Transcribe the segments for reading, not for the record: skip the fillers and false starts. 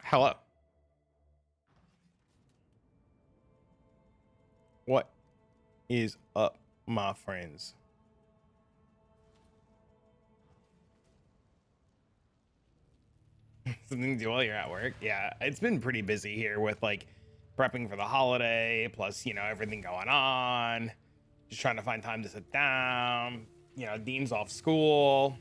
Hello. What is up, my friends? Something to do while you're at work? Yeah, it's been pretty busy here with like prepping for the holiday, plus, you know, everything going on. Just trying to find time to sit down. You know, Dean's off school.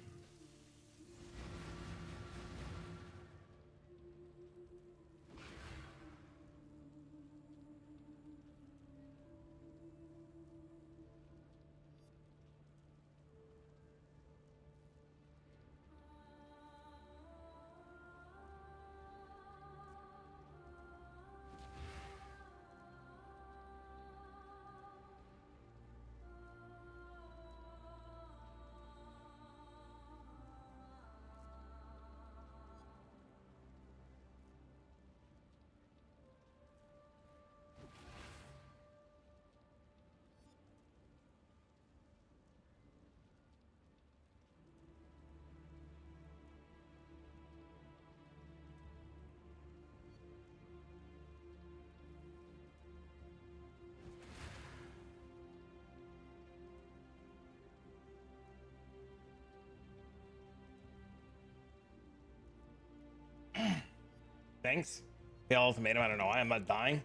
Thanks. Fail ultimatum. I don't know why I'm not dying.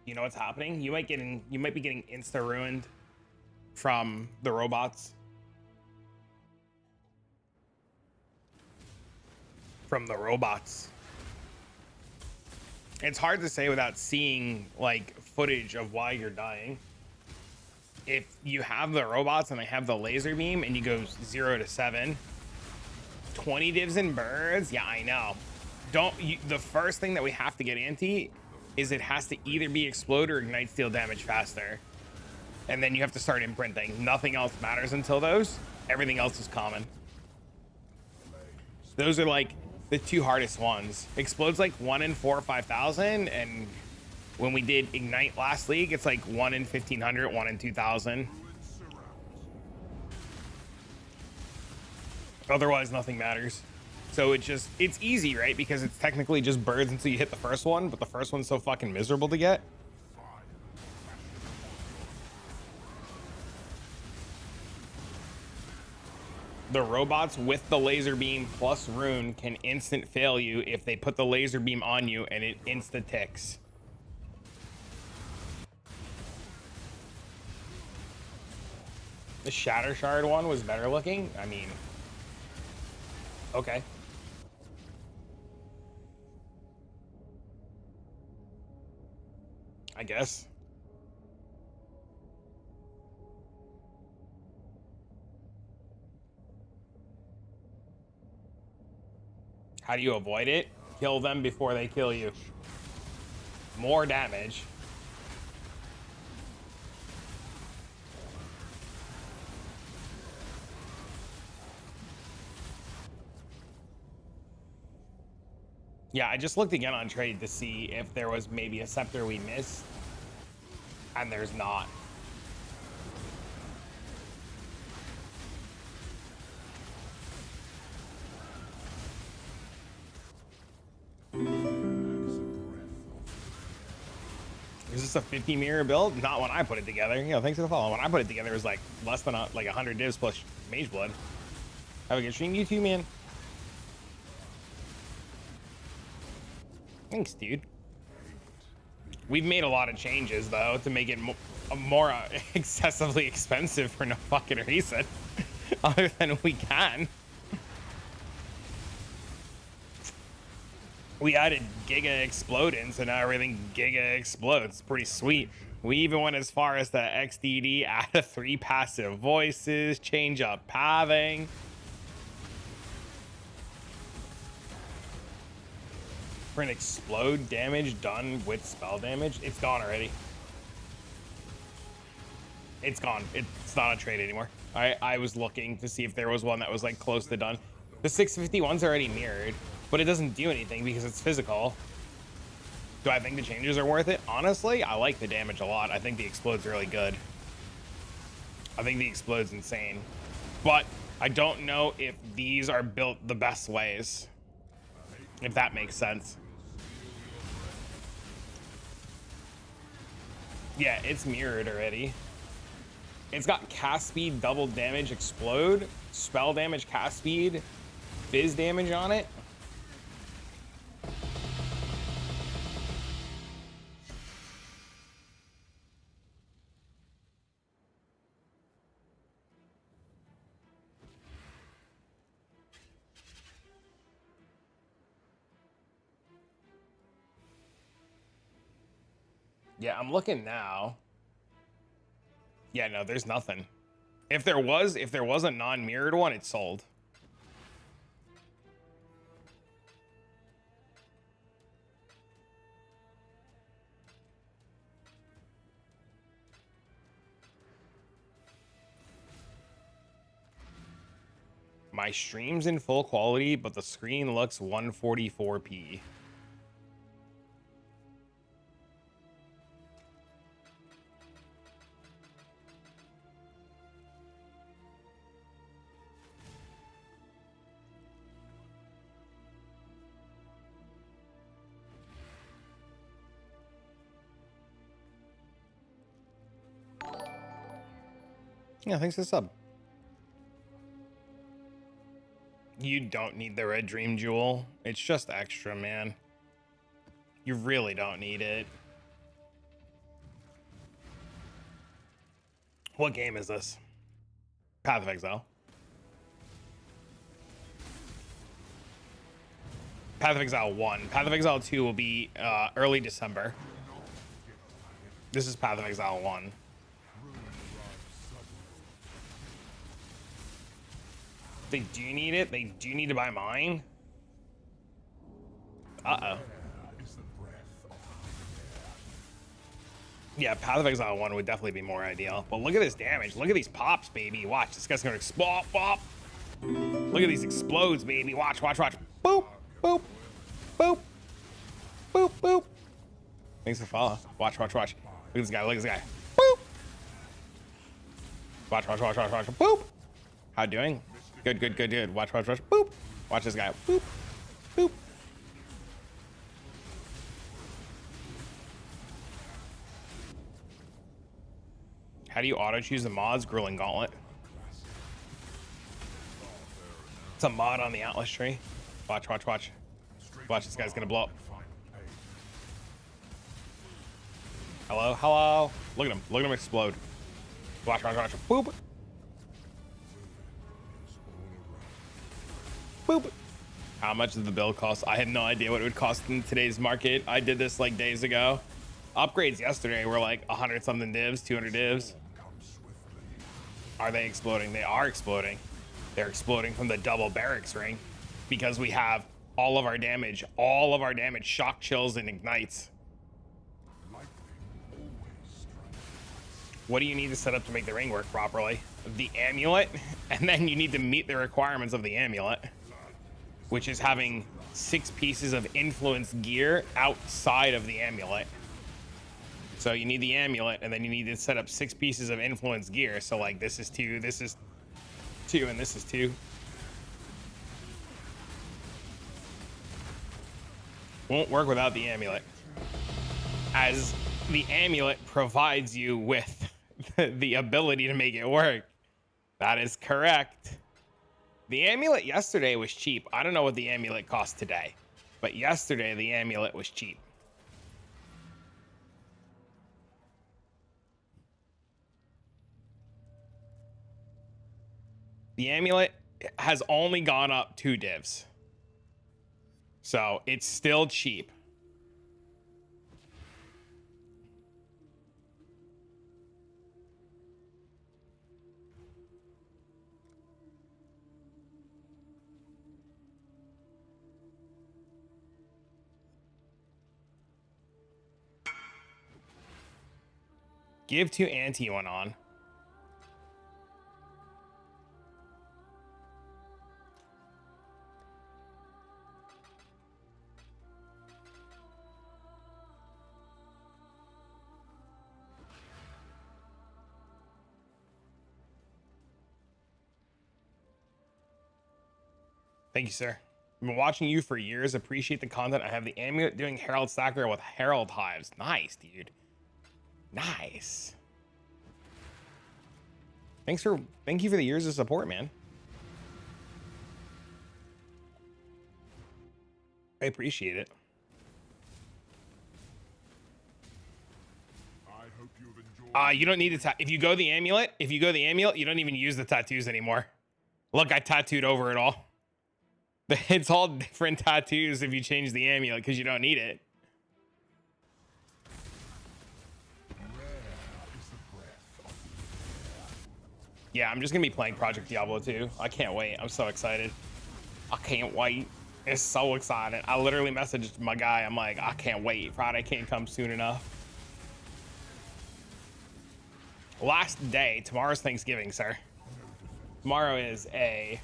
You know what's happening? You might be getting insta ruined from the robots. From the robots. It's hard to say without seeing like footage of why you're dying. If you have the robots and they have the laser beam and you go 0 to 7, 20 divs and birds. Yeah, I know. The first thing that we have to get anti is it has to either be explode or ignite steel damage faster, and then you have to start imprinting. Nothing else matters until those. Everything else is common. Those are like the two hardest ones. Explode's like 1 in 4 or 5,000, and when we did ignite last league, it's like 1 in 1,500, 1 in 2,000. Otherwise, nothing matters. So it's easy, right? Because it's technically just birds until you hit the first one, but the first one's so fucking miserable to get. The robots with the laser beam plus rune can instant fail you if they put the laser beam on you and it insta ticks. The Shatter Shard one was better looking. I mean, okay. I guess. How do you avoid it? Kill them before they kill you. More damage. Yeah, I just looked again on trade to see if there was maybe a scepter we missed, and there's not. Is this a 50 mirror build? Not when I put it together. You know, thanks for the follow. When I put it together, it was like less than like 100 divs plus mage blood. Have a good stream, you too, man. Thanks, dude. We've made a lot of changes, though, to make it more excessively expensive for no fucking reason other than we can. We added Giga Explode in, so now everything Giga explodes. Pretty sweet. We even went as far as the XDD, add 3 passive voices, change up pathing. For an explode damage done with spell damage, it's gone already. It's gone. It's not a trade anymore. I was looking to see if there was one that was like close to done. The 651's already mirrored, but it doesn't do anything because it's physical. Do I think the changes are worth it? Honestly, I like the damage a lot. I think the explode's really good. I think the explode's insane, but I don't know if these are built the best ways, if that makes sense. Yeah, it's mirrored already. It's got cast speed, double damage, explode, spell damage, cast speed, fizz damage on it. Yeah, I'm looking now. Yeah, no, there's nothing. If there was a non-mirrored one, it's sold. My stream's in full quality, but the screen looks 144p. Yeah, thanks for the sub. You don't need the red dream jewel. It's just extra, man. You really don't need it. What game is this? Path of Exile. Path of Exile 1. Path of Exile 2 will be early December. This is Path of Exile 1. They do need it. They do need to buy mine. Uh-oh. Yeah, Path of Exile 1 would definitely be more ideal. But look at this damage. Look at these pops, baby. Watch. This guy's going to explode. Bop. Look at these explodes, baby. Watch, watch, watch. Boop, boop, boop, boop, boop. Thanks for follow. Watch, watch, watch. Look at this guy. Look at this guy. Boop. Watch, watch, watch, watch, watch. Boop. How doing? Good, good, good, good. Watch, watch, watch. Boop. Watch this guy. Boop. Boop. How do you auto choose the mods? Grueling Gauntlet. It's a mod on the Atlas tree. Watch, watch, watch. Watch, this guy's gonna blow up. Hello, hello. Look at him. Look at him explode. Watch, watch, watch. Boop. Boop. How much did the build cost? I have no idea what it would cost in today's market. I did this like days ago. Upgrades yesterday were like 100 something divs, 200 divs. Are they exploding? They are exploding. They're exploding from the double barracks ring because we have all of our damage, shock, chills, and ignites. What do you need to set up to make the ring work properly? The amulet, and then you need to meet the requirements of the amulet, which is having 6 pieces of influence gear outside of the amulet. So you need the amulet, and then you need to set up 6 pieces of influence gear. So like this is 2, this is 2, and this is 2. Won't work without the amulet, as the amulet provides you with the ability to make it work. That is correct. The amulet yesterday was cheap. I don't know what the amulet cost today, but yesterday the amulet was cheap. The amulet has only gone up 2 divs, so it's still cheap. Give 2 anti one on. Thank you, sir. I've been watching you for years. Appreciate the content. I have the Amulet doing Herald Stacker with Herald Hives. Nice, dude. Nice. Thank you for the years of support, man. I appreciate it. I hope you've enjoyed. You don't need to if you go the amulet, you don't even use the tattoos anymore. Look, I tattooed over it all. It's all different tattoos if you change the amulet because you don't need it. Yeah, I'm just gonna be playing Project Diablo 2. I can't wait. I'm so excited. I can't wait. It's so exciting. I literally messaged my guy. I'm like, I can't wait. Friday can't come soon enough. Last day. Tomorrow's Thanksgiving, sir. Tomorrow is an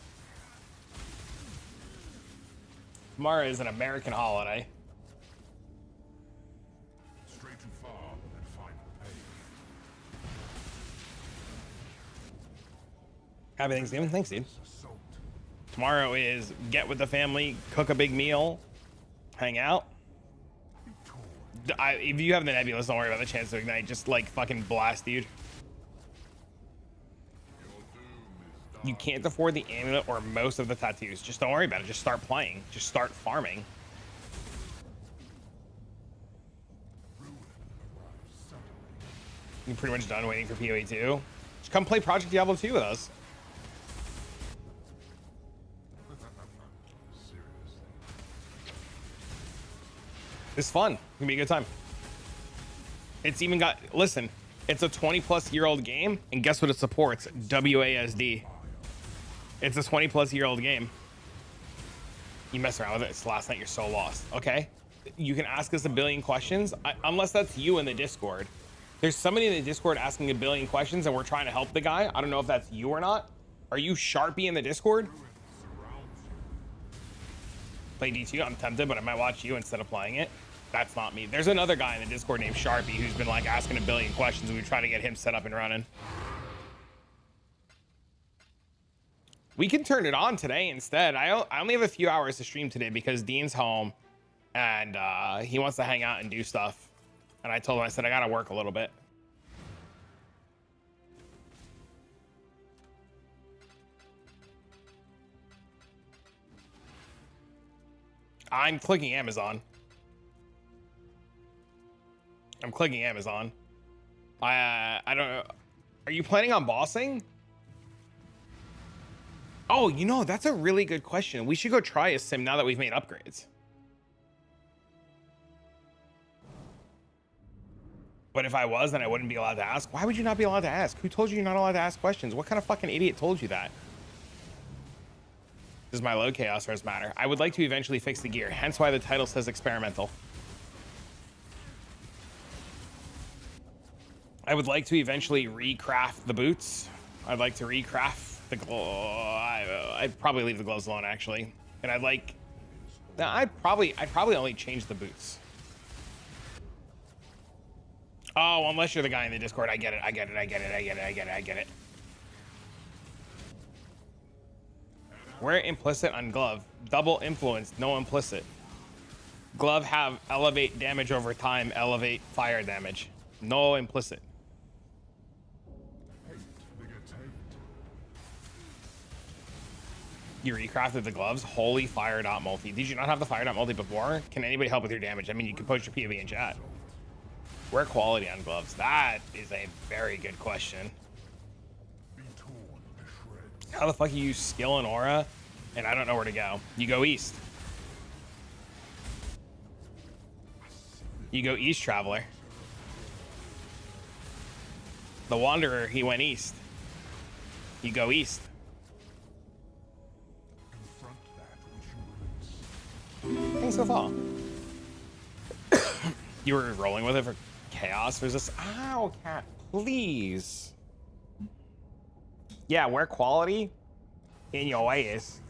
American holiday. Stray too far and find pain. Happy Thanksgiving. Thanks, dude. Assault. Tomorrow is get with the family, cook a big meal, hang out. If you have the nebulous, don't worry about the chance to ignite. Just like fucking blast, dude. You can't afford the amulet or most of the tattoos. Just don't worry about it. Just start playing. Just start farming. You're pretty much done waiting for PoE 2. Just come play Project Diablo 2 with us. It's fun. It's gonna be a good time. It's even got, listen, it's a 20-plus-year-old game, and guess what it supports? WASD. It's a 20-plus-year-old game. You mess around with it. It's last night. You're so lost. Okay? You can ask us a billion questions, unless that's you in the Discord. There's somebody in the Discord asking a billion questions, and we're trying to help the guy. I don't know if that's you or not. Are you Sharpie in the Discord? Play D2. I'm tempted, but I might watch you instead of playing it. That's not me. There's another guy in the Discord named Sharpie who's been like asking a billion questions, and we try to get him set up and running. We can turn it on today instead. I only have a few hours to stream today because Dean's home and he wants to hang out and do stuff. And I told him, I said, I gotta work a little bit. I'm clicking Amazon. I'm clicking Amazon. I don't know. Are you planning on bossing? Oh, you know, that's a really good question. We should go try a sim now that we've made upgrades. But if I was, then I wouldn't be allowed to ask. Why would you not be allowed to ask? Who told you you're not allowed to ask questions? What kind of fucking idiot told you that? Does my low chaos res matter? I would like to eventually fix the gear, hence why the title says experimental. I would like to eventually recraft the boots. I'd like to recraft the glove. I'd probably leave the gloves alone, actually. And I'd like, I'd probably only change the boots. Oh, unless you're the guy in the Discord. I get it. Wear implicit on glove. Double influence, no implicit. Glove have elevate damage over time, elevate fire damage. No implicit. You recrafted the gloves? Holy fire dot multi. Did you not have the fire dot multi before? Can anybody help with your damage? I mean, you can post your POV in chat. Wear quality on gloves. That is a very good question. How the fuck you use skill and aura? And I don't know where to go. You go east. You go east, traveler. The wanderer, he went east. You go east. Thanks so far. You were rolling with it for chaos resist. Ow, cat, please. Yeah, wear quality in your ways.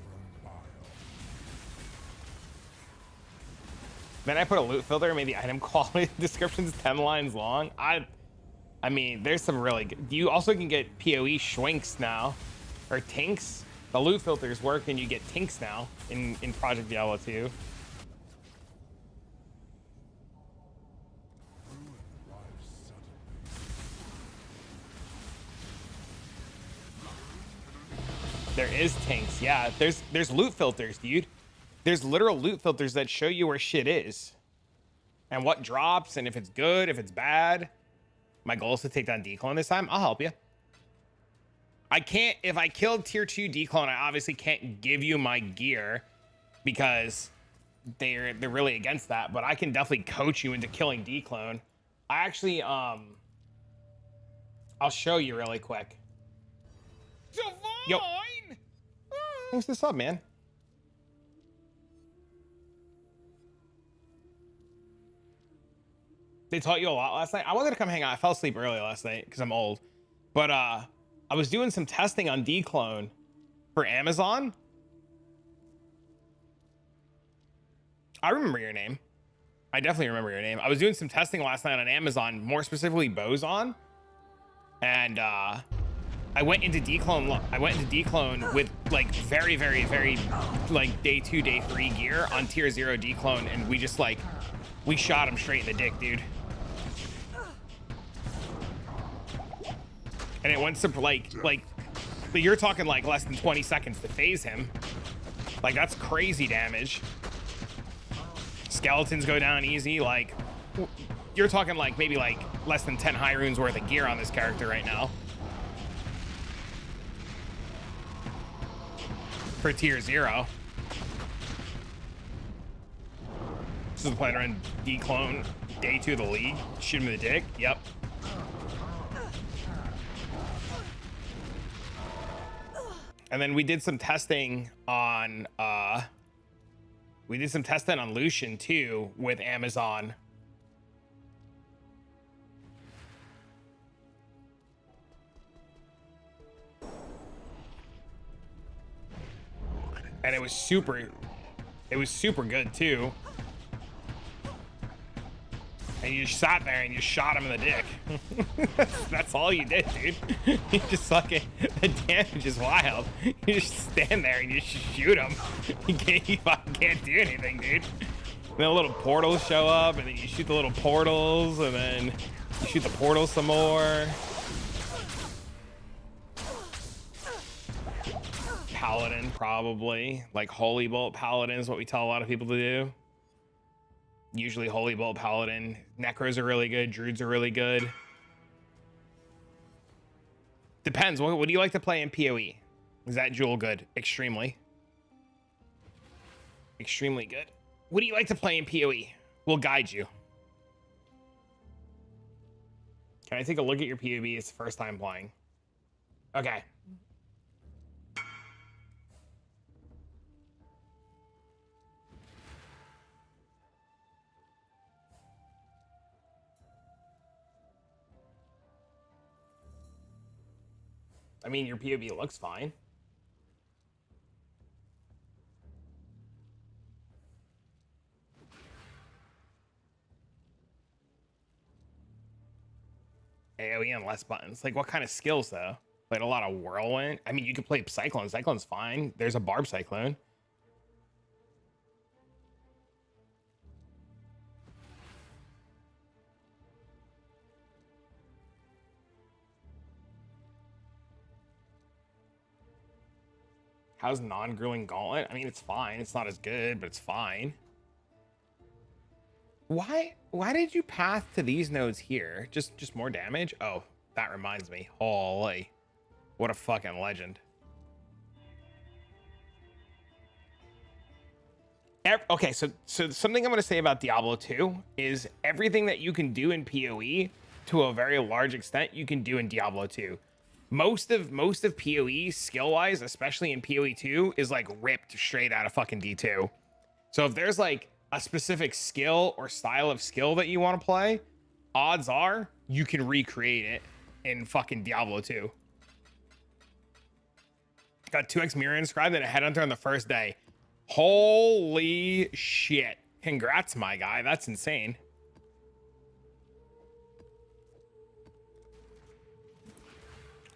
Then I put a loot filter and made the item quality descriptions 10 lines long. I mean, there's some really good. You also can get PoE schwinks now, or tinks. The loot filters work and you get tinks now in Project Diablo 2. There is tinks. Yeah, there's loot filters, dude. There's literal loot filters that show you where shit is and what drops and if it's good, if it's bad. My goal is to take down DClone this time. I'll help you. I can't, if I killed tier 2 DClone, I obviously can't give you my gear because they're really against that, but I can definitely coach you into killing DClone. I actually, I'll show you really quick. Divine! Yo. Thanks for the sub, man. They taught you a lot last night. I wanted to come hang out. I fell asleep early last night because I'm old. But I was doing some testing on DClone for Amazon. I remember your name. I definitely remember your name. I was doing some testing last night on Amazon, more specifically Bozon. And I went into DClone. I went into DClone with like very like day 2, day 3 gear on tier 0 DClone, and we just like we shot him straight in the dick, dude. And it went to like but you're talking like less than 20 seconds to phase him. Like that's crazy damage. Skeletons go down easy. Like you're talking like maybe like less than 10 high runes worth of gear on this character right now. For tier 0. This is the plan to run DClone day 2 of the league. Shoot him in the dick. Yep. And then we did some testing on Lucian too with Amazon. And it was super good too. And you just sat there and you shot him in the dick. That's all you did, dude. You just fucking, the damage is wild. You just stand there and you shoot him. You fucking can't do anything, dude. And then little portals show up, and then you shoot the little portals, and then you shoot the portals some more. Paladin, probably. Like Holy Bolt Paladin is what we tell a lot of people to do. Usually Holy Bolt Paladin. Necros are really good. Druids are really good. Depends. What do you like to play in PoE? Is that Jewel good? Extremely. Extremely good. What do you like to play in PoE? We'll guide you. Can I take a look at your POB? It's the first time playing. Okay. I mean, your POB looks fine. AoE and less buttons. Like, what kind of skills, though? Like, a lot of Whirlwind? I mean, you could play Cyclone. Cyclone's fine. There's a Barb Cyclone. How's non-grueling gauntlet? I mean, it's fine. It's not as good, but it's fine. Why did you path to these nodes here? Just more damage? Oh, that reminds me. Holy, what a fucking legend. Okay, so something I'm going to say about Diablo 2 is everything that you can do in PoE to a very large extent you can do in Diablo 2. Most of PoE skill wise, especially in PoE 2, is like ripped straight out of fucking D2. So if there's like a specific skill or style of skill that you want to play, odds are you can recreate it in fucking Diablo 2. Got 2x mirror inscribed and a headhunter on the first day. Holy shit. Congrats, my guy. That's insane.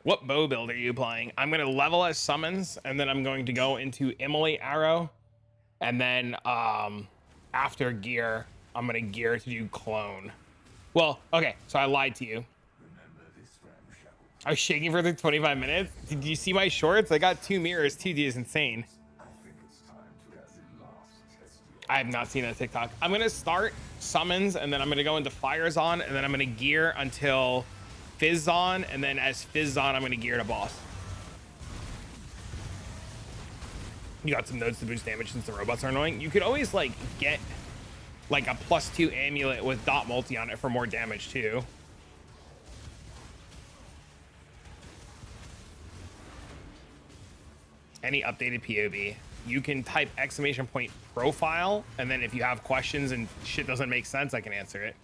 What bow build are you playing? I'm going to level as summons, and then I'm going to go into immolate arrow, and then after gear, I'm going to gear to do clone. Well, okay, so I lied to you. I was shaking for the 25 minutes. Did you see my shorts? I got 2 mirrors. 2D is insane. I have not seen that TikTok. I'm going to start summons, and then I'm going to go into fires on, and then I'm going to gear until fizz on, and then as fizz on, I'm going to gear to boss. You got some nodes to boost damage since the robots are annoying. You could always like get like a +2 amulet with dot multi on it for more damage too. Any updated POB? You can type !! profile, and then if you have questions and shit doesn't make sense, I can answer it.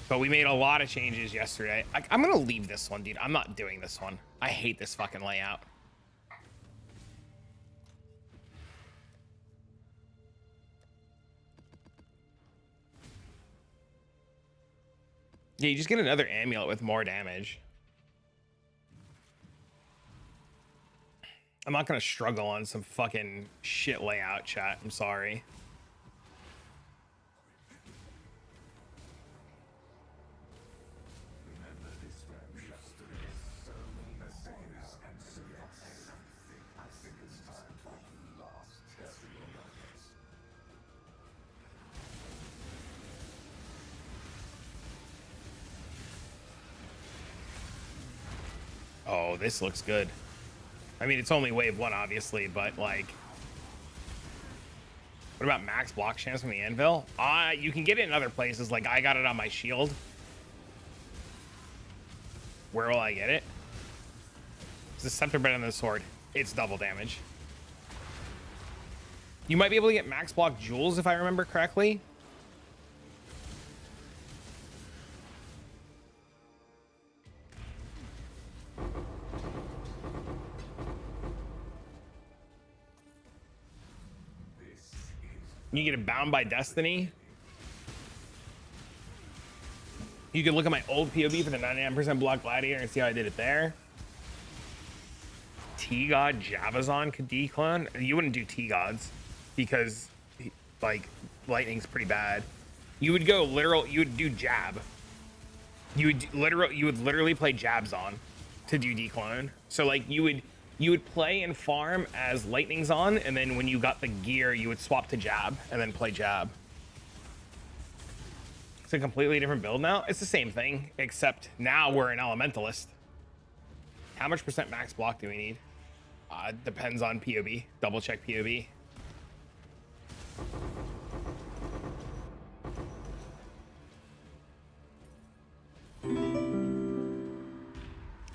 But we made a lot of changes yesterday. I'm gonna leave this one, dude. I'm not doing this one. I hate this fucking layout. Yeah, you just get another amulet with more damage. I'm not gonna struggle on some fucking shit layout, chat. I'm sorry. Oh, this looks good. I mean, it's only wave 1, obviously, but like, what about max block chance from the anvil? You can get it in other places. Like, I got it on my shield. Where will I get it? Is the scepter better than the sword? It's double damage. You might be able to get max block jewels if I remember correctly. You get it bound by destiny. You can look at my old POB for the 99% Block Gladiator and see how I did it there. T-God Javazon could declone. You wouldn't do T-Gods because like lightning's pretty bad. You would go literal, you would do jab. You would literally play jabs on to do declone. So like you would play and farm as lightning's on, and then when you got the gear, you would swap to jab and then play jab. It's a completely different build now. It's the same thing, except now we're an elementalist. How much % max block do we need? Depends on POB. Double check POB.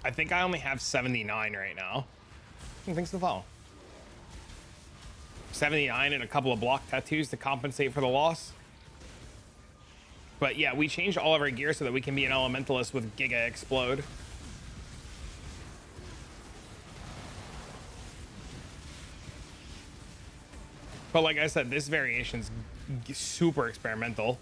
I think I only have 79 right now. Thanks to the follow. 79 and a couple of block tattoos to compensate for the loss. But yeah, we changed all of our gear so that we can be an elementalist with Giga Explode. But like I said, this variation's super experimental.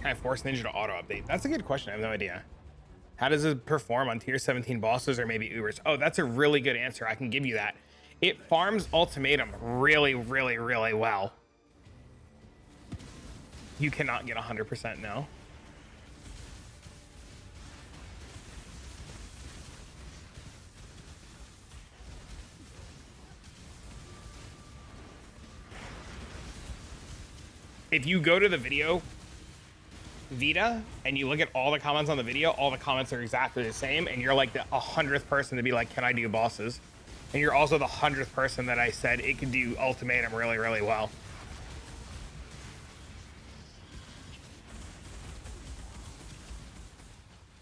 I force Ninja to auto update. That's a good question. I have no idea. How does it perform on tier 17 bosses or maybe Ubers? Oh, that's a really good answer. I can give you that. It farms ultimatum really, really, really well. You cannot get 100% no. If you go to the video Vita and you look at all the comments on the video, all the comments are exactly the same, and you're like the 100th person to be like, can I do bosses? And you're also the 100th person that I said it could do ultimatum really, really well.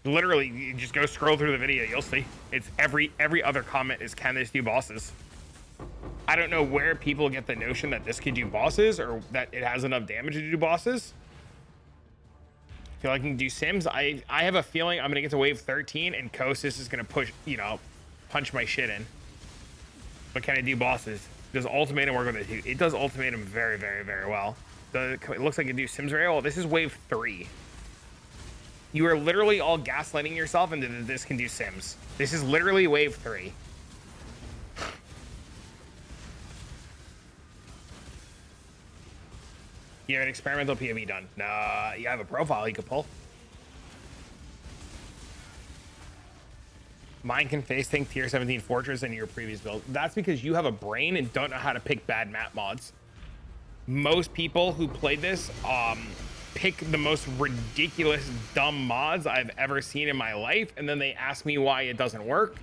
Literally, you just go scroll through the video, you'll see. It's every other comment is, can this do bosses? I don't know where people get the notion that this could do bosses or that it has enough damage to do bosses. feel like I can do Sims. I have a feeling I'm gonna get to wave 13 and Kosis is gonna push, you know, punch my shit in. But can I do bosses? Does ultimatum work with it? It does ultimatum very, very, very well. It looks like it do Sims very well. This is wave 3. You are literally all gaslighting yourself into this can do Sims. This is literally wave 3. You have an experimental POB done. Nah, you have a profile you could pull. Mine can face tank tier 17 fortress in your previous build. That's because you have a brain and don't know how to pick bad map mods. Most people who played this pick the most ridiculous dumb mods I've ever seen in my life, and then they ask me why it doesn't work,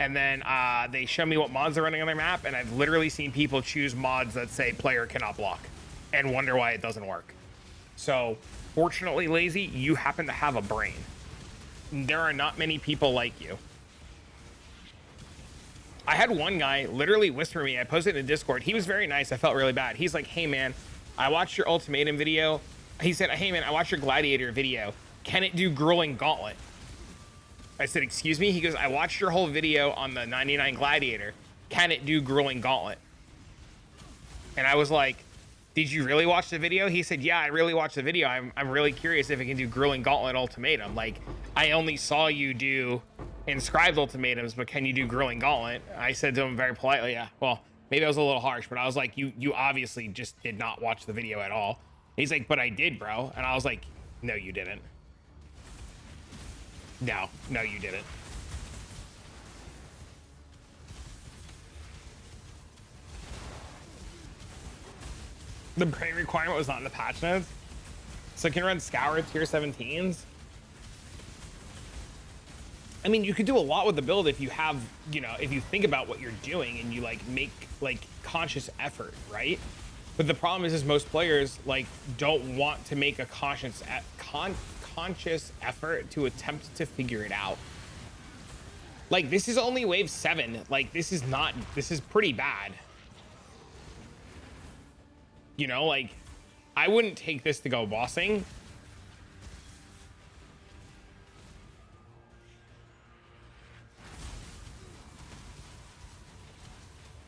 and then they show me what mods are running on their map, and I've literally seen people choose mods that say player cannot block and wonder why it doesn't work. So fortunately, Lazy, you happen to have a brain. There are not many people like you. I had one guy literally whisper me. I posted in the Discord. He was very nice. I felt really bad. He's like, hey man, I watched your ultimatum video. He said, hey man, I watched your gladiator video. Can it do grueling gauntlet? I said, excuse me? He goes, I watched your whole video on the 99 gladiator. Can it do grueling gauntlet? And I was like, did you really watch the video? He said, yeah, I really watched the video. I'm really curious if it can do grueling gauntlet ultimatum. Like, I only saw you do inscribed ultimatums, but can you do grueling gauntlet? I said to him very politely, yeah, well, maybe I was a little harsh, but I was like, you obviously just did not watch the video at all. He's like, but I did, bro. And I was like, no, you didn't. No, you didn't. The brain requirement was not in the patch notes. So it can run Scour tier 17s. I mean, you could do a lot with the build if you have, you know, if you think about what you're doing and you like make like conscious effort, right? But the problem is most players like don't want to make a conscious effort to attempt to figure it out. Like, this is only wave 7. Like, this is pretty bad. You know, like, I wouldn't take this to go bossing.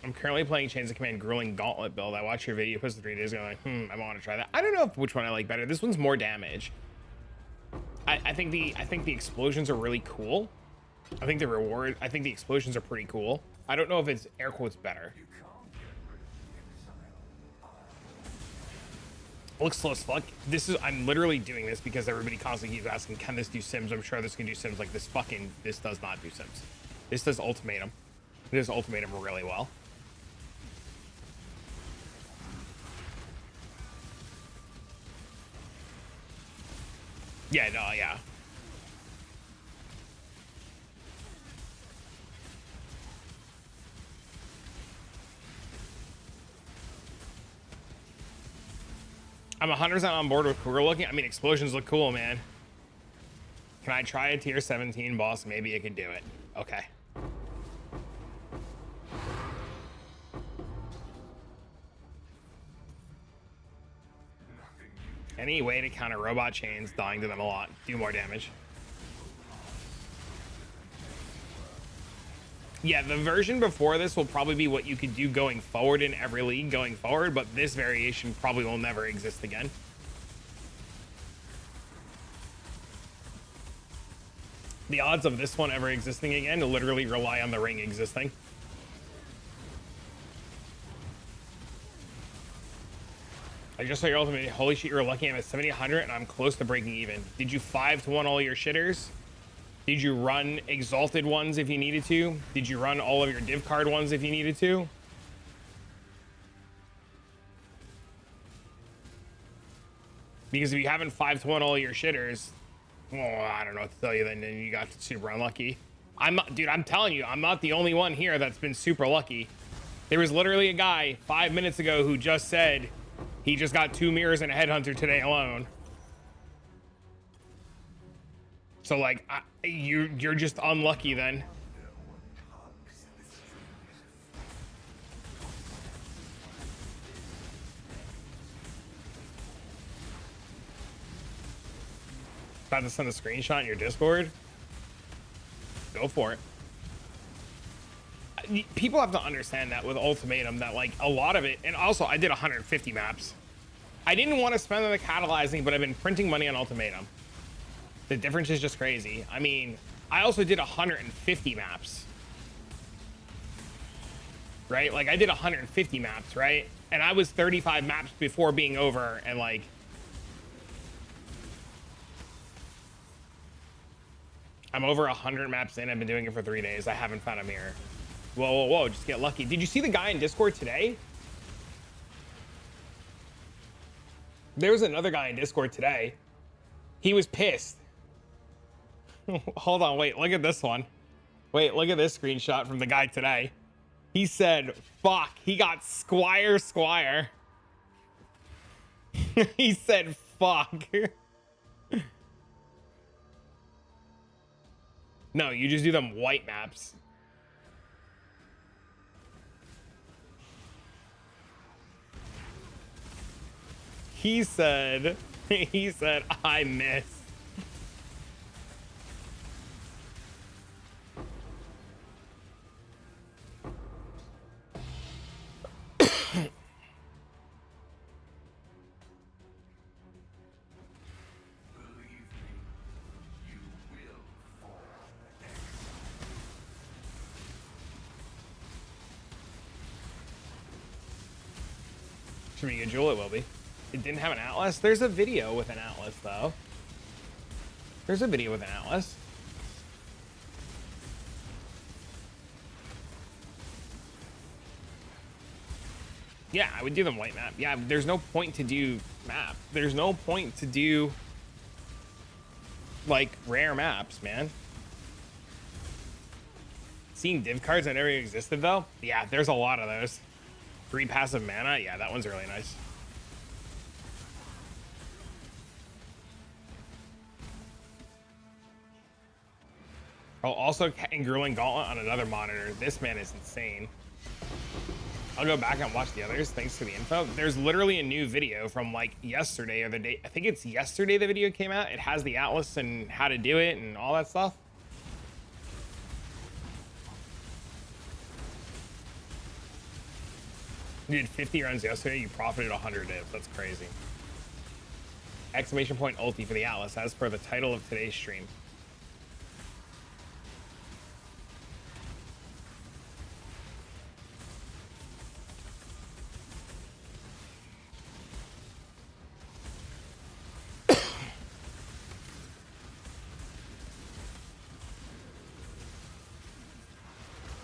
I'm currently playing Chains of Command Grueling Gauntlet build. I watched your video posted 3 days ago. I'm like, I want to try that. I don't know which one I like better. This one's more damage. I think the explosions are really cool. I think the explosions are pretty cool. I don't know if it's air quotes better. It looks slow as fuck. I'm literally doing this because everybody constantly keeps asking, can this do Sims? I'm sure this can do Sims. Like, this does not do Sims. This does ultimatum. It does ultimatum really well. Yeah, no, yeah. I'm 100% on board with cool looking. I mean, explosions look cool, man. Can I try a tier 17 boss? Maybe I can do it. Okay. Any way to counter robot chains, dying to them a lot. Do more damage. Yeah, the version before this will probably be what you could do going forward in every league going forward, but this variation probably will never exist again. The odds of this one ever existing again literally rely on the ring existing. I just saw your ultimate. Holy shit, you're lucky. I'm at 7,800 and I'm close to breaking even. Did you 5-1 all your shitters? Did you run exalted ones if you needed to? Did you run all of your div card ones if you needed to? Because if you haven't 5-1 all your shitters, well, I don't know what to tell you then you got super unlucky. Dude, I'm telling you, I'm not the only one here that's been super lucky. There was literally a guy 5 minutes ago who just said he just got 2 mirrors and a headhunter today alone. So like, you're just unlucky then. About to send a screenshot in your Discord? Go for it. People have to understand that with Ultimatum, that like a lot of it, and also I did 150 maps. I didn't want to spend on the catalyzing, but I've been printing money on Ultimatum. The difference is just crazy. I mean, I also did 150 maps. Right? Like I did 150 maps, right? And I was 35 maps before being over, and like, I'm over 100 maps in. I've been doing it for 3 days. I haven't found a mirror. Whoa, whoa, whoa, just get lucky. Did you see the guy in Discord today? There was another guy in Discord today. He was pissed. Hold on, wait, look at this one. Wait, look at this screenshot from the guy today. He said, fuck, he got Squire. He said, fuck. No, you just do them white maps. He said, I miss. Should be a jewel, it will be. It didn't have an atlas. There's a video with an atlas though. There's a video with an atlas. Yeah, I would do them white map. Yeah, there's no point to do map. There's no point to do like rare maps, man. Seeing div cards that never existed though. Yeah, there's a lot of those. 3 passive mana. Yeah, that one's really nice. Oh, also Grueling Gauntlet on another monitor. This man is insane. I'll go back and watch the others. Thanks for the info. There's literally a new video from like yesterday or the day. I think it's yesterday the video came out. It has the atlas and how to do it and all that stuff. You did 50 runs yesterday. You profited 100 divs. That's crazy. Exclamation point ulti for the atlas as per the title of today's stream.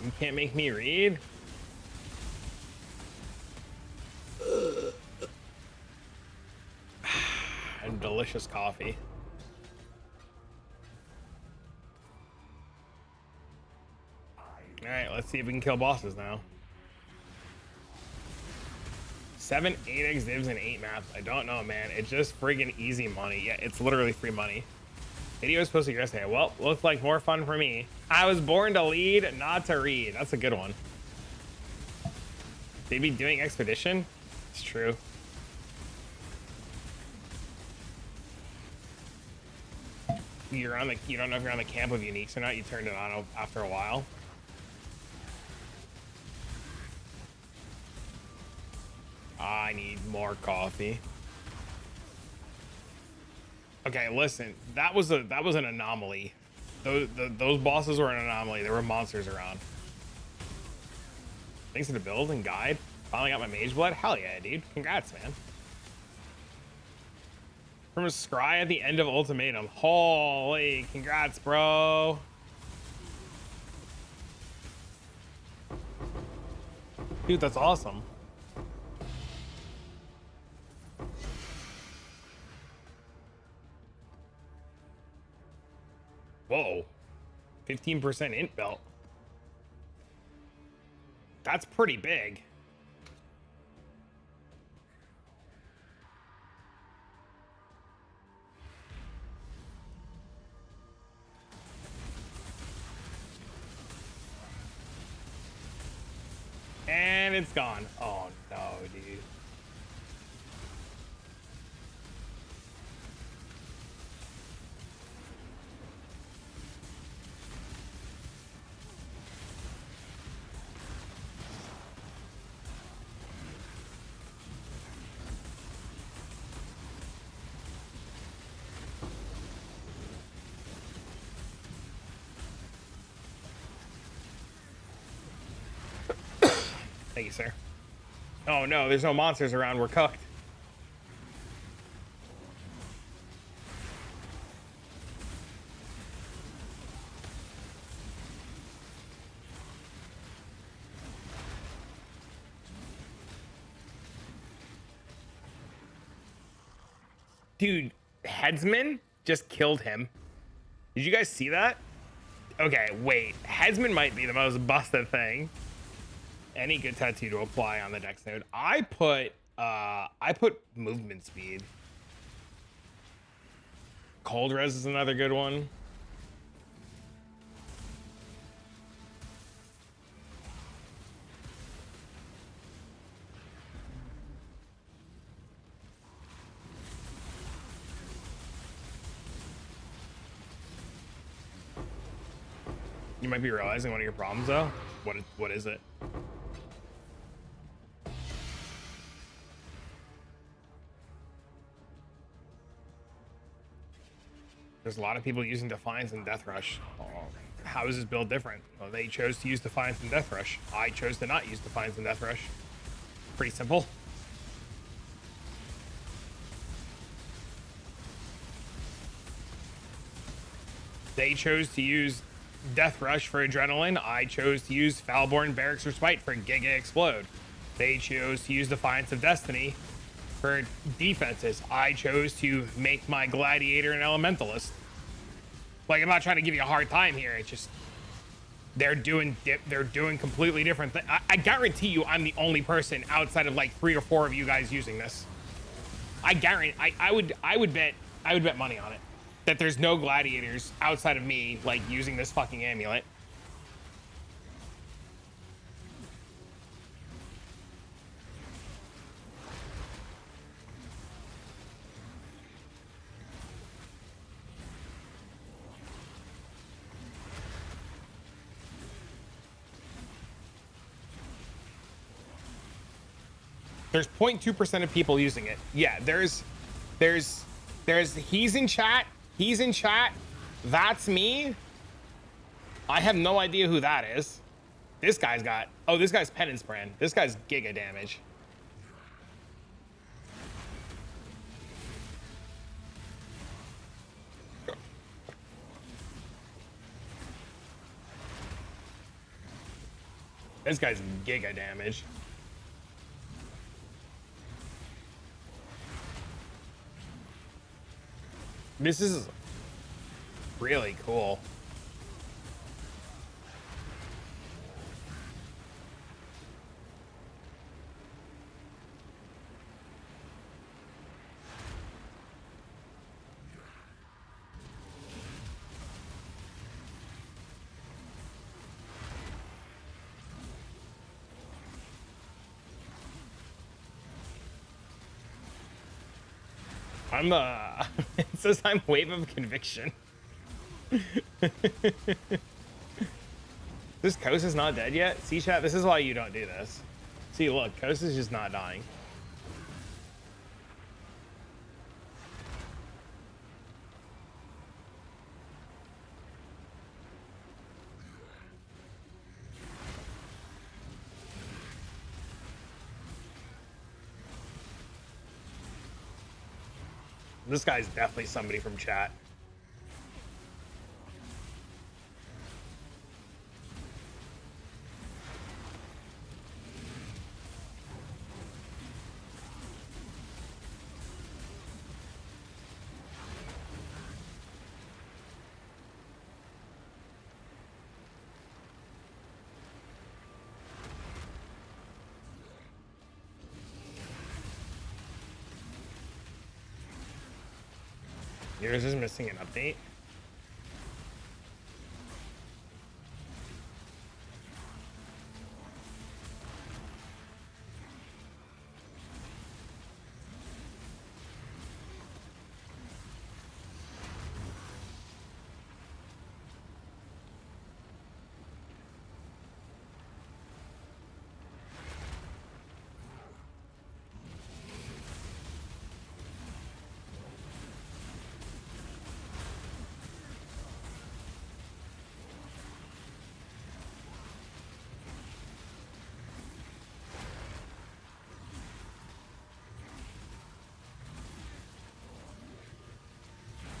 You can't make me read? And delicious coffee. Alright, let's see if we can kill bosses now. 7, 8x divs, and 8 maps. I don't know, man. It's just friggin' easy money. Yeah, it's literally free money. Video was posted yesterday. Well, looks like more fun for me. I was born to lead, not to read. That's a good one. They'd be doing expedition? It's true. You're on the, you don't know if you're on the camp of uniques or not. You turned it on after a while. I need more coffee. Okay, listen. That was an anomaly. Those bosses were an anomaly. There were monsters around. Thanks for the build and guide. Finally got my mage blood. Hell yeah, dude. Congrats, man. From a scry at the end of Ultimatum. Holy, congrats, bro. Dude, that's awesome. Whoa. 15% int belt. That's pretty big. And it's gone. Oh no, dude. Thank you, sir. Oh no, there's no monsters around. We're cooked. Dude, Headsman just killed him. Did you guys see that? Okay, wait. Headsman might be the most busted thing. Any good tattoo to apply on the dex node. I put movement speed. Cold res is another good one. You might be realizing one of your problems though. What is it? There's a lot of people using Defiance and Death Rush. Oh, how is this build different? Well, they chose to use Defiance and Death Rush. I chose to not use Defiance and Death Rush. Pretty simple. They chose to use Death Rush for Adrenaline. I chose to use Foulborn Barracks Respite for Giga Explode. They chose to use Defiance of Destiny for defenses. I chose to make my Gladiator an Elementalist. Like, I'm not trying to give you a hard time here. It's just they're doing completely different things. I guarantee you, I'm the only person outside of like 3 or 4 of you guys using this. I guarantee. I would bet money on it that there's no gladiators outside of me like using this fucking amulet. There's 0.2% of people using it. Yeah, there's he's in chat. He's in chat. That's me. I have no idea who that is. This guy's got, oh, this guy's Penance Brand. This guy's Giga damage. This guy's Giga damage. This is really cool. It says I'm Wave of Conviction. This Kos is not dead yet? See, chat, this is why you don't do this. See, look, Kos is just not dying. This guy's definitely somebody from chat. Yours is missing an update.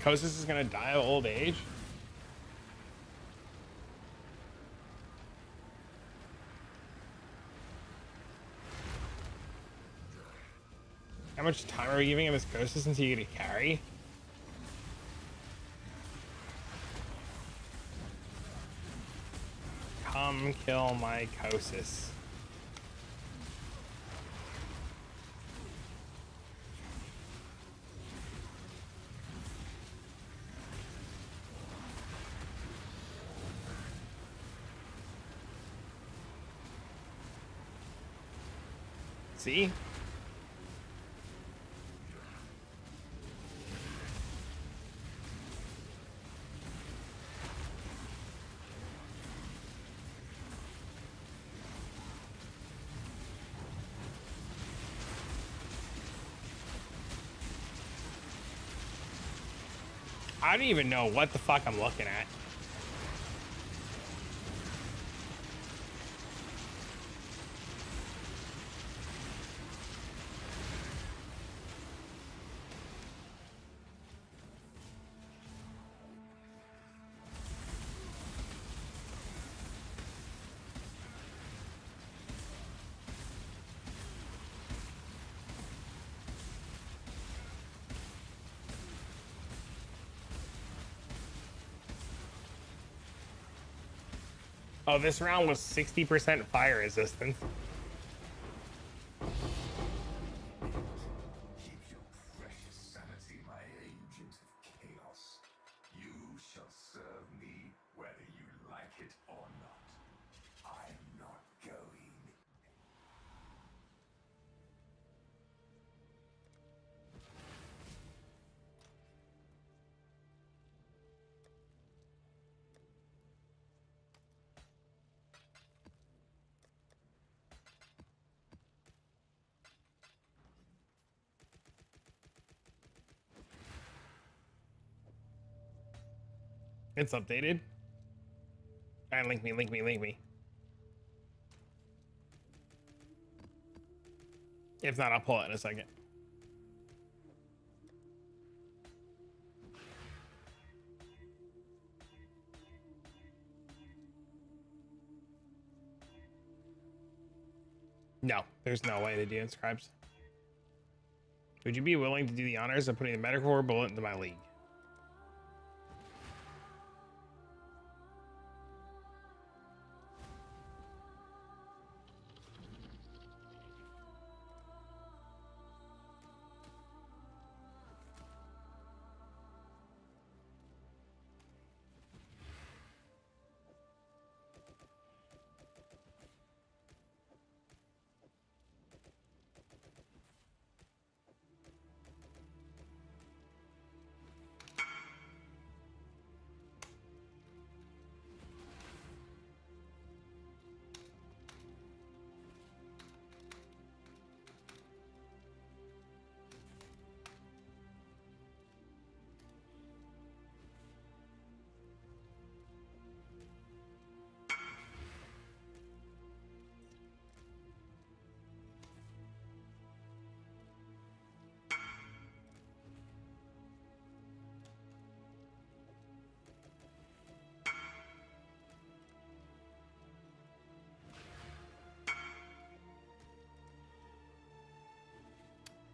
Kosas is gonna die of old age? How much time are we giving him as Kosas since he get a carry? Come kill my Kosas. See? I don't even know what the fuck I'm looking at. Oh, this round was 60% fire resistance. Keep your precious sanity, my agent of chaos. You shall serve me whether you like it or not. I'm not going. It's updated. All right, link me, link me, link me. If not, I'll pull it in a second. No, there's no way to do inscribes. Would you be willing to do the honors of putting the medical bullet into my league?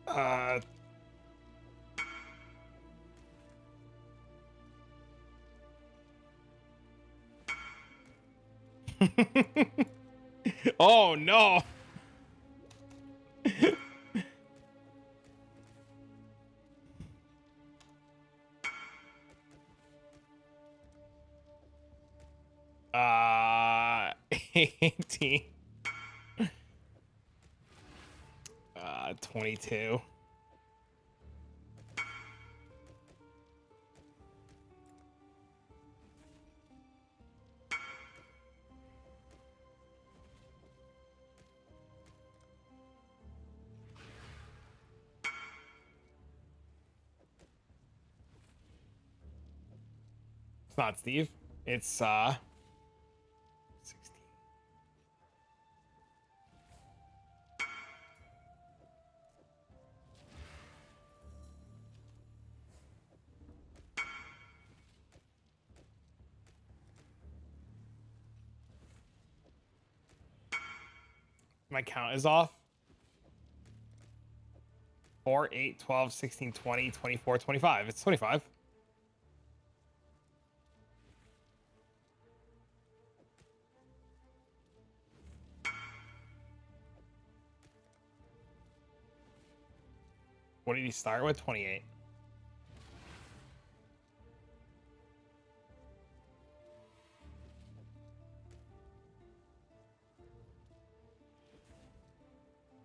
Uh, oh no. uh 18. 22. It's not Steve. It's 16. My count is off. 4, 8, 12, 16, 20, 24, 25. It's 25. What did he start with? 28.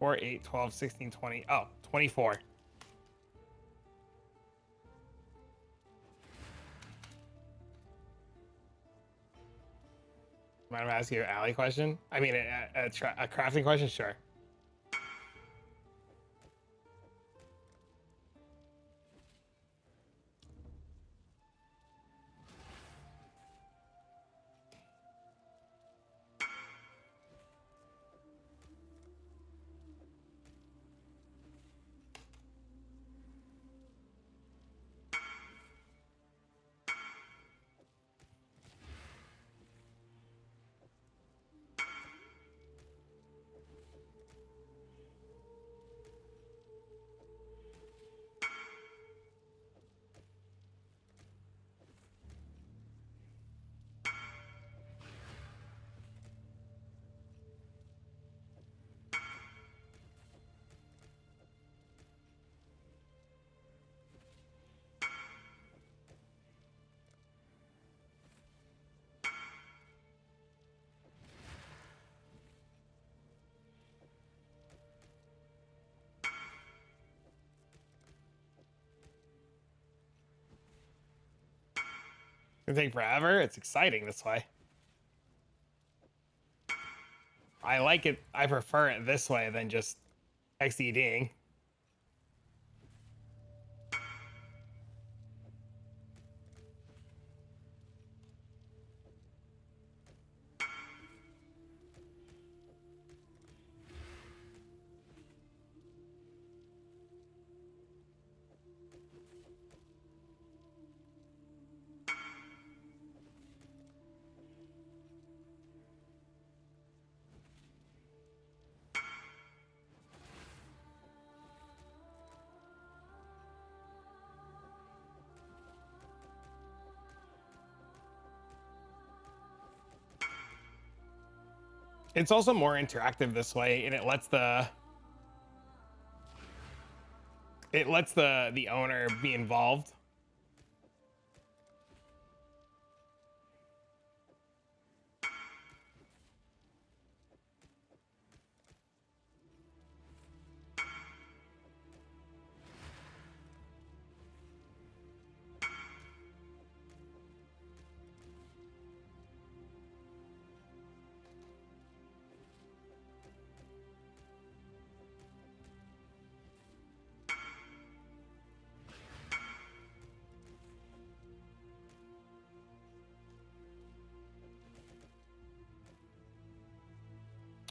Four, 8, 12, 16, 20. Oh, 24. Mind if I ask you an alley question? I mean, a crafting question? Sure. It's gonna take forever. It's exciting this way. I like it. I prefer it this way than just XDDing. It's also more interactive this way, and it lets the owner be involved.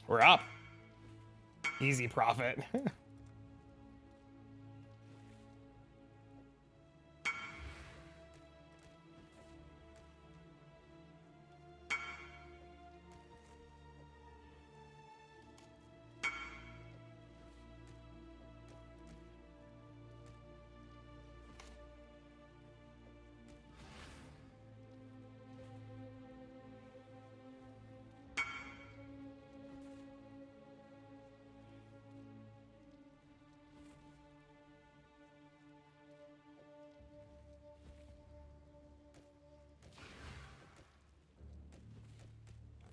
We're up. Easy profit.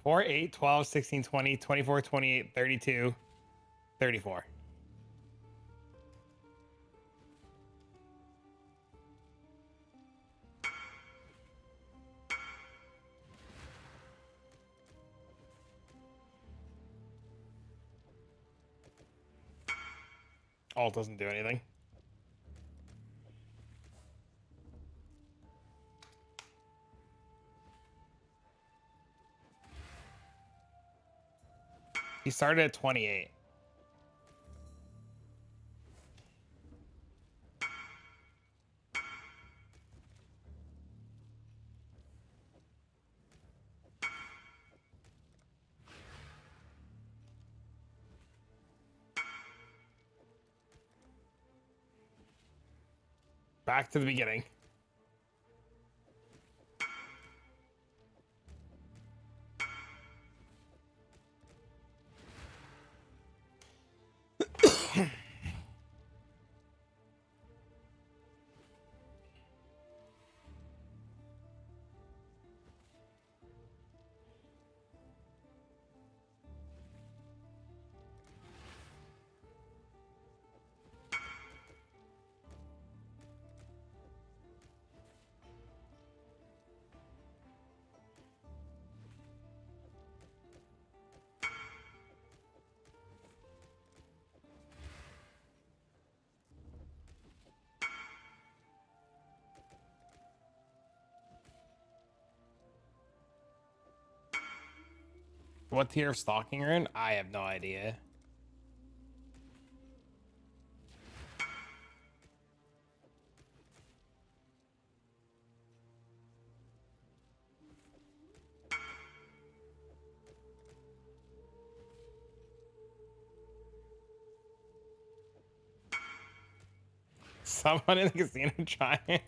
Four, 8, 12, 16, 20, 24, 28, 32, 34. Alt doesn't do anything. He started at 28. Back to the beginning. What tier of stalking are in? I have no idea. Someone in the casino trying.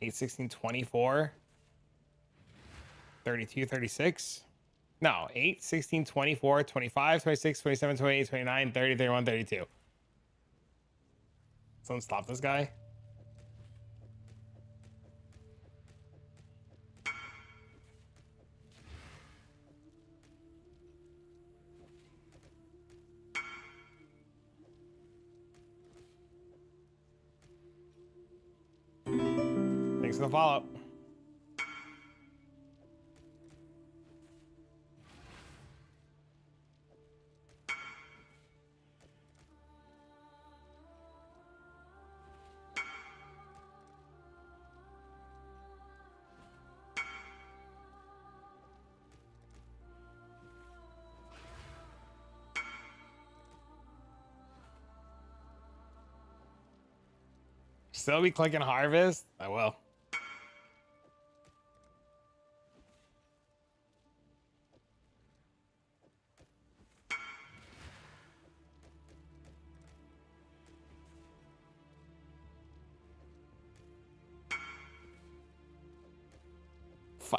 Eight, 16, 24, 32, 36. No, 8, 16, 24, 25, 26, 27, 28, 29, 30, 31, 32. Someone stop this guy. Thanks for the follow. Still be clicking harvest? I will.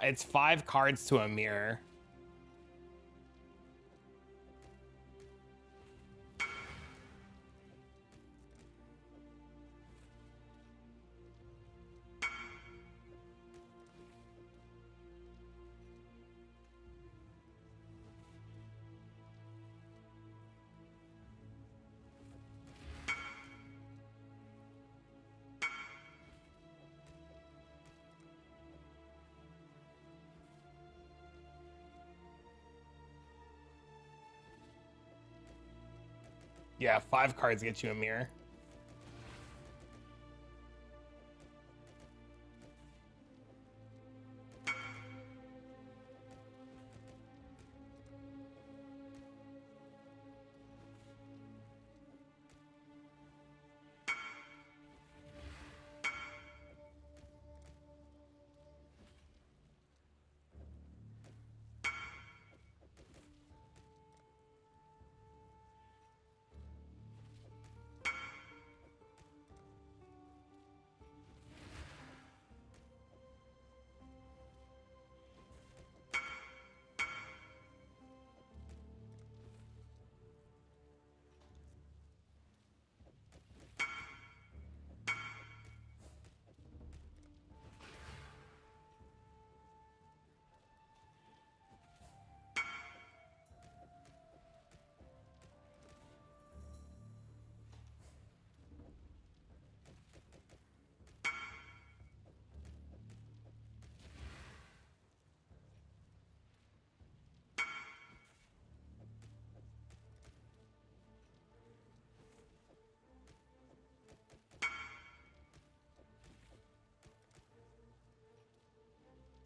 It's 5 cards to a mirror. Yeah, 5 cards get you a mirror.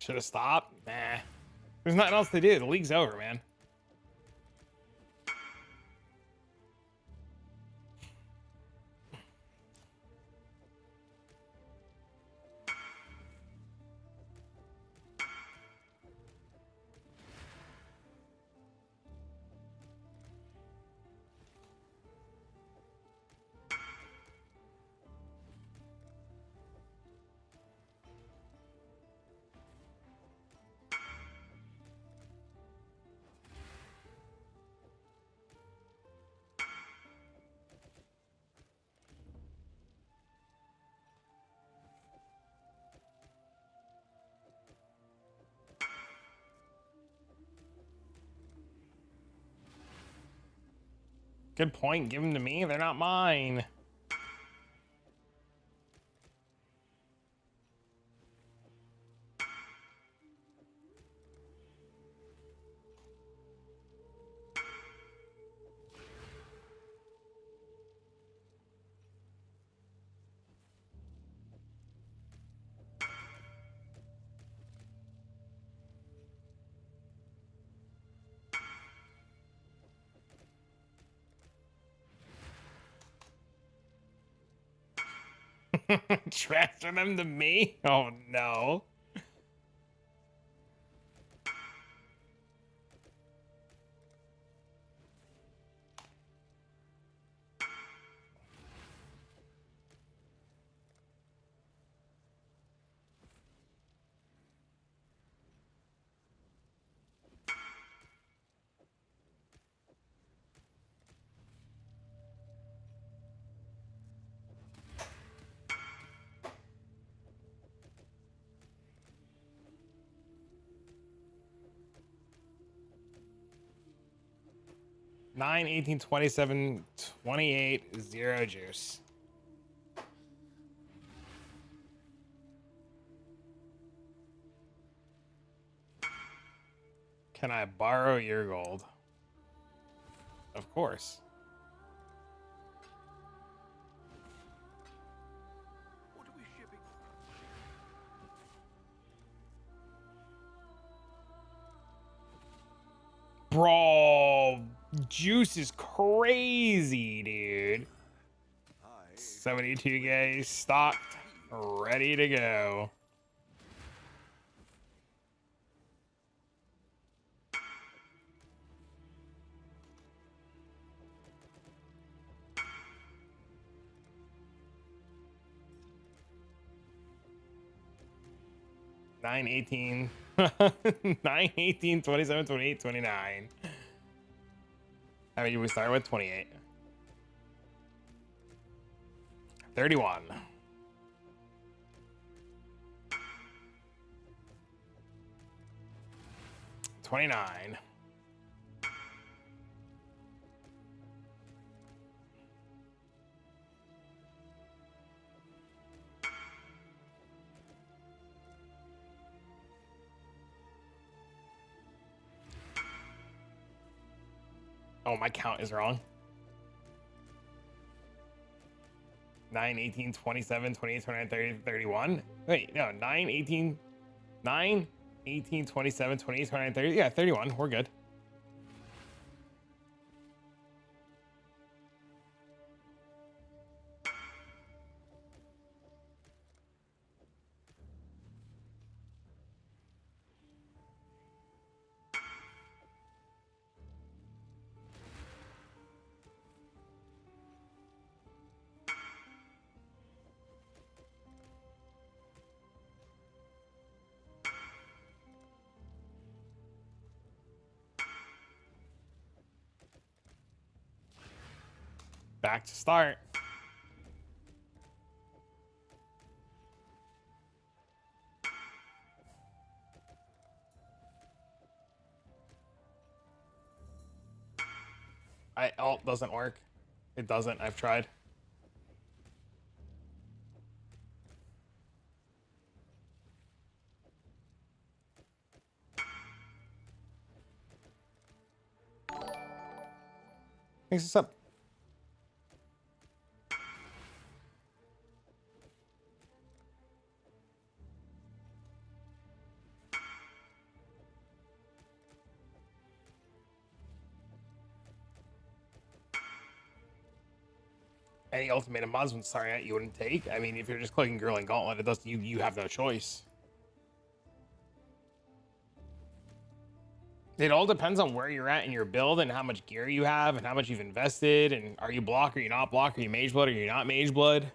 Should have stopped. Nah. There's nothing else to do. The league's over, man. Good point. Give them to me. They're not mine. Transfer them to me? Oh no. Nine, 18, 27, 28, 0 juice. Can I borrow your gold? Of course. What are we shipping? Bro, juice is crazy, dude. 72 guys stocked, ready to go. Nine, 18, 9, 18, 27, 28, 29. I mean, we start with 28. 31. 29. Oh, my count is wrong. 9, 18, 27, 28, 29, 30, 31. Wait, no, 9, 18, 9, 18, 27, 28, 29, 30. Yeah, 31. We're good. Back to start. Alt doesn't work. It doesn't. I've tried. Thanks, what's up? Any ultimatum mods when starting out you wouldn't take. I mean, if you're just clicking Grilling Gauntlet, it does you have no choice. It all depends on where you're at in your build and how much gear you have and how much you've invested, and are you block, are you not block, are you mage blood, or are you not mage blood?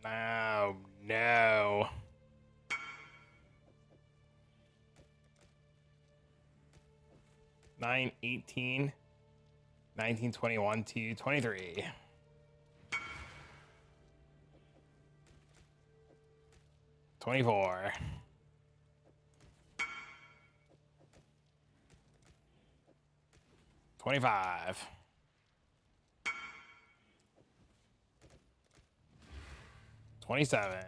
No, no. Nine, 18, 19, 21, 2, 23. 24. 25. 27.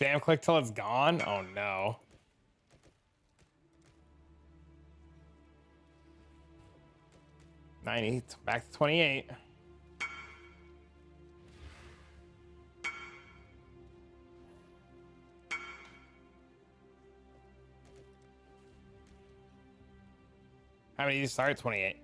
'Spam click till it's gone? Oh no. $90, back to 28. How many did you start? 28.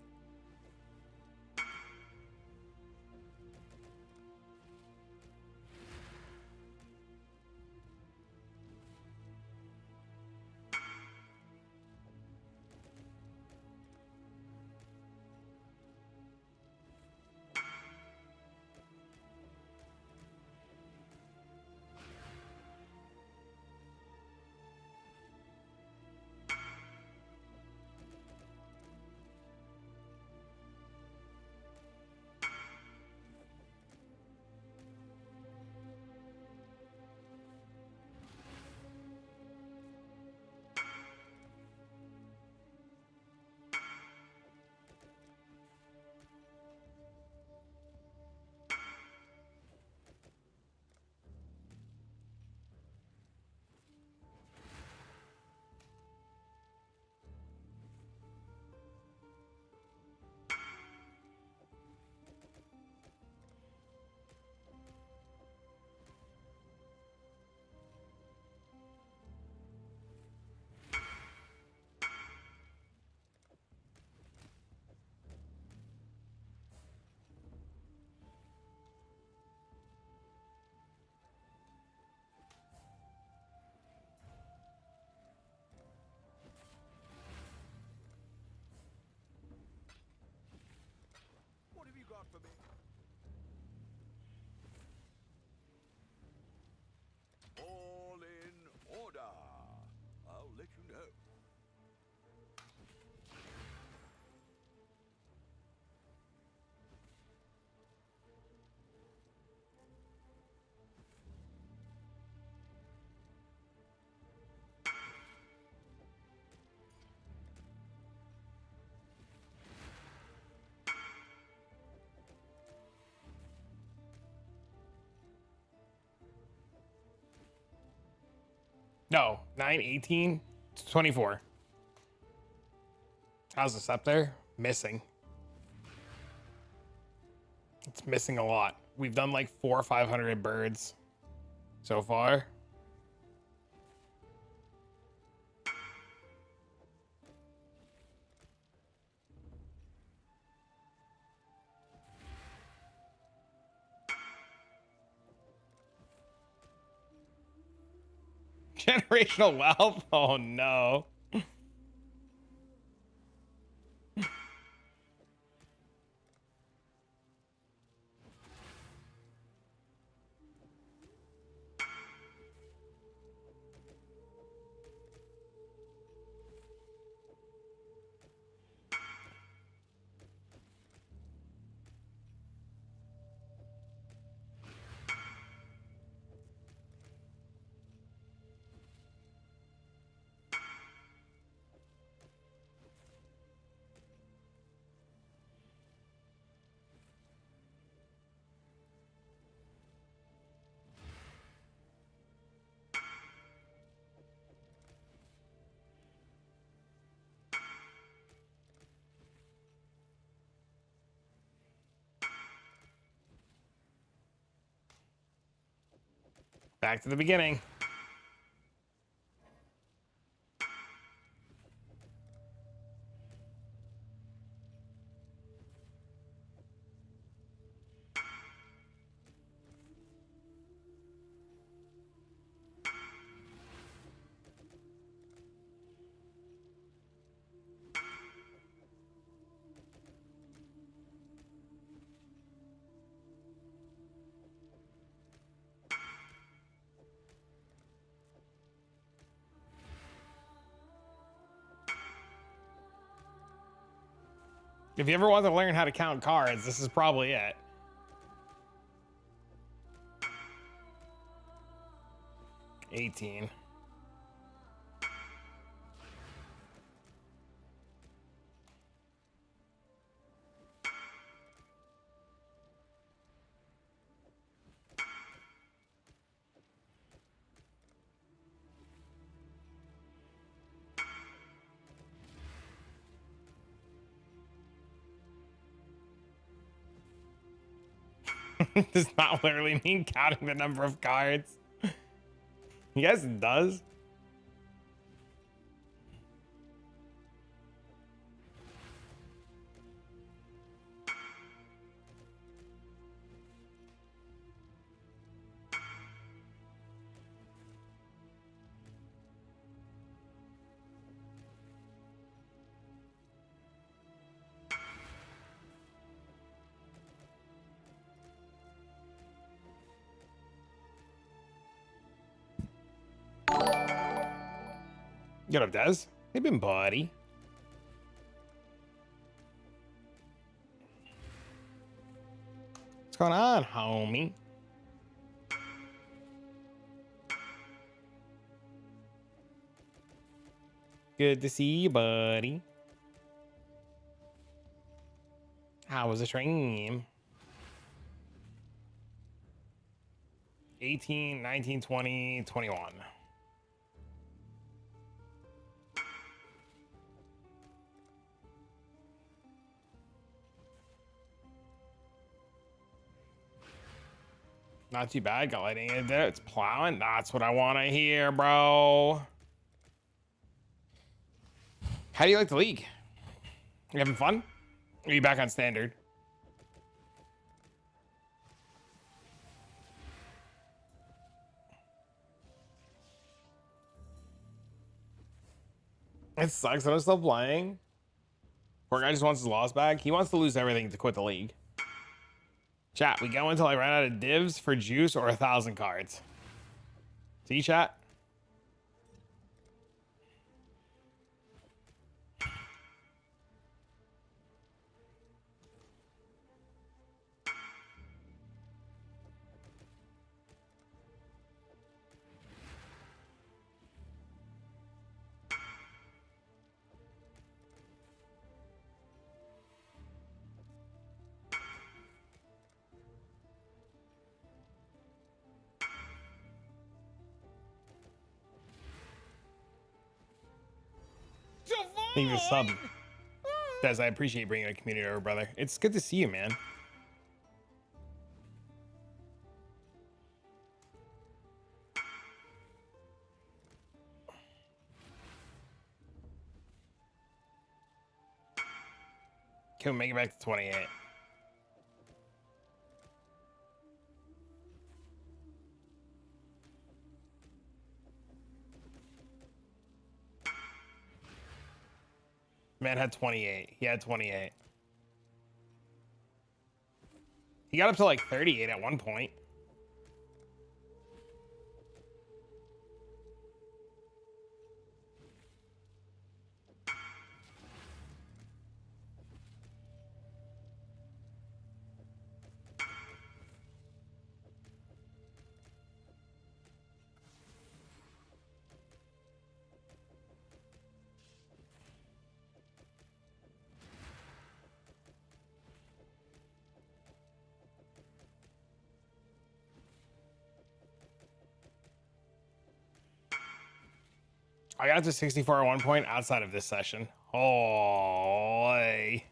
No, 9, 18, 24. How's the scepter? Missing. It's missing a lot. We've done like 400 or 500 birds so far. Generational wealth? Oh no. Back to the beginning. If you ever want to learn how to count cards, this is probably it. $18. Does not literally mean counting the number of cards. Yes, it does. Get up, Des. They've been buddy. What's going on, homie? Good to see you, buddy. How was the stream? 18, 19, 20, 21. Not too bad. Got lighting in there. It's plowing. That's what I want to hear, bro. How do you like the league? You having fun? Or are you back on standard? It sucks that I'm still playing. Poor guy just wants his loss back. He wants to lose everything to quit the league. Chat, we go until I run out of divs for juice or 1,000 cards. See, chat? Thank you for the sub. Des, I appreciate bringing a community over, brother. It's good to see you, man. Can we make it back to 28? Man had 28. He had 28. He got up to like 38 at one point. I got to 64 at one point outside of this session. Holy.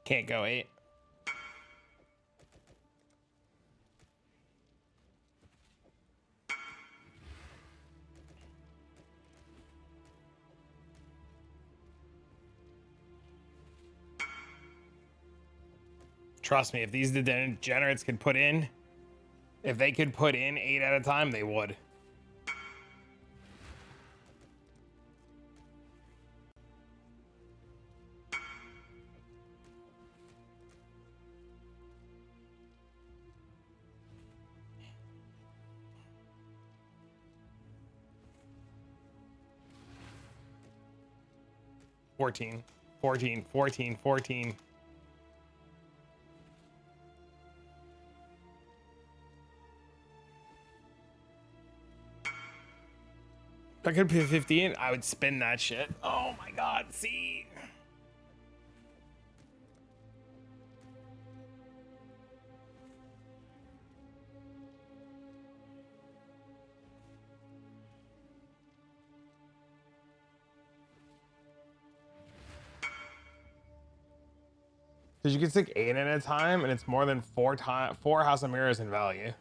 Can't go 8. Trust me, if these degenerates could put in, if they could put in 8 at a time, they would. Fourteen. If I could put 15, I would spin that shit. Oh my god, see? Because you can stick 8 in at a time, and it's more than 4 House of Mirrors in value.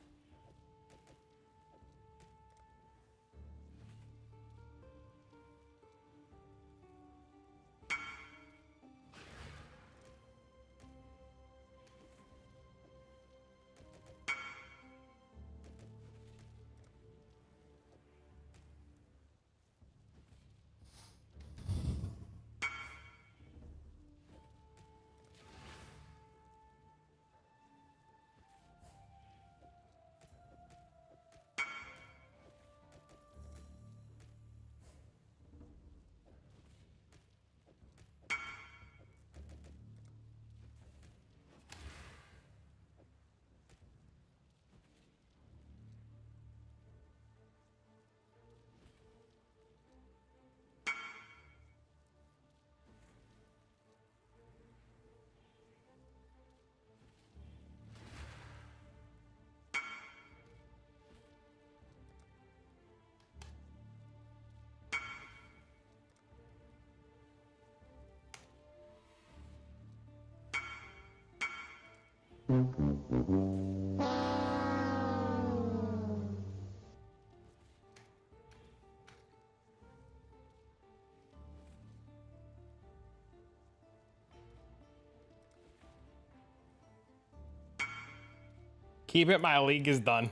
Keep it, my league is done.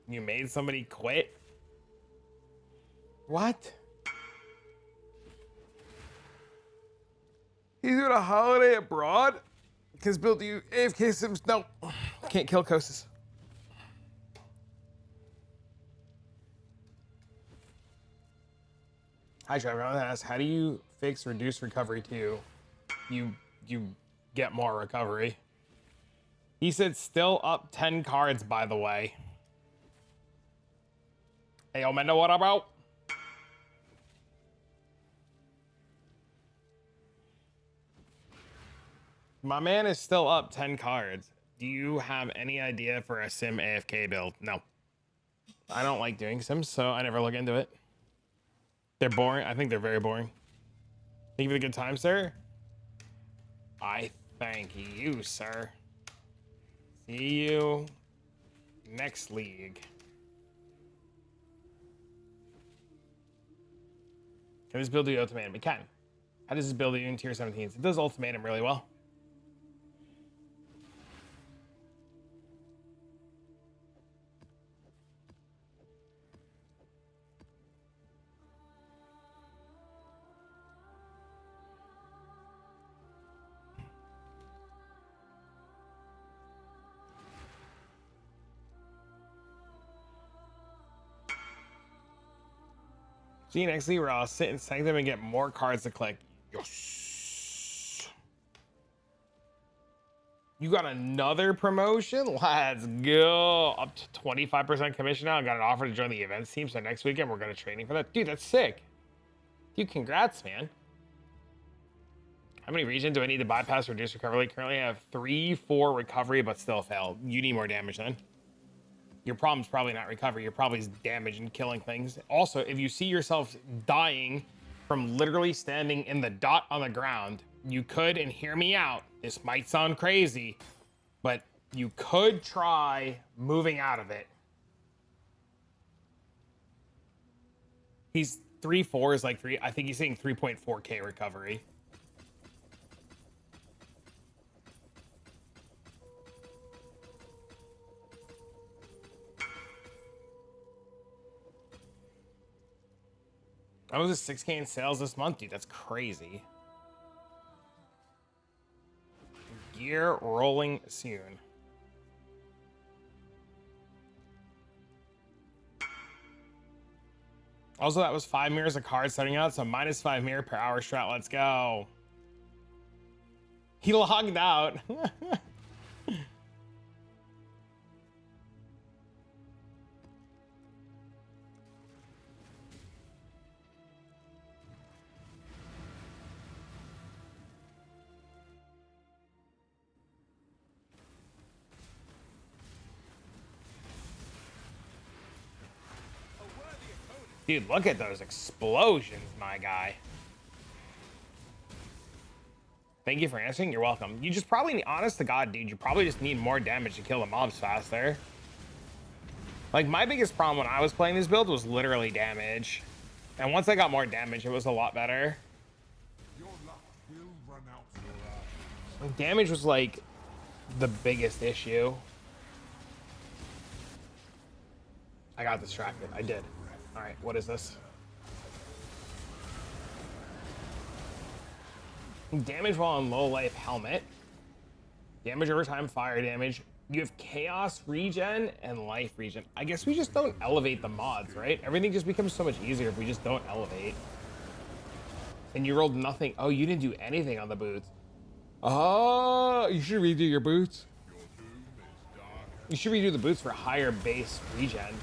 You made somebody quit? What? He's doing a holiday abroad? Because Bill, do you AFK Sims? No. Can't kill Kosis. Hi, Trevor. I want to ask, how do you fix reduce recovery too? You get more recovery. He said still up 10 cards, by the way. Hey, yo, Mendo, what about? My man is still up 10 cards. Do you have any idea for a sim AFK build? No. I don't like doing sims, so I never look into it. They're boring. I think they're very boring. Thank you for the good time, sir. I thank you, sir. See you next league. Can this build do ultimatum? It can. How does this build do in tier 17s? It does ultimatum really well. See you next week where I'll sit and Sanctum and get more cards to click. Yes. You got another promotion? Let's go. Up to 25% commission now. I got an offer to join the events team. So next weekend we're going to training for that. Dude, that's sick. Dude, congrats, man. How many regions do I need to bypass or reduce recovery? Currently I have 3-4 recovery, but still fail. You need more damage then. Your problem's probably not recovery. Your problem is damage and killing things. Also, if you see yourself dying from literally standing in the dot on the ground, you could, and hear me out, this might sound crazy, but you could try moving out of it. He's 3-4 is like 3. I think he's saying 3.4k recovery. I was a 6k in sales this month, dude. That's crazy. Gear rolling soon. Also, that was 5 mirrors of cards starting out, so minus 5 mirror per hour strat. Let's go. He logged out. Dude, look at those explosions, my guy. Thank you for answering. You're welcome. You just probably need, honest to God, dude, you probably just need more damage to kill the mobs faster. Like, my biggest problem when I was playing this build was literally damage. And once I got more damage, it was a lot better. Your luck will run out. Damage was, like, the biggest issue. I got distracted. I did. All right, what is this? Damage while on low life helmet. Damage over time, fire damage. You have chaos regen and life regen. I guess we just don't elevate the mods, right? Everything just becomes so much easier if we just don't elevate. And you rolled nothing. Oh, you didn't do anything on the boots. Oh, you should redo your boots. You should redo the boots for higher base regen.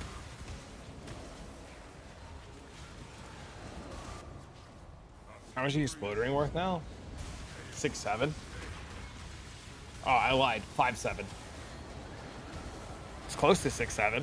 How much is Explode Ring worth now? 6.7. Oh, I lied. 5.7. It's close to 6.7.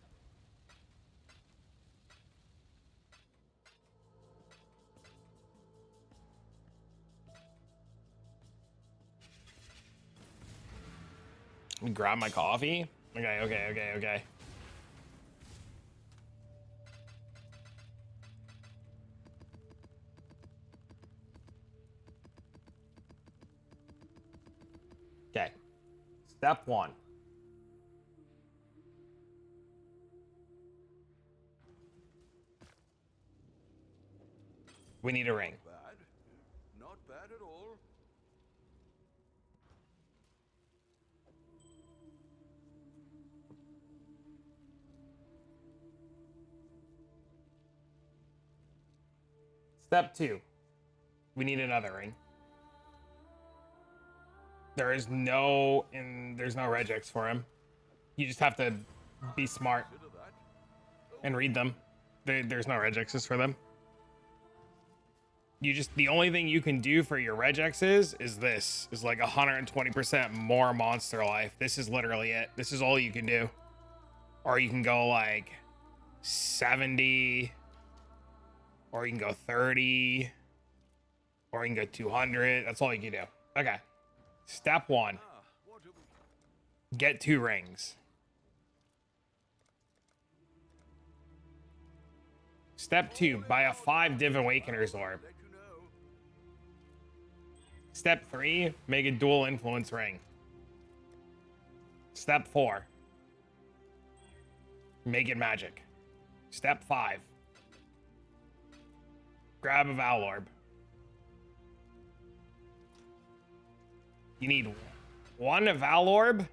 Grab my coffee. Okay. Okay. Step 1. We need a ring. Bad. Not bad at all. Step 2. We need another ring. There's no regex for him. You just have to be smart Consider that. and read them. There's no regexes for them. The only thing you can do for your regexes is like 120% more monster life. This is literally it. This is all you can do. Or you can go like 70, or you can go 30, or you can go 200. That's all you can do. Okay. Step 1. What do we... Get 2 rings. Step 2. Buy a 5 Div Awakener's Orb. Let you know. Step 3. Make a dual influence ring. Step 4. Make it magic. Step 5. Grab a Val Orb. You need 1 Val Orb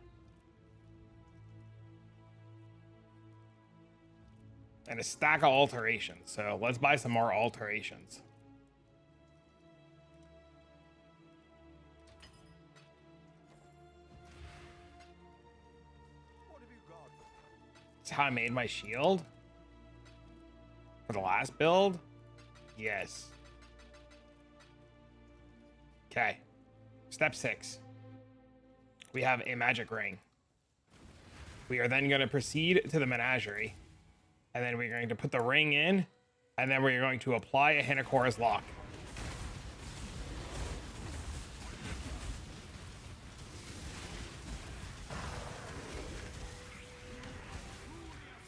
and a stack of alterations. So let's buy some more alterations. What have you got? That's how I made my shield for the last build. Yes. Okay. Step 6. We have a magic ring. We are then going to proceed to the menagerie. And then we're going to put the ring in. And then we're going to apply a Hinokora's lock.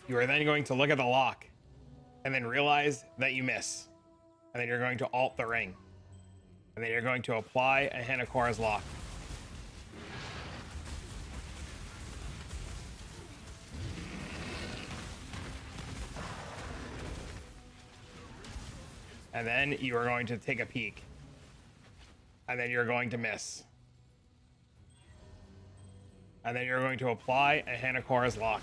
You are then going to look at the lock. And then realize that you miss. And then you're going to alt the ring. And then you're going to apply a Hinokora's lock. And then you are going to take a peek. And then you're going to miss. And then you're going to apply a Hinokora's lock.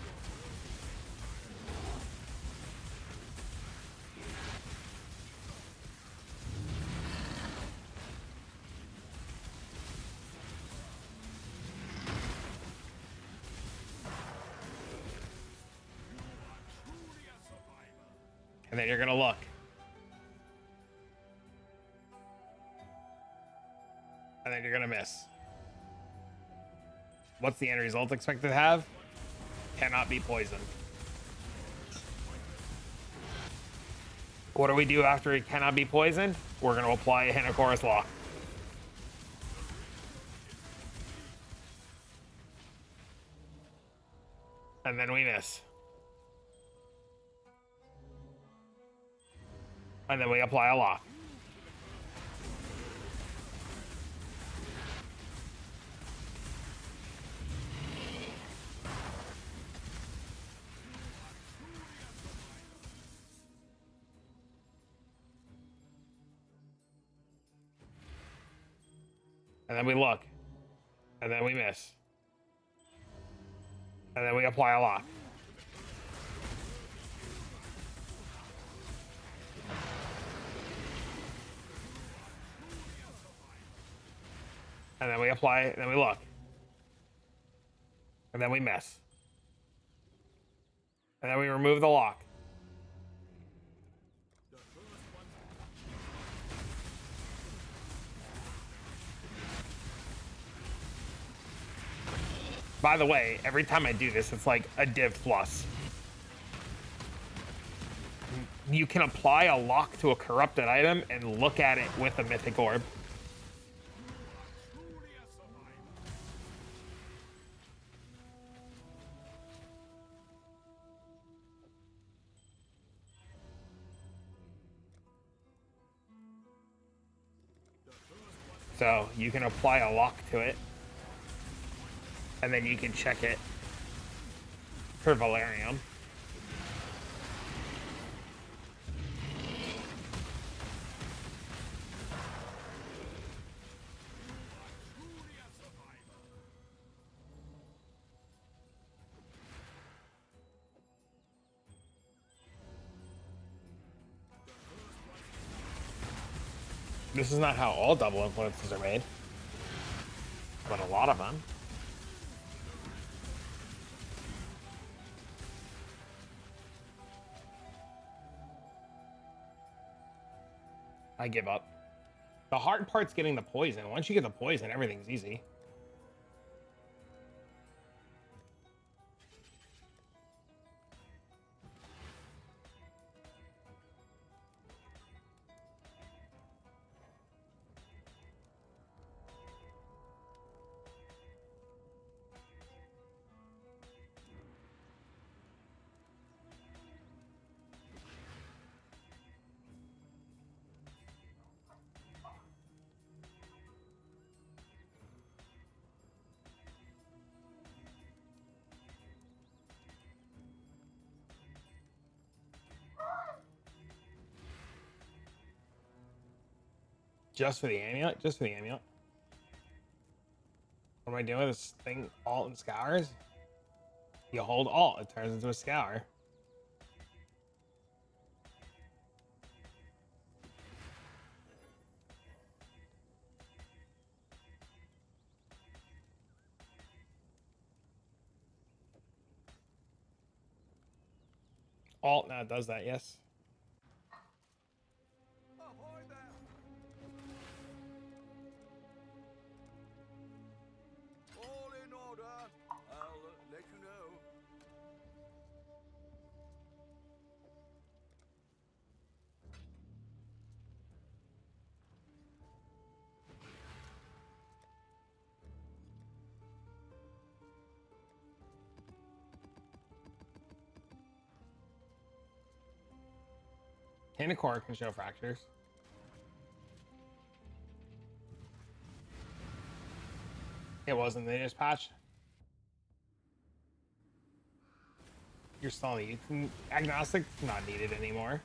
And then you're going to look. And then you're going to miss. What's the end result expected to have? Cannot be poisoned. What do we do after it cannot be poisoned? We're going to apply a Hinokora's lock. And then we miss. And then we apply a lock. And then we look. And then we miss. And then we apply a lock. And then we apply, and then we look. And then we miss. And then we remove the lock. By the way, every time I do this, it's like a div plus. You can apply a lock to a corrupted item and look at it with a mythic orb. So you can apply a lock to it, and then you can check it for Valerium. This is not how all double influences are made, but a lot of them. I give up. The hard part's getting the poison. Once you get the poison, everything's easy. Just for the amulet? Just for the amulet. What am I doing with this thing? Alt and scours? You hold Alt, it turns into a scour. Alt now does that, yes. Ahoy there! All in order. I'll let you know. Core can show fractures. It wasn't the latest patch. You're still on the youth agnostic, not needed anymore.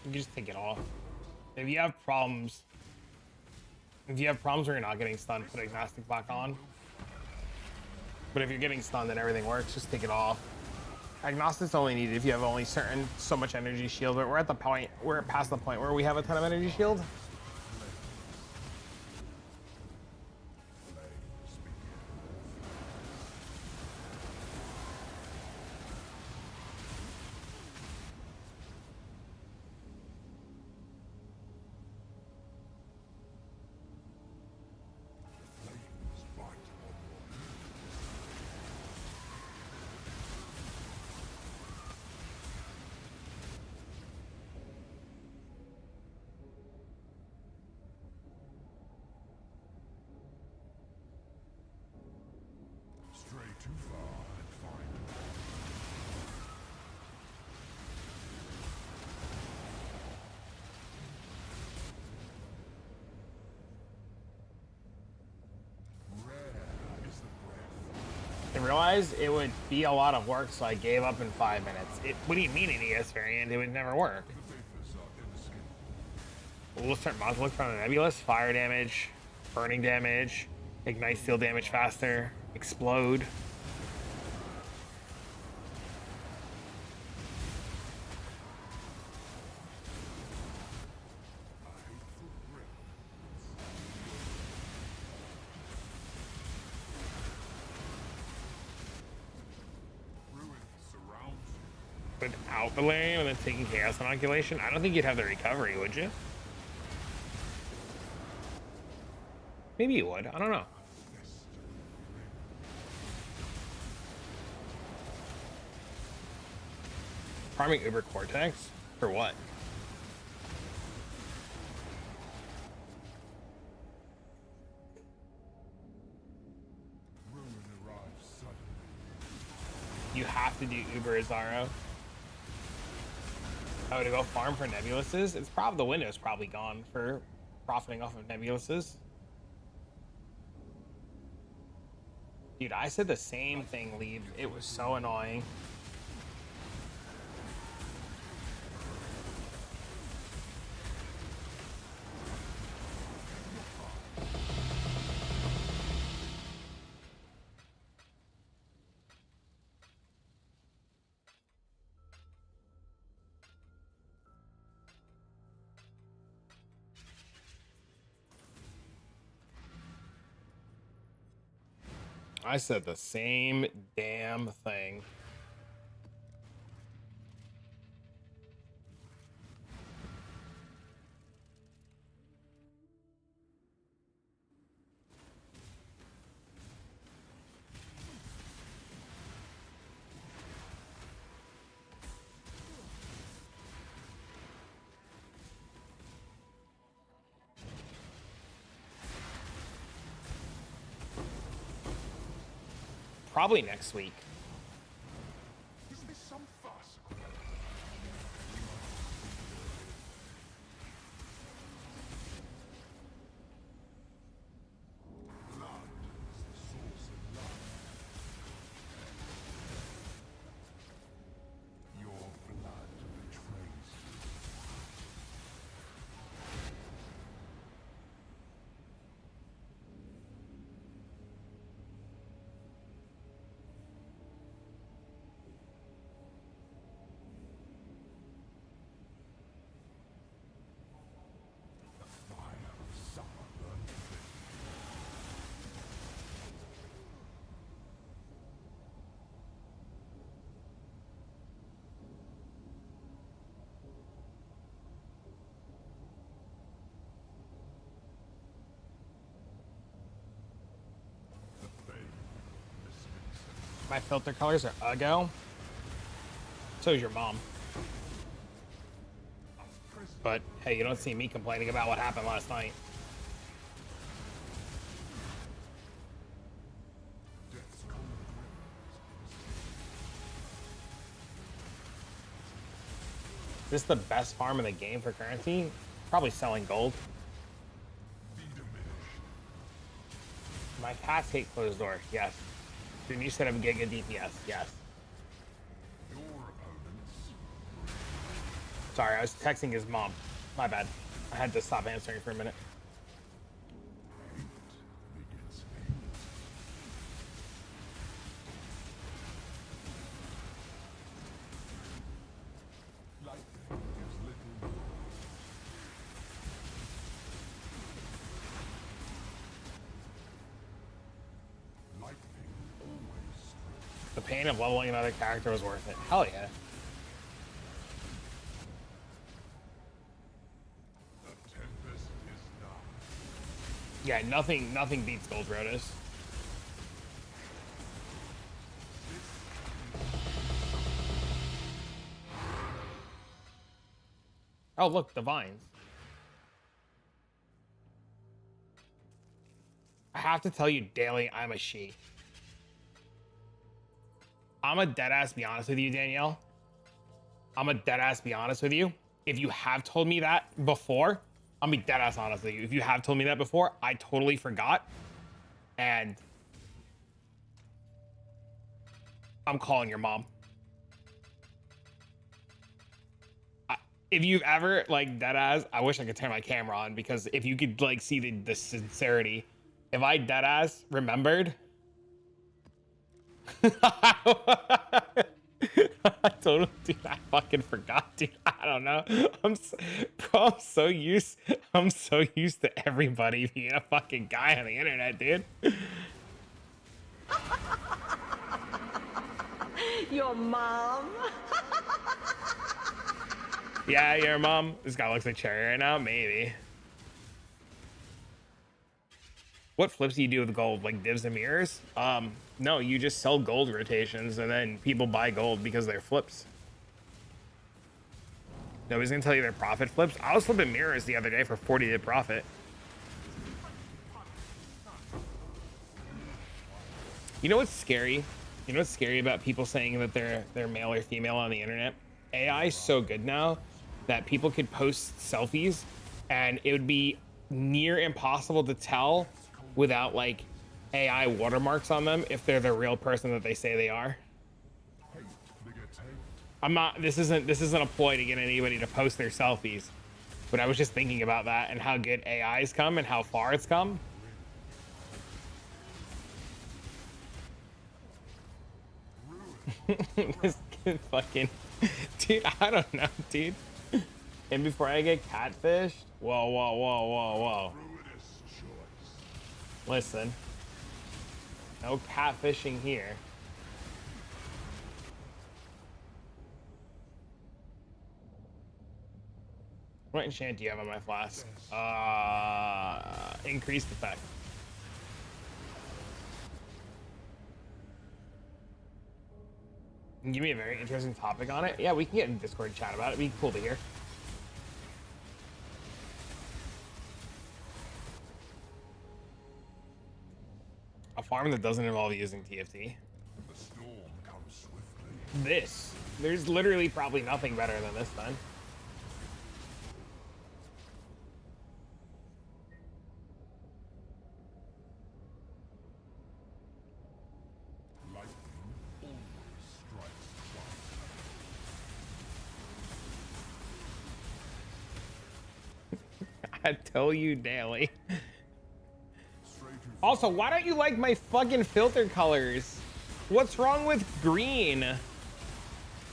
You can just take it off. If you have problems where you're not getting stunned, put agnostic back on. But if you're getting stunned and everything works, just take it off. Agnostic's only needed if you have only so much energy shield, but we're past the point where we have a ton of energy shield. Stray too far and find rare is the breath. I realized it would be a lot of work, so I gave up in 5 minutes. What do you mean an ES variant? It would never work. The vapors are inescapable. We'll start modules from the nebulous, fire damage, burning damage, ignite steel damage faster, explode. Ruin surrounds you. Without Valerium and then taking Chaos Inoculation, I don't think you'd have the recovery, would you? Maybe you would. I don't know. Farming Uber Cortex? For what? Ruin arrives suddenly. You have to do Uber Azaro. Oh, to go farm for nebuluses? It's probably the window's probably gone for profiting off of nebuluses. Dude, I said the same thing, Leave. It was so annoying. I said the same damn thing. Probably next week. Is this some fuss? Blood is the source of life. Your blood betrays you. The fire of summer burned within. The pain, misconceptions. My filter colors are Uggo. So is your mom. But hey, you don't see me complaining about what happened last night. Death's cold Is this the best farm in the game for currency? Probably selling gold. be diminished. My cats hate closed door. Yes. Didn't you set up Giga DPS? Yes. Your opponents Sorry, I was texting his mom. My bad. I had to stop answering for a minute. begins hate. Lightning gives little warning. Lightning always strikes. The pain of leveling another character was worth it. Hell yeah. The tempest is nigh. Yeah, nothing beats Gold Rotus. Oh, look, the vines. I have to tell you, Daily, I'm a she. I'm a deadass be honest with you, Danielle. I'm a deadass be honest with you. If you have told me that before, I'll be deadass honest with you. If you have told me that before, I totally forgot. And I'm calling your mom. If you've ever like deadass, I wish I could turn my camera on because if you could like see the sincerity, if I deadass remembered, I totally, dude, I fucking forgot, dude. I don't know. Bro, I'm so used to everybody being a fucking guy on the internet, dude. Your mom? Yeah, your mom. This guy looks like Cherry right now. Maybe. What flips do you do with gold? Like divs and mirrors? No, you just sell gold rotations and then people buy gold because they're flips. Nobody's gonna tell you they're profit flips. I was flipping mirrors the other day for 40 to profit. You know what's scary? You know what's scary about people saying that they're male or female on the internet? AI is so good now that people could post selfies and it would be near impossible to tell without like AI watermarks on them if they're the real person that they say they are. I'm not, this isn't a ploy to get anybody to post their selfies, but I was just thinking about that and how good AI's come and how far it's come. This kid fucking, dude, I don't know, dude. And before I get catfished, whoa. Listen, no catfishing here. What enchant do you have on my flask? Increased effect. Give me a very interesting topic on it. Yeah, we can get in Discord chat about it. It'd be cool to hear. A farm that doesn't involve using TFT. The storm comes swiftly. This. There's literally probably nothing better than this then. I tell you daily. Also, why don't you like my fucking filter colors? What's wrong with green?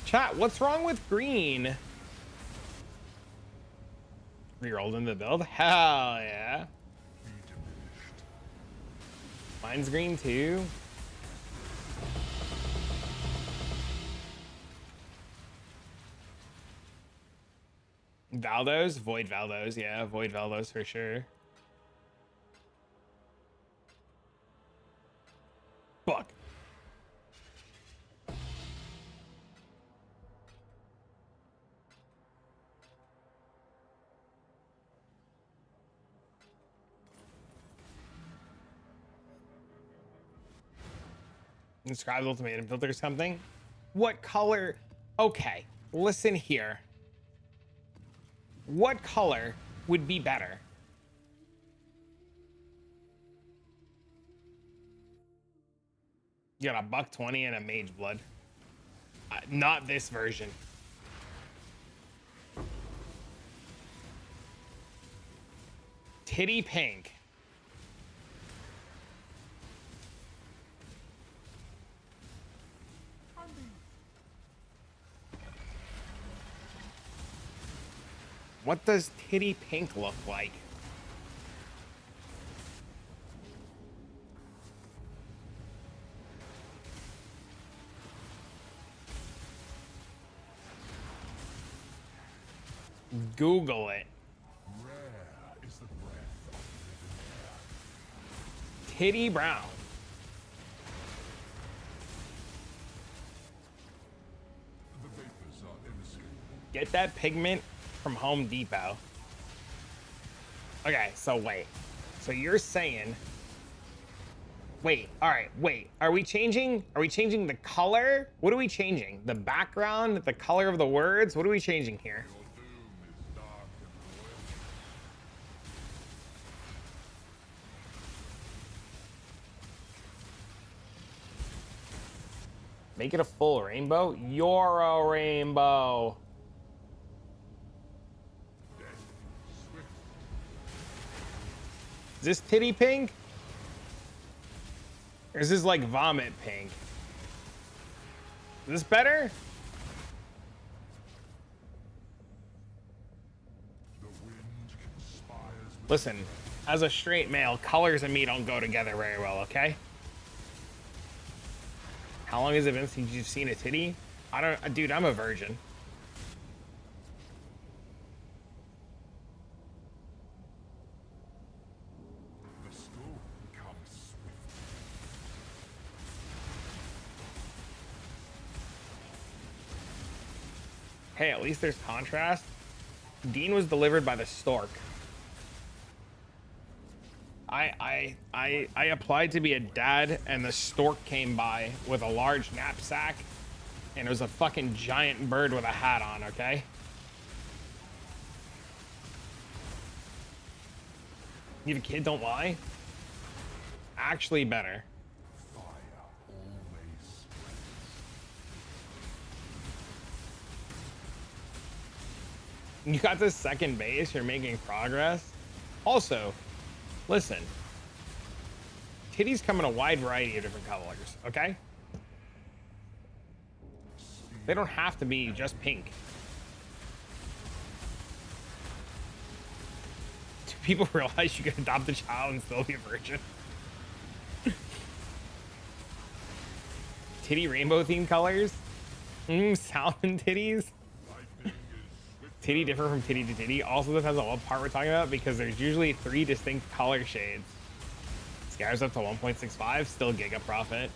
Chat, what's wrong with green? Rerolled in the build? Hell yeah. Mine's green too. Valdos? Void Valdos, yeah, Void Valdos for sure. Fuck. Describe the ultimatum filter something. What color? Okay, listen here. What color would be better? You got a $120 and a mage blood. Not this version. Titty pink. What does titty pink look like? Google it. Rare is the breath of living air. Titty brown. The vapors are inescapable. Get that pigment from Home Depot. Okay, so wait. So you're saying, wait, all right, wait. Are we changing the color? What are we changing? The background, the color of the words? What are we changing here? Your doom is dark and royal. Make it a full rainbow? You're a rainbow. Is this titty pink? Or is this like vomit pink? Is this better? The wind conspires with Listen, as a straight male, colors and me don't go together very well, okay? How long has it been since you've seen a titty? I don't, dude, I'm a virgin. the storm comes swiftly. Hey, at least there's contrast. Dean was delivered by the stork. I applied to be a dad, and the stork came by with a large knapsack, and it was a fucking giant bird with a hat on, okay? You have a kid, don't lie. Actually better. Fire always spreads. You got to second base, you're making progress. Also, listen. Titties come in a wide variety of different colors, okay? They don't have to be just pink. Do people realize you can adopt a child and still be a virgin? Titty rainbow themed colors? Salmon titties? Titty different from titty to titty. Also depends on what part we're talking about because there's usually 3 distinct color shades. Scares up to 1.65, still giga profit.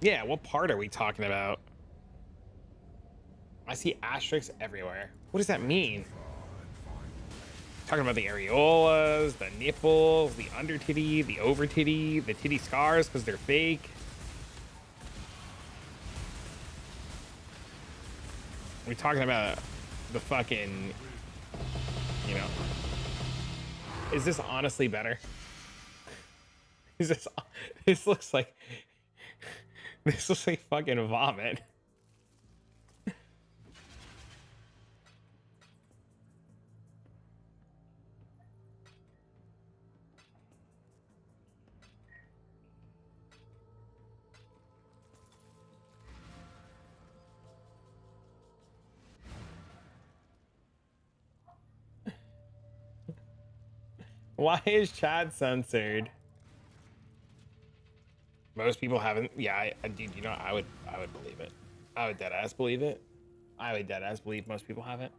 Yeah, what part are we talking about? I see asterisks everywhere. What does that mean? Talking about the areolas, the nipples, the under titty, the over titty, the titty scars because they're fake. We're talking about the fucking, you know. Is this honestly better? Is this looks like fucking vomit. Why is chat censored? Most people haven't. Yeah, dude, you know, I would believe it. I would deadass believe it. I would deadass believe most people haven't.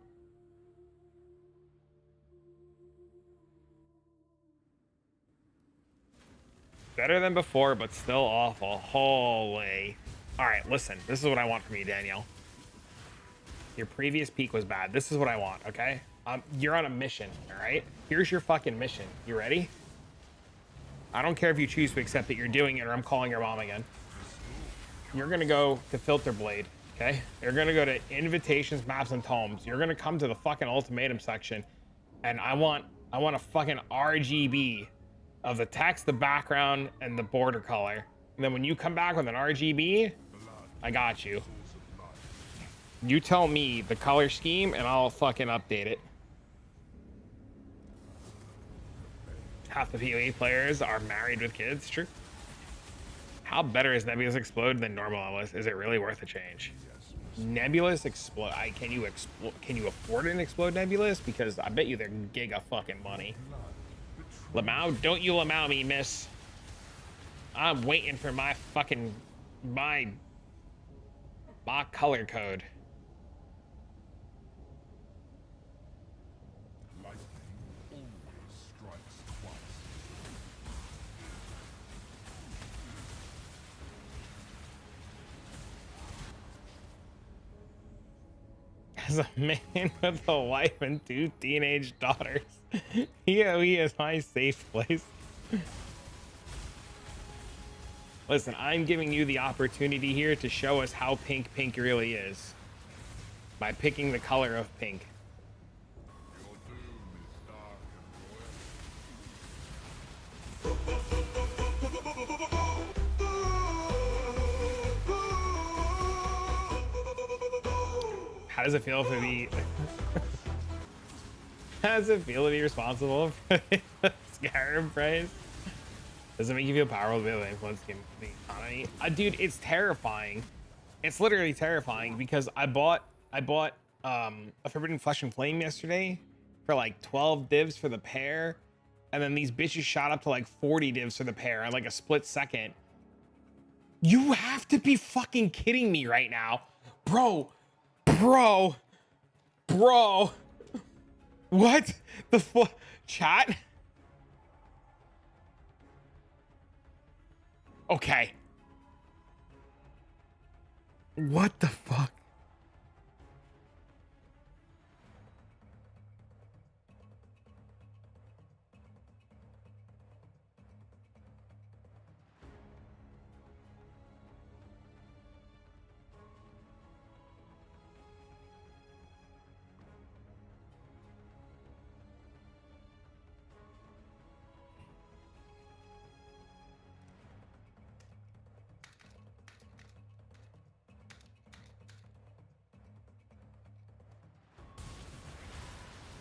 Better than before, but still awful. Holy. All right, listen. This is what I want from you, Danielle. Your previous peak was bad. This is what I want, okay? You're on a mission, all right? Here's your fucking mission. You ready? I don't care if you choose to accept that you're doing it or I'm calling your mom again. You're gonna go to Filter Blade, okay? You're gonna go to Invitations, Maps, and Tomes. You're gonna come to the fucking Ultimatum section, and I want a fucking RGB of the text, the background, and the border color. And then when you come back with an RGB, I got you. You tell me the color scheme, and I'll fucking update it. Half the PoE players are married with kids. True. How better is Nebulous Explode than normal Amulet? Is it really worth a change? Nebulous Explode. Can you afford an Explode Nebulous? Because I bet you they're giga fucking money. Lamau, don't you Lamau me, miss. I'm waiting for my fucking my color code. As a man with a wife and 2 teenage daughters, he is my safe place. Listen, I'm giving you the opportunity here to show us how pink really is by picking the color of pink. Your doom is dark and royal. How does it feel to be? How does it feel to be responsible for the Scarab price? Does it make you feel powerful to be able to influence the economy? Dude, it's terrifying. It's literally terrifying because I bought a Forbidden Flesh and Flame yesterday for like 12 divs for the pair, and then these bitches shot up to like 40 divs for the pair in like a split second. You have to be fucking kidding me right now, bro. What the fuck? Chat? Okay. What the fuck?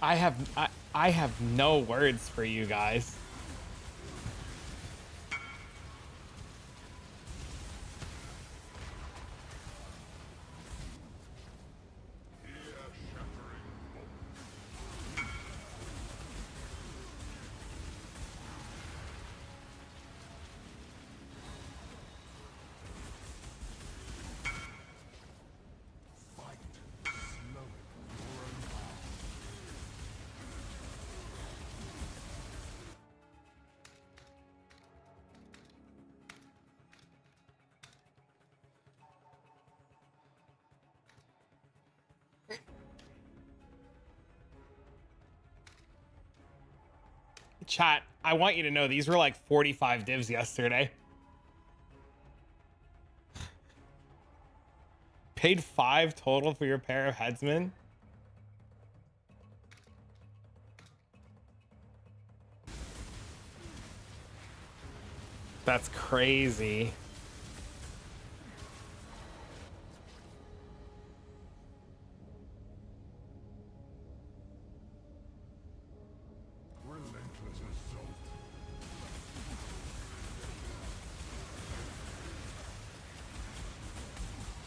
I have no words for you guys. Chat, I want you to know these were like 45 divs yesterday. Paid 5 total for your pair of headsmen. That's crazy. Relentless assault.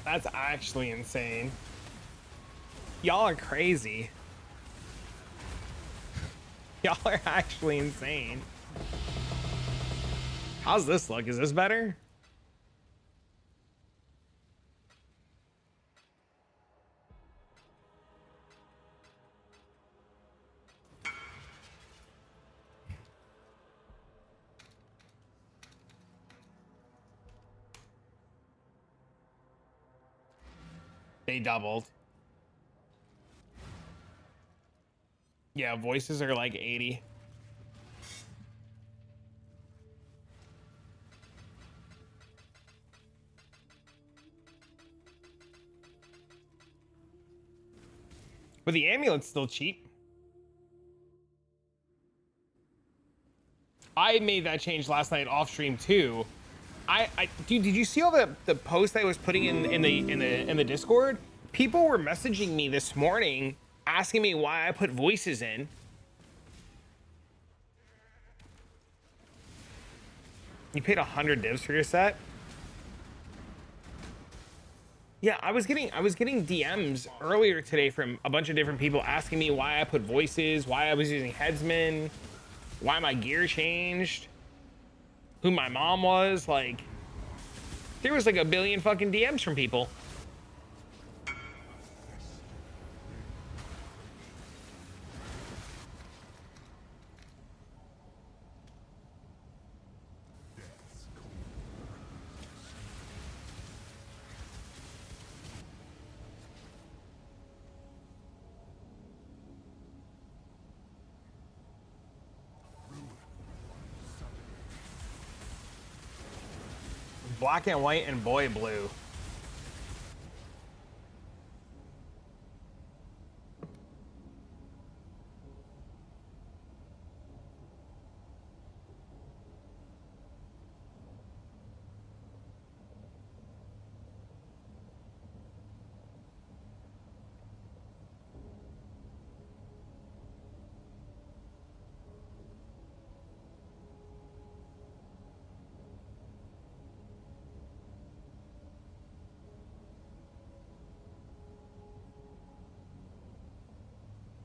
That's actually insane. Y'all are crazy. Y'all are actually insane. How's this look? Is this better? They doubled. Yeah, voices are like 80. But the amulet's still cheap. I made that change last night off stream too. Dude, did you see all the posts I was putting in the Discord? People were messaging me this morning asking me why I put voices in. You paid 100 divs for your set? Yeah, I was getting DMs earlier today from a bunch of different people asking me why I put voices, why I was using headsmen, why my gear changed, who my mom was. Like, there was like a billion fucking DMs from people. Black and white and boy blue.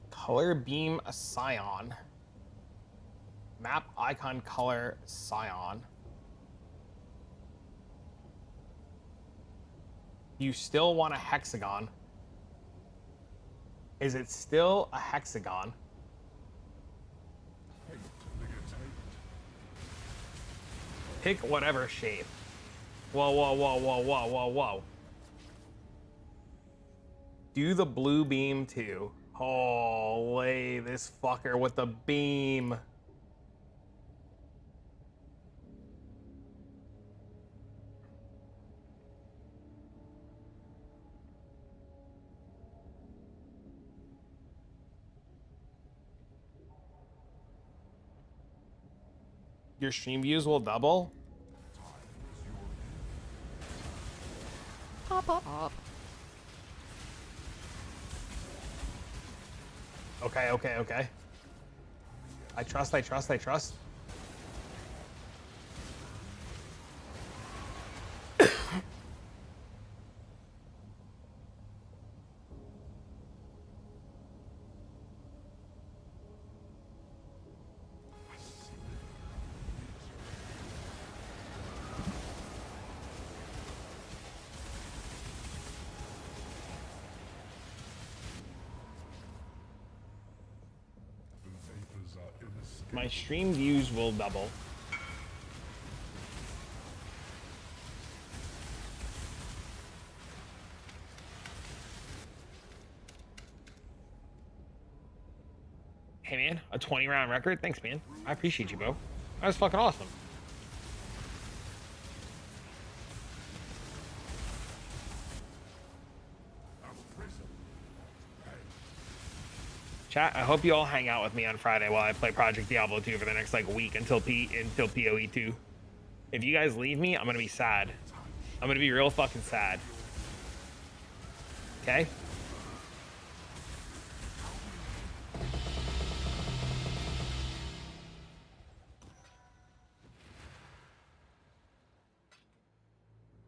Color beam a scion. Map icon color scion. You still want a hexagon? Is it still a hexagon? Pick whatever shape. Whoa, whoa, whoa, whoa, whoa, whoa, whoa. Do the blue beam too. Holy, this fucker with the beam. Your stream views will double? Pop, pop, pop. Okay, okay, okay. I trust, I trust, I trust. The vapors are inescapable. My stream views will double. Hey man, a 20 round record? Thanks, man. I appreciate you, bro. That was fucking awesome. Chat, I hope you all hang out with me on Friday while I play Project Diablo 2 for the next like week until PoE 2. If you guys leave me, I'm gonna be sad. I'm gonna be real fucking sad. Okay?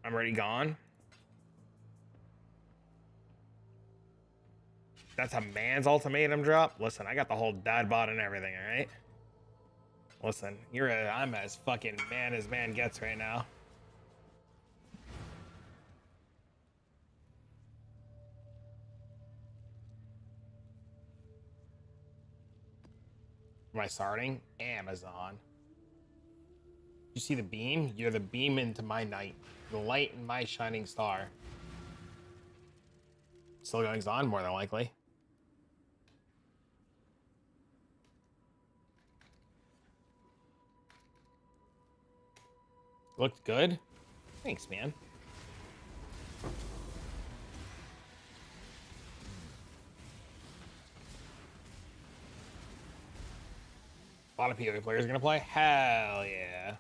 I'm already gone. That's a man's ultimatum drop. Listen, I got the whole dad bod and everything, all right? Listen, I'm as fucking man as man gets right now. Am I starting? Amazon. You see the beam? You're the beam into my night. The light in my shining star. Still going on, more than likely. Looked good. Thanks, man. A lot of PoE players are gonna play. Hell yeah.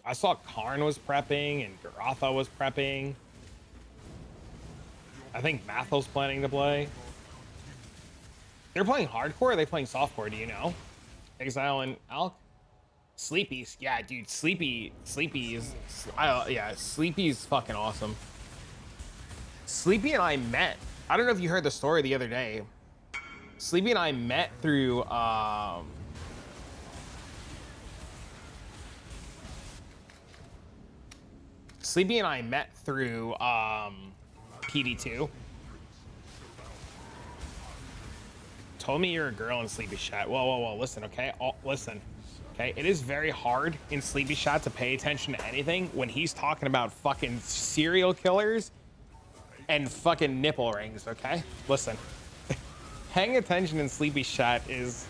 I saw Karn was prepping and Garatha was prepping. I think Mathel's planning to play. They're playing hardcore or are they playing softcore? Do you know? Exile and Alk? Sleepy's, yeah, dude. Sleepy is, yeah, Sleepy is fucking awesome. Sleepy and I met. I don't know if you heard the story the other day. Sleepy and I met through, Sleepy and I met through, PD2. Told me you're a girl in Sleepy chat. Whoa, listen, okay? Listen. Okay, it is very hard in Sleepy Shot to pay attention to anything when he's talking about fucking serial killers and fucking nipple rings, okay? Listen. Paying attention in Sleepy Shot is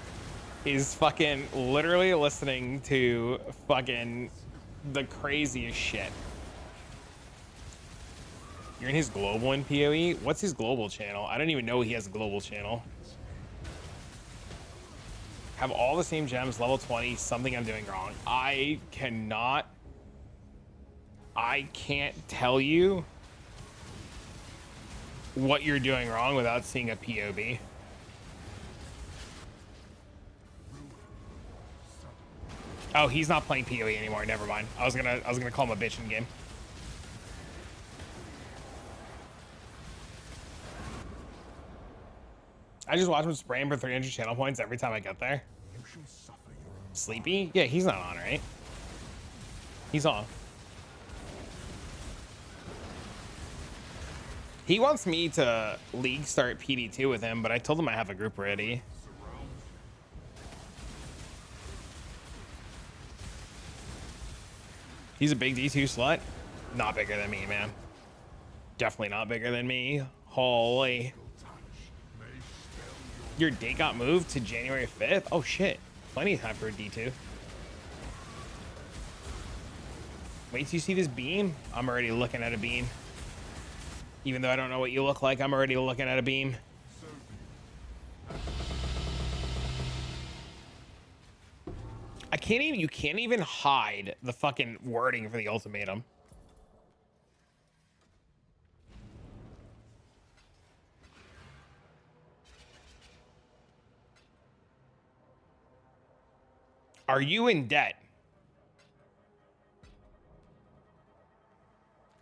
fucking literally listening to fucking the craziest shit. You're in his global in PoE? What's his global channel? I don't even know he has a global channel. Have all the same gems, level 20, something I'm doing wrong. I can't tell you what you're doing wrong without seeing a POB. Oh, he's not playing PoE anymore. Never mind. I was gonna call him a bitch in game. I just watch him spraying for 300 channel points every time I get there. Sleepy? Yeah, he's not on, right? He's on. He wants me to league start PD2 with him, but I told him I have a group ready. He's a big D2 slut. Not bigger than me, man. Definitely not bigger than me. Holy. Your date got moved to January 5th? Oh shit. Plenty of time for a D2. Wait till you see this beam. I'm already looking at a beam. Even though I don't know what you look like, I'm already looking at a beam. You can't even hide the fucking wording for the ultimatum. Are you in debt?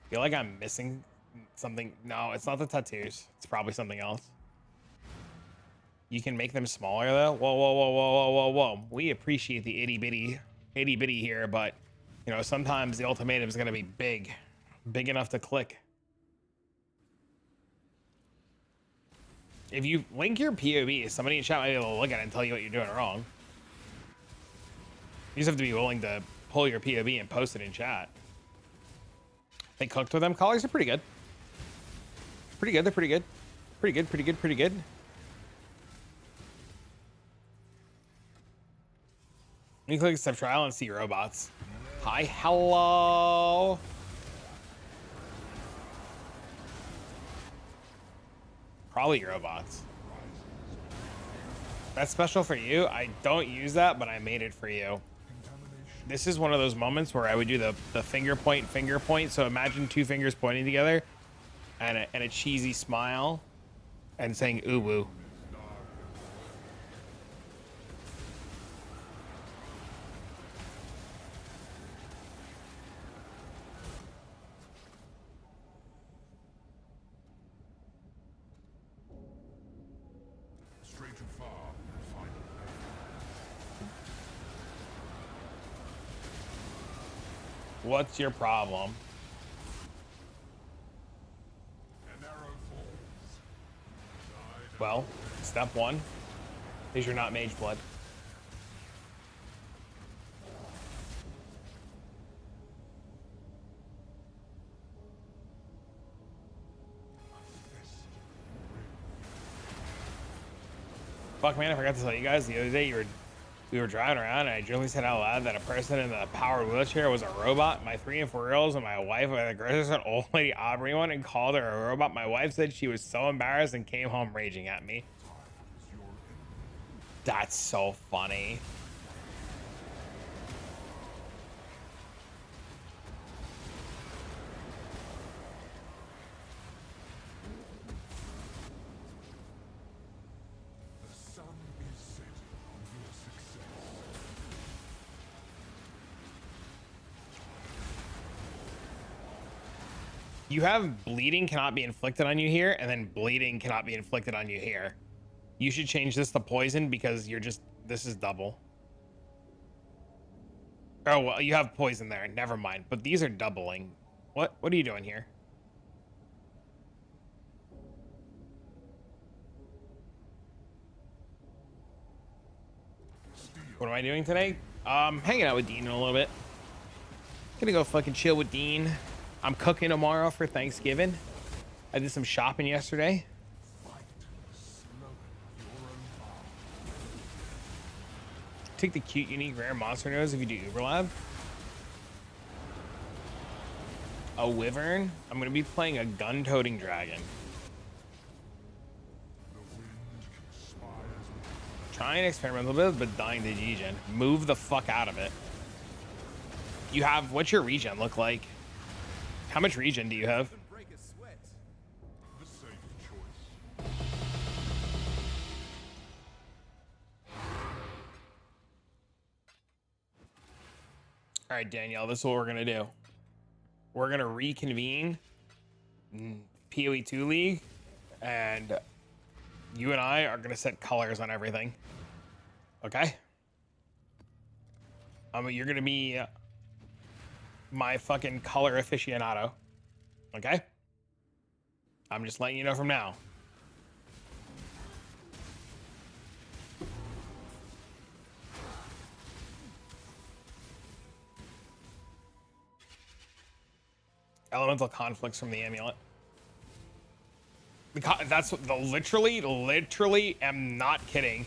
Feel like I'm missing something. No, it's not the tattoos. It's probably something else. You can make them smaller though. Whoa, whoa, whoa, whoa, whoa, whoa, whoa. We appreciate the itty bitty here, but you know, sometimes the ultimatum is gonna be big enough to click. If you link your POB, somebody in chat might be able to look at it and tell you what you're doing wrong. You just have to be willing to pull your POB and post it in chat. They cooked with them. Colors are pretty good. Pretty good. They're pretty good. Pretty good. Pretty good. Pretty good. Let me click accept trial and see robots. Hi, hello. Probably robots. That's special for you. I don't use that, but I made it for you. This is one of those moments where I would do the finger point. So imagine two fingers pointing together and a cheesy smile and saying ooh woo. Stray too far and find a path. What's your problem? An arrow falls. Well, step one is you're not mage blood. Fuck man, I forgot to tell you guys the other day we were driving around and I jokingly said out loud that a person in the powered wheelchair was a robot. My 3 and 4 girls and my wife were the grossest an old lady Aubrey one and called her a robot. My wife said she was so embarrassed and came home raging at me. That's so funny. The sun is set on your success. You have bleeding cannot be inflicted on you here, and then bleeding cannot be inflicted on you here. You should change this to poison because this is double. Oh, well, you have poison there. Never mind. But these are doubling. What are you doing here? What am I doing today? Hanging out with Dean a little bit. Gonna go fucking chill with Dean. I'm cooking tomorrow for Thanksgiving. I did some shopping yesterday. Take the cute, unique, rare monster nose if you do Uber Lab. A wyvern. I'm gonna be playing a gun-toting dragon. Trying experimental bit, but dying to Giga. Move the fuck out of it. You have, what's your regen look like? How much regen do you have? The safe choice. All right, Danielle, this is what we're gonna do. We're gonna reconvene PoE 2 League, and you and I are gonna set colors on everything. Okay? You're gonna be my fucking color aficionado. Okay? I'm just letting you know from now. Elemental conflicts from the amulet. That's the literally am not kidding.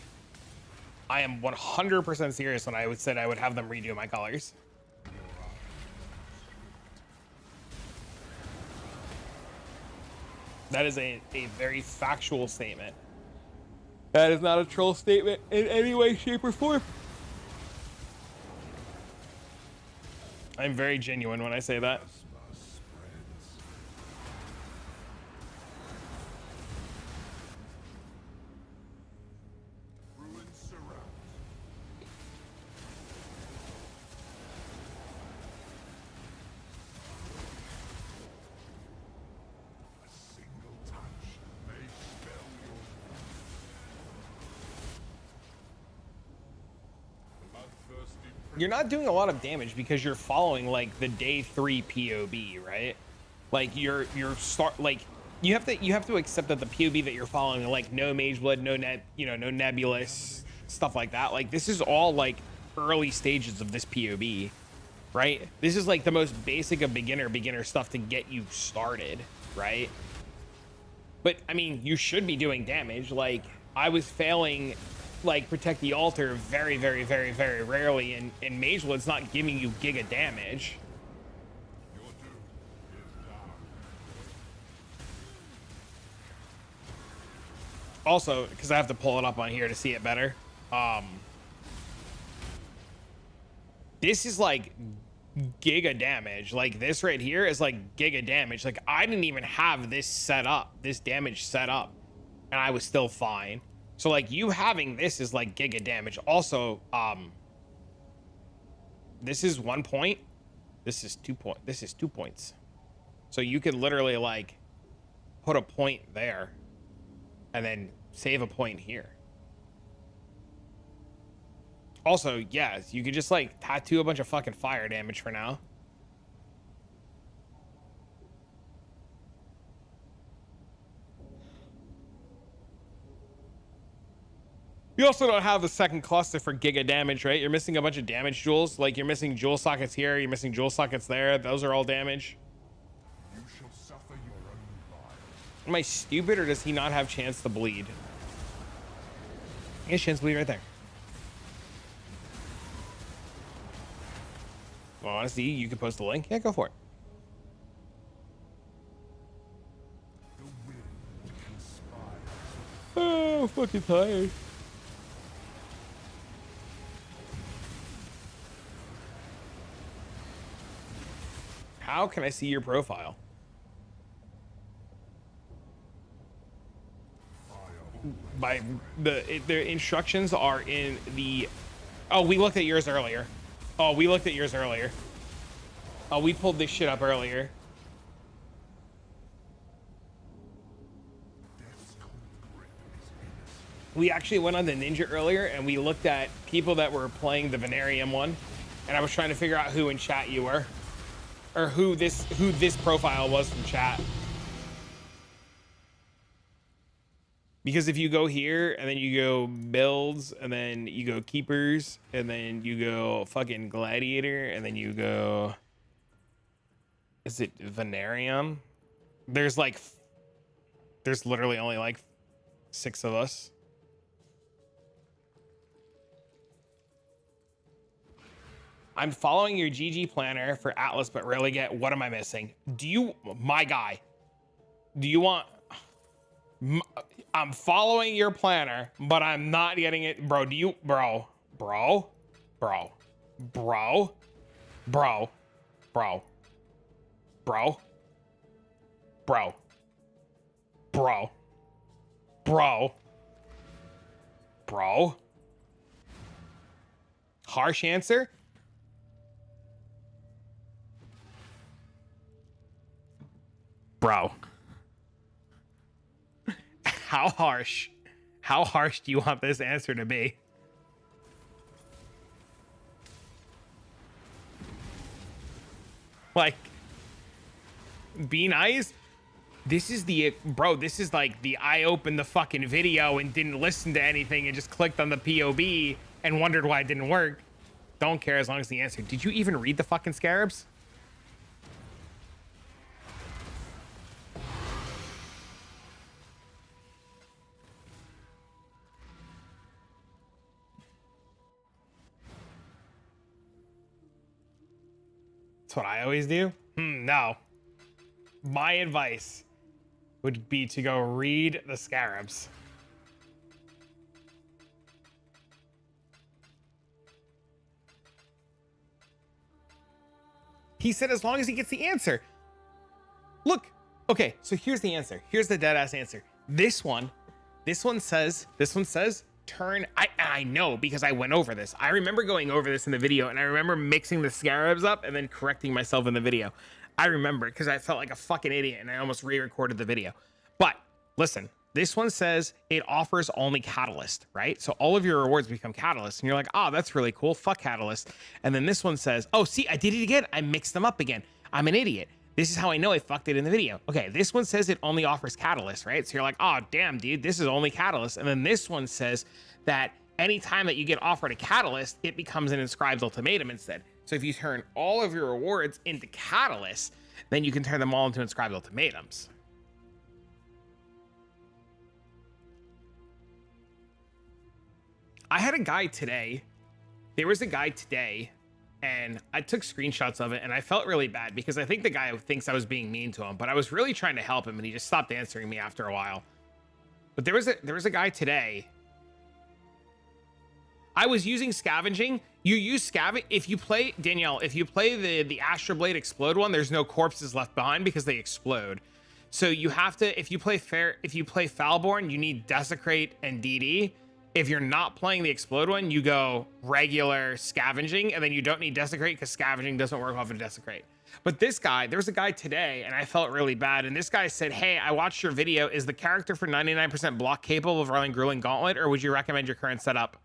I am 100% serious when I said I would have them redo my colors. That is a very factual statement. That is not a troll statement in any way, shape, or form. I'm very genuine when I say that. you're not doing a lot of damage because you're following like the day 3 POB, right? Like you're start like you have to accept that the POB that you're following, like no mage blood, no no nebulous stuff like that. Like this is all like early stages of this POB, right? This is like the most basic of beginner stuff to get you started, right? But I mean, you should be doing damage. Like I was failing like protect the altar very rarely, and mage blood's not giving you giga damage. Your doom is now. Also, because I have to pull it up on here to see it better, this is like giga damage. Like this right here is like giga damage. Like I didn't even have this set up, this damage set up, and I was still fine. So like you having this is like giga damage. Also, this is 1 point. This is 2 point. This is 2 points. So you could literally like put a point there and then save a point here. Also, yes, you could just like tattoo a bunch of fucking fire damage for now. You also don't have the second cluster for giga damage, right? You're missing a bunch of damage jewels. Like you're missing jewel sockets here, you're missing jewel sockets there. Those are all damage. You shall suffer your own life. Am I stupid, or does he not have chance to bleed? He has chance to bleed right there. Well, honestly, you can post the link. Yeah, go for it. The wind conspires. Oh, I'm fucking tired. How can I see your profile? By the instructions are in the. Oh, we looked at yours earlier. Oh, we looked at yours earlier. Oh, we pulled this shit up earlier. We actually went on the Ninja earlier and we looked at people that were playing the Venarium one, and I was trying to figure out who in chat you were, or who this profile was from chat. Because if you go here and then you go builds and then you go keepers and then you go fucking gladiator and then you go, is it Venarium? There's literally only like 6 of us. I'm following your GG planner for Atlas, but rarely get, what am I missing? Do you, my guy, do you want, I'm following your planner, but I'm not getting it. Bro, do you, bro, bro, bro, bro, bro, bro, bro, bro, bro, bro, bro. Harsh answer? Bro. How harsh do you want this answer to be? Like, be nice. This is the, bro, this is like the, I opened the fucking video and didn't listen to anything and just clicked on the POB and wondered why it didn't work. Don't care as long as the answer. Did you even read the fucking scarabs? That's what I always do. No. My advice would be to go read the scarabs. He said as long as he gets the answer. Look. Okay, so here's the answer. Here's the dead ass answer. This one says turn. I know because I went over this. I remember going over this in the video, and I remember mixing the scarabs up and then correcting myself in the video. I remember because I felt like a fucking idiot and I almost re-recorded the video. But listen, This one says it offers only Catalyst, right? So all of your rewards become Catalyst, and you're like, oh, that's really cool. Fuck Catalyst. And then this one says, oh, see, I did it again. I mixed them up again. I'm an idiot. This is how I know I fucked it in the video. Okay, this one says it only offers Catalyst, right? So you're like, oh, damn, dude, this is only Catalyst. And then this one says that anytime that you get offered a Catalyst, it becomes an inscribed ultimatum instead. So if you turn all of your rewards into Catalyst, then you can turn them all into inscribed ultimatums. I had a guy today. There was a guy today, and I took screenshots of it, and I felt really bad because I think the guy thinks I was being mean to him, but I was really trying to help him, and he just stopped answering me after a while. But there was a guy today. I was using scavenging. You use scavenge if you play, Danielle, if you play the Astroblade Explode one, there's no corpses left behind because they explode. So you have to, if you play Foulborn, you need Desecrate and DD. If you're not playing the Explode one, you go regular scavenging, and then you don't need Desecrate because scavenging doesn't work off of Desecrate. But this guy, there was a guy today, and I felt really bad. And this guy said, hey, I watched your video. Is the character for 99% block capable of running Grueling Gauntlet, or would you recommend your current setup?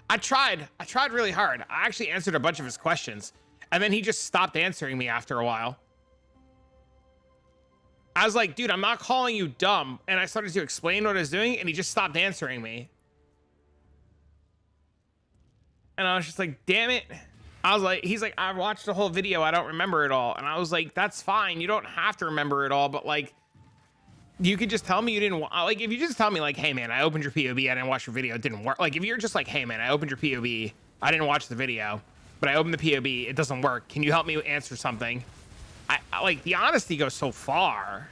I tried really hard. I actually answered a bunch of his questions, and then he just stopped answering me after a while. I was like, dude, I'm not calling you dumb. And I started to explain what I was doing, and he just stopped answering me. And I was just like, damn it. I was like, he's like, I watched the whole video. I don't remember it all. And I was like, that's fine. You don't have to remember it all. But like, you could just tell me you didn't like, if you just tell me like, hey man, I opened your POB. I didn't watch your video. It didn't work. Like if you're just like, hey man, I opened your POB. I didn't watch the video, but I opened the POB. It doesn't work. Can you help me answer something? I like the honesty goes so far.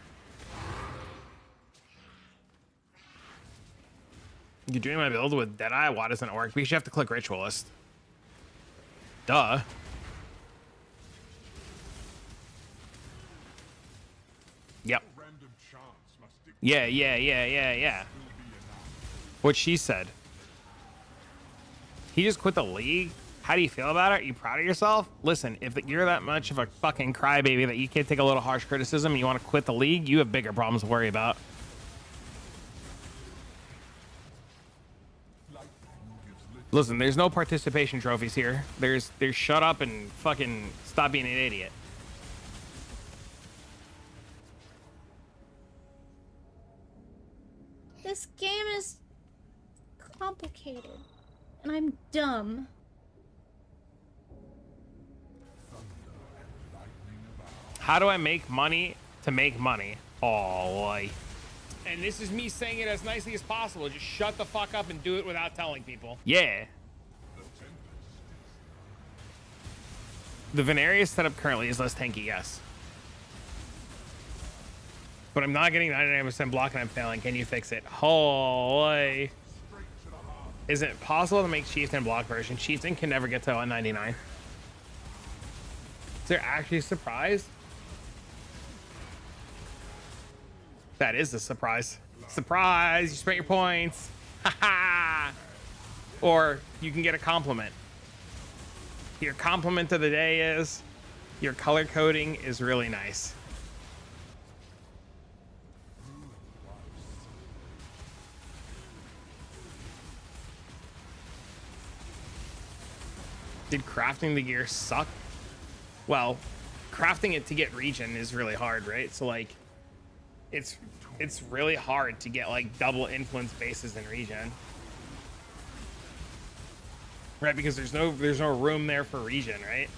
You're doing my build with Deadeye? Why doesn't it work? Because you have to click Ritualist. Duh. Yep. Yeah. What she said. He just quit the league? How do you feel about it? Are you proud of yourself? Listen, if you're that much of a fucking crybaby that you can't take a little harsh criticism and you want to quit the league, you have bigger problems to worry about. Listen, there's no participation trophies here. There's shut up and fucking stop being an idiot. This game is complicated, and I'm dumb. How do I make money to make money? Oh, boy. And this is me saying it as nicely as possible. Just shut the fuck up and do it without telling people. Yeah. The Venarius setup currently is less tanky, yes. But I'm not getting 99% block and I'm failing. Can you fix it? Holy. Is it possible to make Chieftain block version? Chieftain can never get to 199. Is there actually a surprise? That is a surprise. Surprise! You spent your points. Haha. Or you can get a compliment. Your compliment of the day is your color coding is really nice. Did crafting the gear suck? Well, crafting it to get regen is really hard, right? So like, it's really hard to get like double influence bases in regen, right? Because there's no room there for regen, right?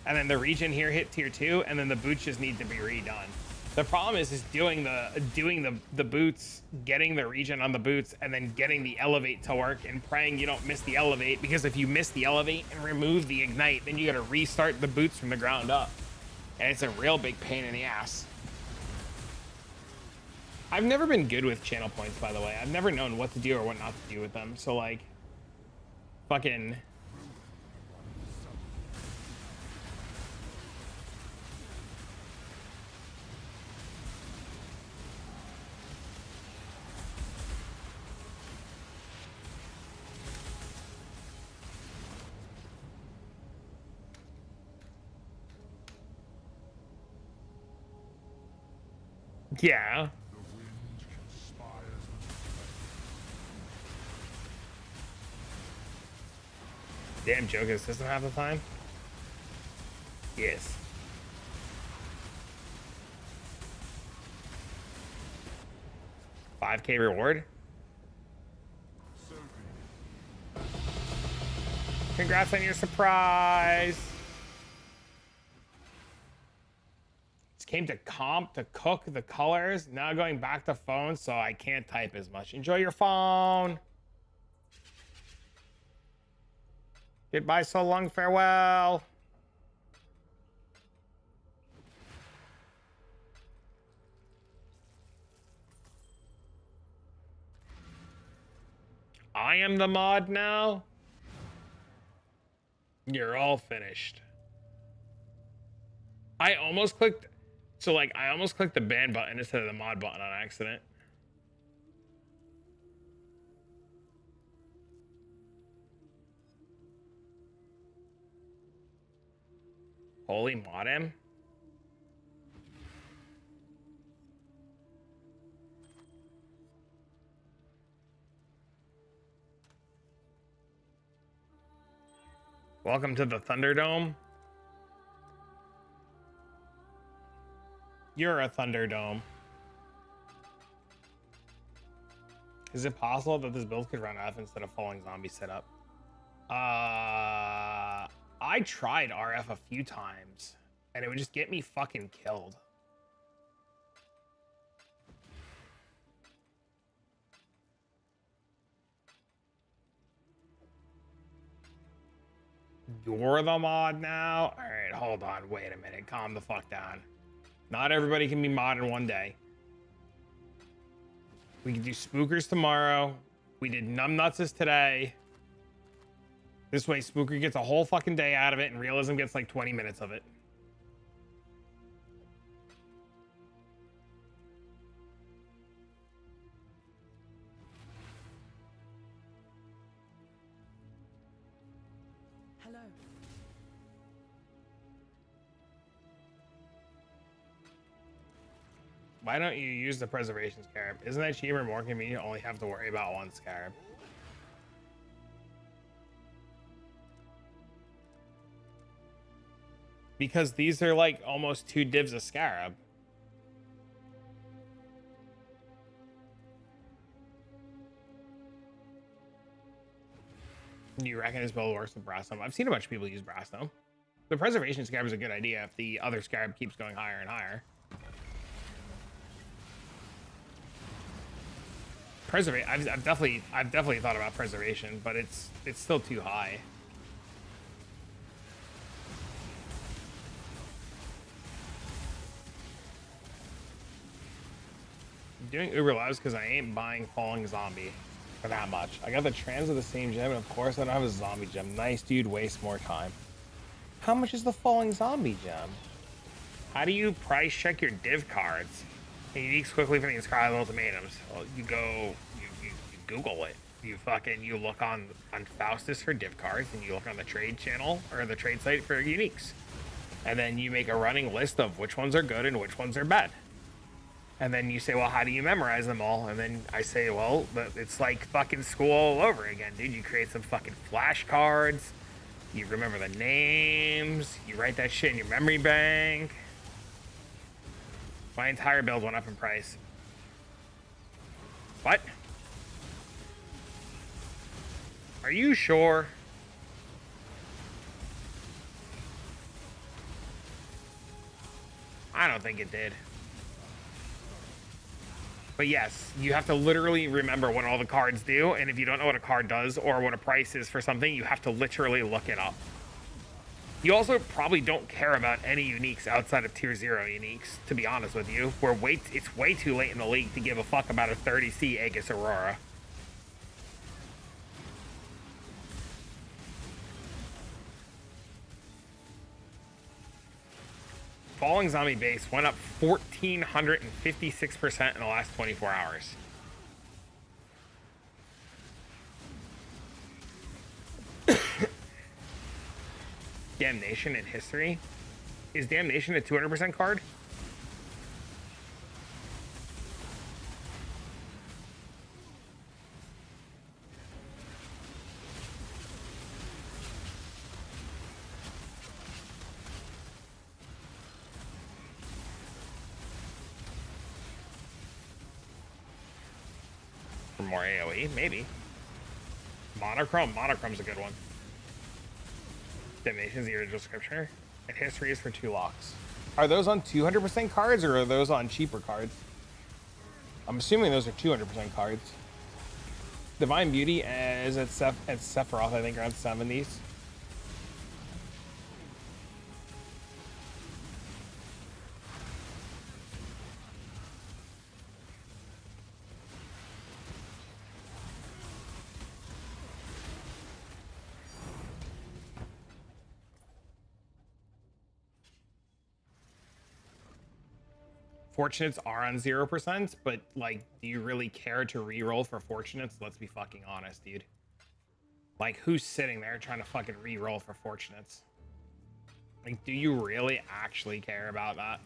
And then the regen here hit tier 2, and then the boots just need to be redone. The problem is doing the boots, getting the regen on the boots, and then getting the elevate to work and praying you don't miss the elevate, because if you miss the elevate and remove the ignite, then you got to restart the boots from the ground up, and it's a real big pain in the ass. I've never been good with channel points, by the way. I've never known what to do or what not to do with them. So like, fucking. Yeah. The wind conspires with Damn, Joker's system half the time. Yes. $5K reward. so be it. Congrats on your surprise. Just came to comp to cook the colors. Now going back to phone, so I can't type as much. Enjoy your phone. Goodbye, so long, farewell. I am the mod now. You're all finished. I almost clicked, so like I almost clicked the ban button instead of the mod button on accident. Holy modem. Welcome to the Thunderdome. You're a Thunderdome. Is it possible that this build could run F instead of falling zombie setup? I tried RF a few times and it would just get me fucking killed. You're the mod now? All right, hold on. Wait a minute. Calm the fuck down. Not everybody can be mod in one day. We can do spookers tomorrow. We did numbnutses today. This way, spooker gets a whole fucking day out of it and realism gets like 20 minutes of it. Hello. Why don't you use the preservation scarab? Isn't that cheaper and more convenient? Only have to worry about one scarab. Because these are like almost 2 divs of scarab. You reckon this build works with Brassdome? I've seen a bunch of people use Brassdome. The preservation scarab is a good idea if the other scarab keeps going higher and higher. I've definitely thought about preservation, but it's still too high. I'm doing Uber Lives because I ain't buying Falling Zombie for that much. I got the trans of the same gem, and of course I don't have a zombie gem. Nice, dude, waste more time. How much is the Falling Zombie gem? How do you price check your div cards? And uniques quickly from the inscribed ultimatums. Well, you go, you Google it. You look on Faustus for div cards, and you look on the trade channel or the trade site for uniques. And then you make a running list of which ones are good and which ones are bad. And then you say, well, how do you memorize them all? And then I say, well, it's like fucking school all over again, dude. You create some fucking flashcards. You remember the names. You write that shit in your memory bank. My entire build went up in price. What? Are you sure? I don't think it did. But yes, you have to literally remember what all the cards do, and if you don't know what a card does or what a price is for something, you have to literally look it up. You also probably don't care about any uniques outside of tier 0 uniques, to be honest with you. It's way too late in the league to give a fuck about a 30C Aegis Aurora. Falling Zombie base went up 1,456% in the last 24 hours. Damnation in history? Is Damnation a 200% card? for more AoE, maybe. Monochrome's a good one. Dimension's the original scripture. And history is for 2 locks. Are those on 200% cards or are those on cheaper cards? I'm assuming those are 200% cards. Divine Beauty is at Sephiroth, I think, around 70s. Fortunates are on 0%, but like, do you really care to re-roll for Fortunates? Let's be fucking honest, dude. Like, who's sitting there trying to fucking re-roll for Fortunates? Like, do you really actually care about that?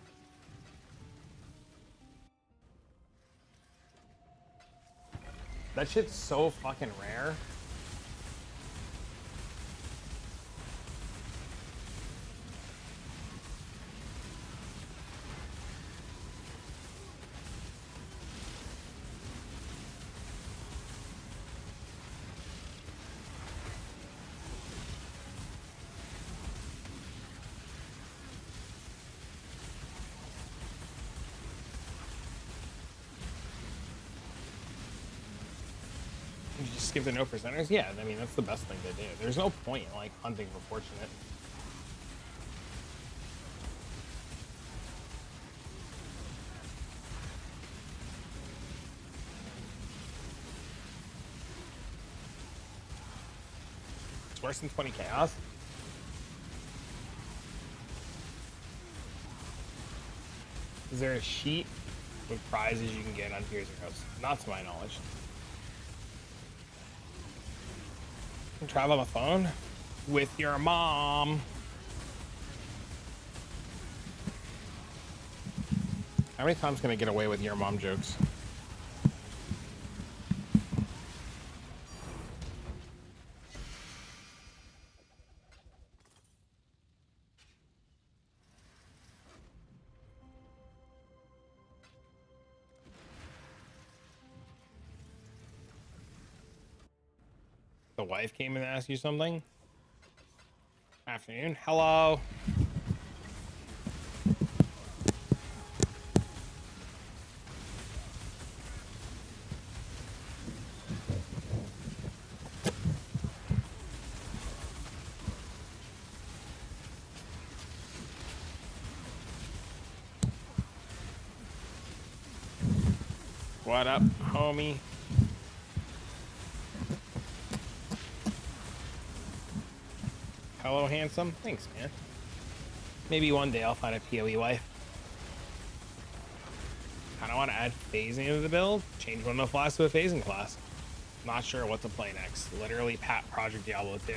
That shit's so fucking rare. You just skip the no percenters? Yeah, I mean, that's the best thing to do. There's no point in, like, hunting for Fortunate. It's worse than 20 Chaos. Is there a sheet with prizes you can get on Heroes Heroes? Not to my knowledge. Travel on the phone with your mom. How many times can I get away with your mom jokes? The wife came in to ask you something? Afternoon. Hello. What up, homie? Hello, handsome. Thanks, man. Maybe one day I'll find a PoE wife. Kind of want to add phasing into the build. Change one of the class to a phasing class. Not sure what to play next. Literally pat Project Diablo 2.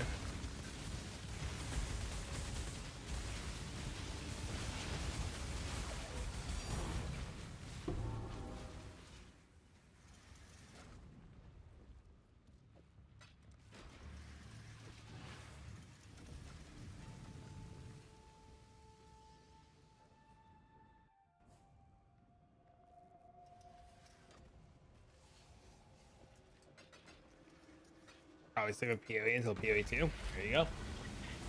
Probably stick with PoE until PoE 2. There you go.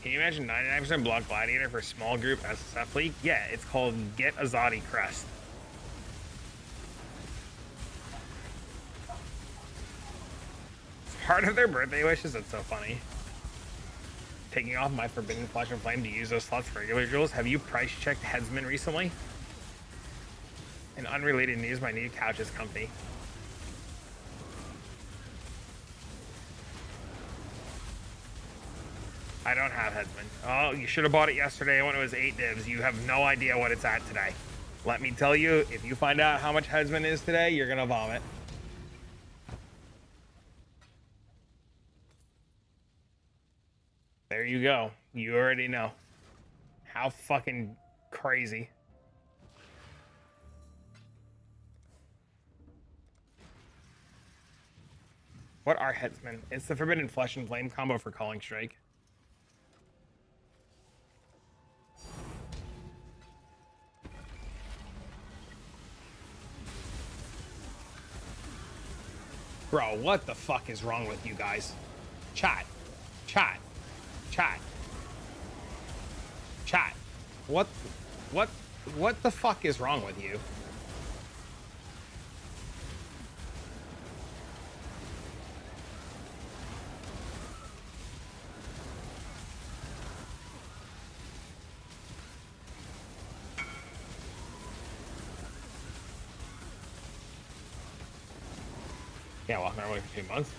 Can you imagine 99% Block Gladiator for small group SSF League? Yeah, it's called Get Azadi Crest. It's part of their birthday wishes. That's so funny. Taking off my Forbidden Flesh and Flame to use those slots for regular jewels. Have you price checked Headsman recently? In unrelated news, my new couch is comfy. I don't have Headsman. Oh, you should have bought it yesterday when it was 8 divs. You have no idea what it's at today. Let me tell you, if you find out how much Headsman is today, you're gonna vomit. There you go. You already know. How fucking crazy. What are Headsmen? It's the Forbidden Flesh and Flame combo for Calling Strike. Bro, what the fuck is wrong with you guys? Chat. Chat. Chat. Chat. What what what the fuck is wrong with you? Yeah, walking around for 2 months.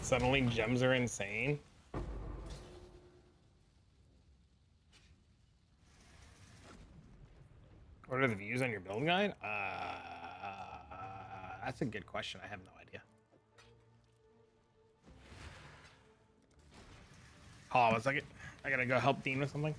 Suddenly gems are insane. What are the views on your build guide? That's a good question. I have no idea. Hold on 1 second. I gotta go help Dean with something.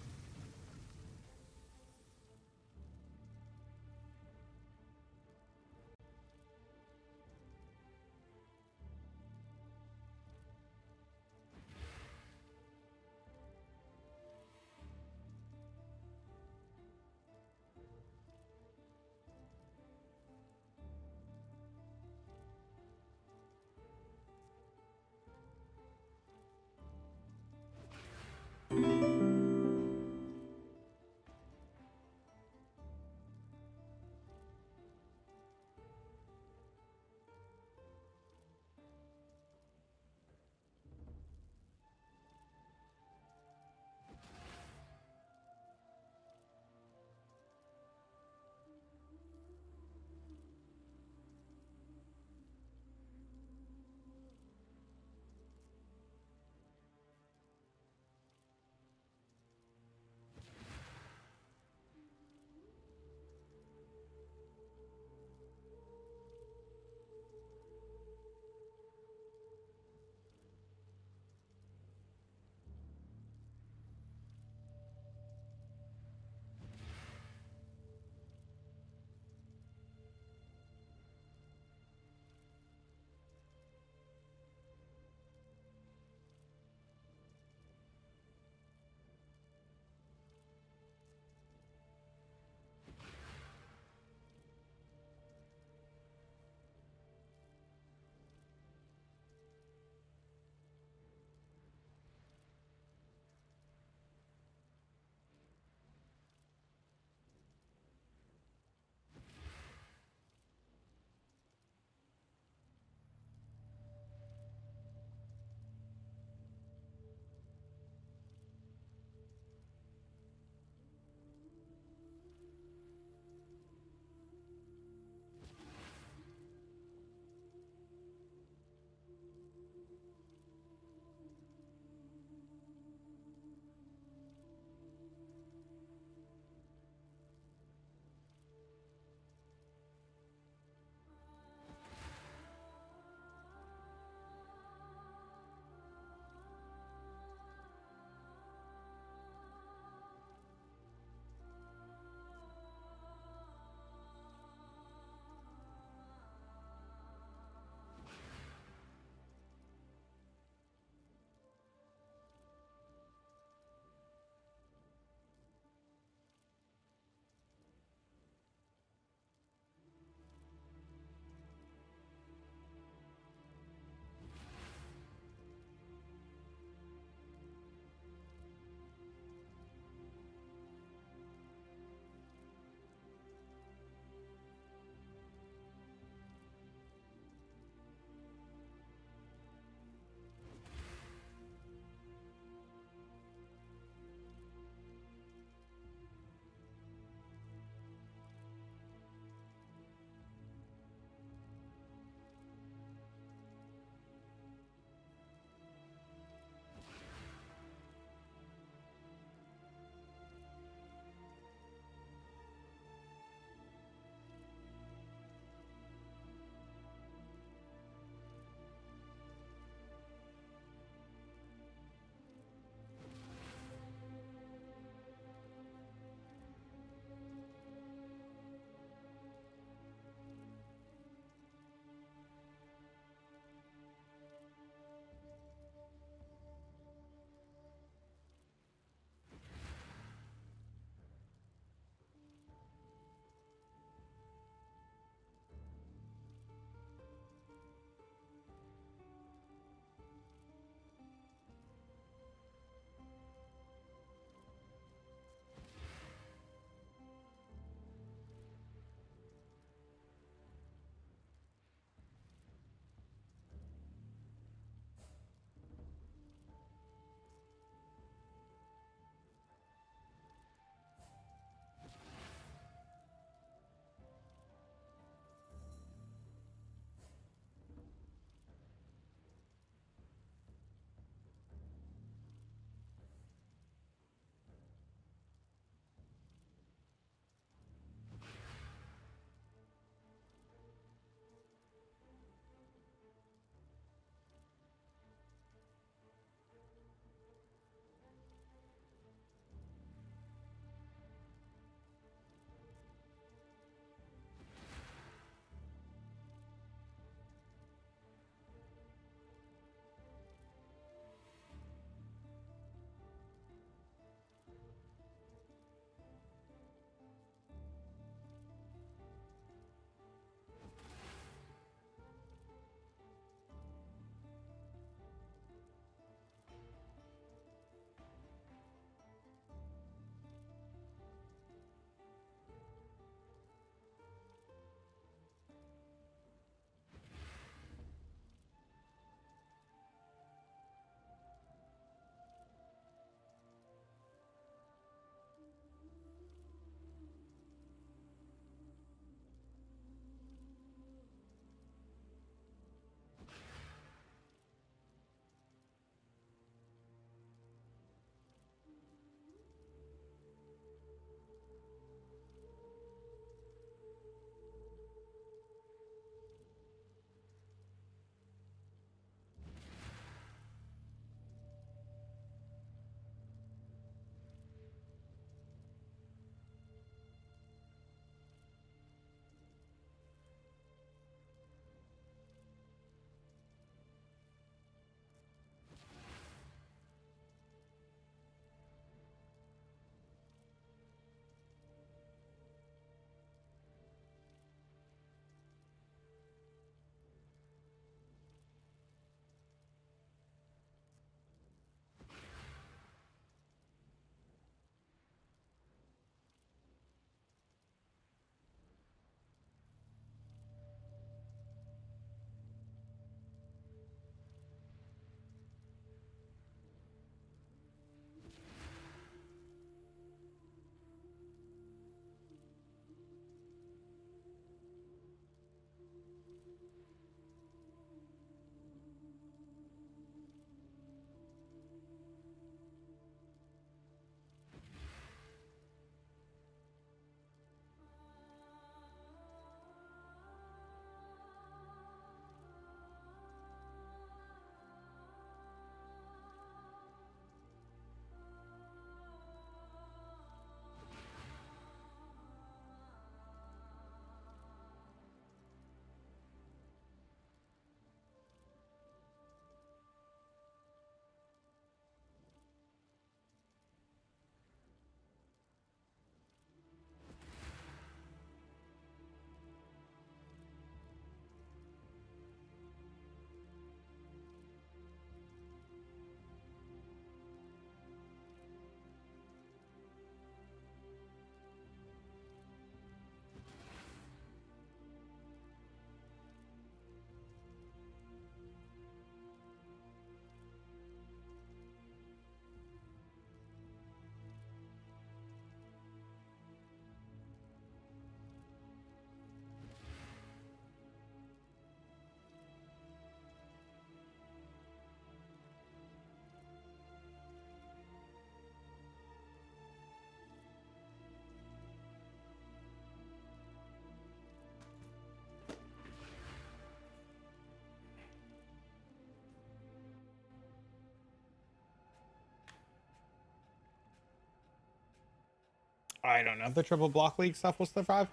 I don't know if the triple block league stuff will survive.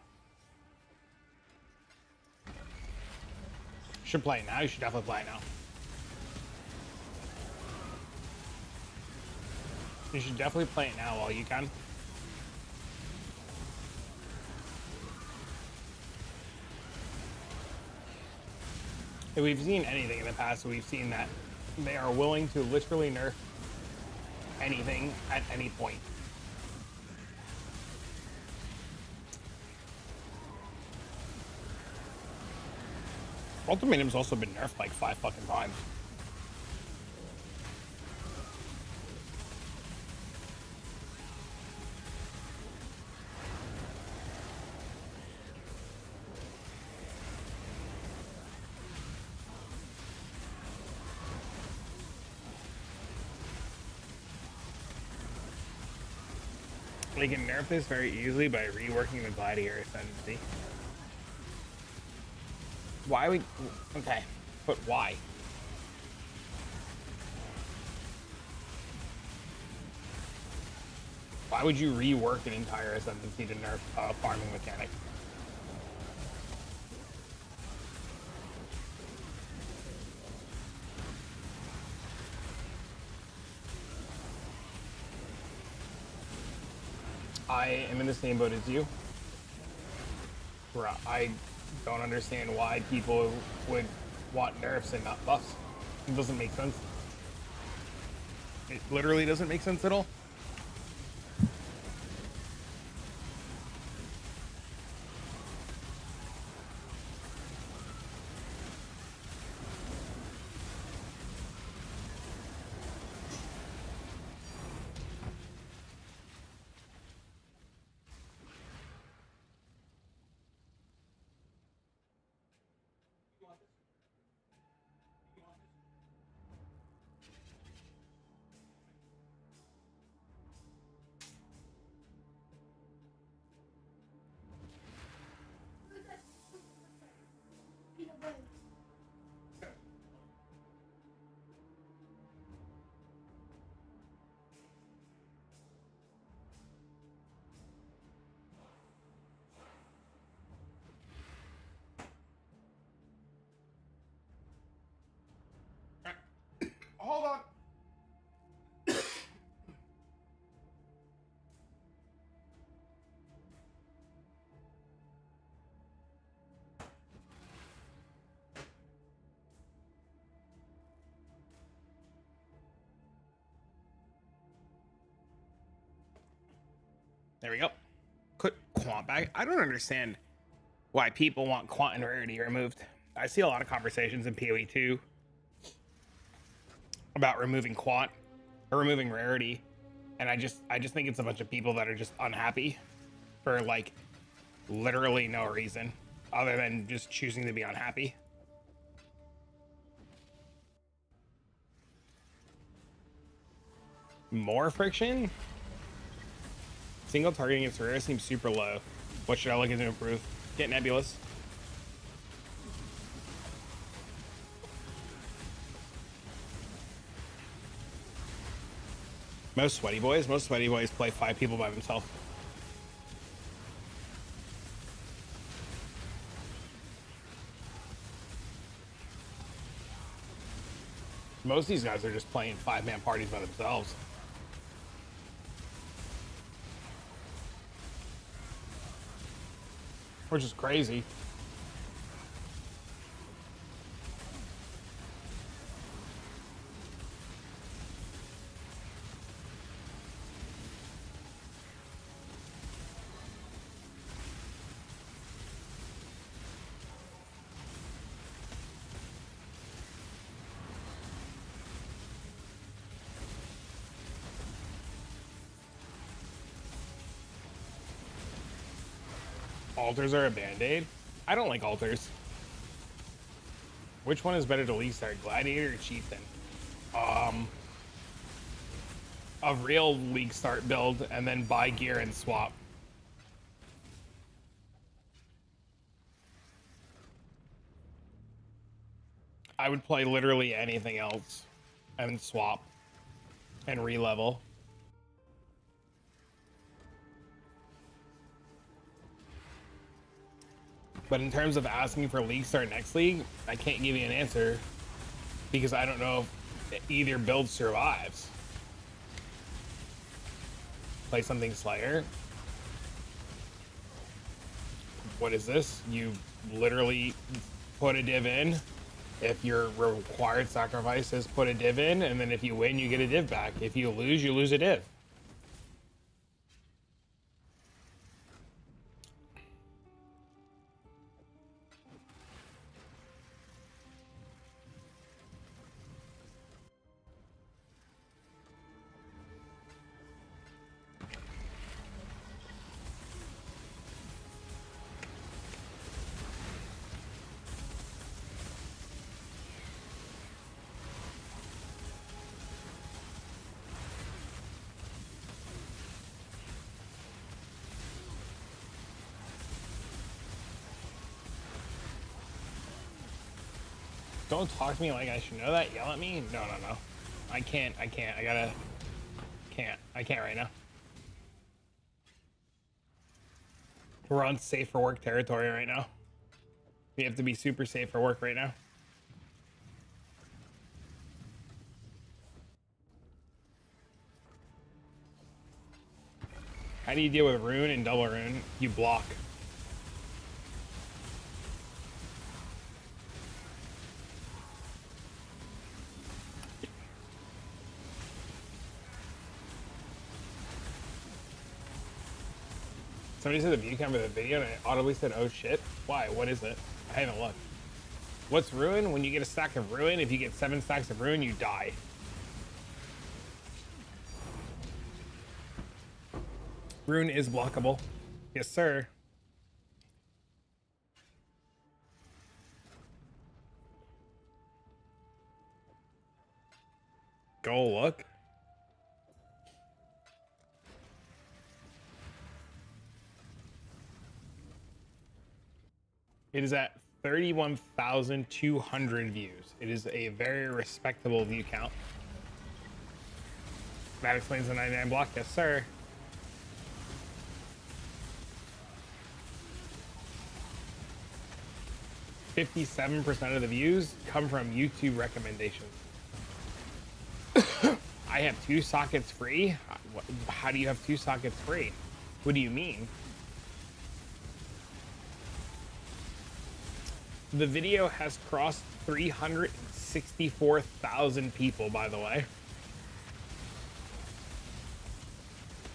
Should play it now. You should definitely play it now. You should definitely play it now while you can. If we've seen anything in the past, we've seen that they are willing to literally nerf anything at any point. Ultimatum's also been nerfed like 5 fucking times. They can nerf this very easily by reworking the Gladiator ascendancy. Why would... Okay, but why? Why would you rework an entire ascendancy to nerf a farming mechanic? I am in the same boat as you, where I don't understand why people would want nerfs and not buffs. It doesn't make sense. It literally doesn't make sense at all. Hold on. There we go. Put quant back. I don't understand why people want quant and rarity removed. I see a lot of conversations in PoE 2 about removing quant or removing rarity, and I just think it's a bunch of people that are just unhappy for like literally no reason other than just choosing to be unhappy. More friction? Single targeting against rare seems super low. What should I look at to improve? Get nebulous. Most sweaty boys play 5 people by themselves. Most of these guys are just playing 5-man parties by themselves. Which is crazy. Altars are a band-aid? I don't like altars. Which one is better to league start, Gladiator or Chieftain? A real league start build and then buy gear and swap. I would play literally anything else and swap and re-level. But in terms of asking for league start next league, I can't give you an answer because I don't know if either build survives. Play something Slayer. What is this? You literally put a div in. If your required sacrifice is put a div in, and then if you win, you get a div back. If you lose a div. Don't talk to me like I should know that. Yell at me? No. I can't. I can't right now. We're on safe for work territory right now. We have to be super safe for work right now. How do you deal with rune and double rune? You block. Somebody said the view count for the video and I audibly said, oh shit. Why? What is it? I haven't looked. What's ruin? When you get a stack of ruin, if you get 7 stacks of ruin, you die. Rune is blockable. Yes, sir. Go look. It is at 31,200 views. It is a very respectable view count. That explains the 99 block. Yes, sir. %57% of the views come from YouTube recommendations. I have 2 sockets free? How do you have 2 sockets free? What do you mean? The video has crossed 364,000 people, by the way.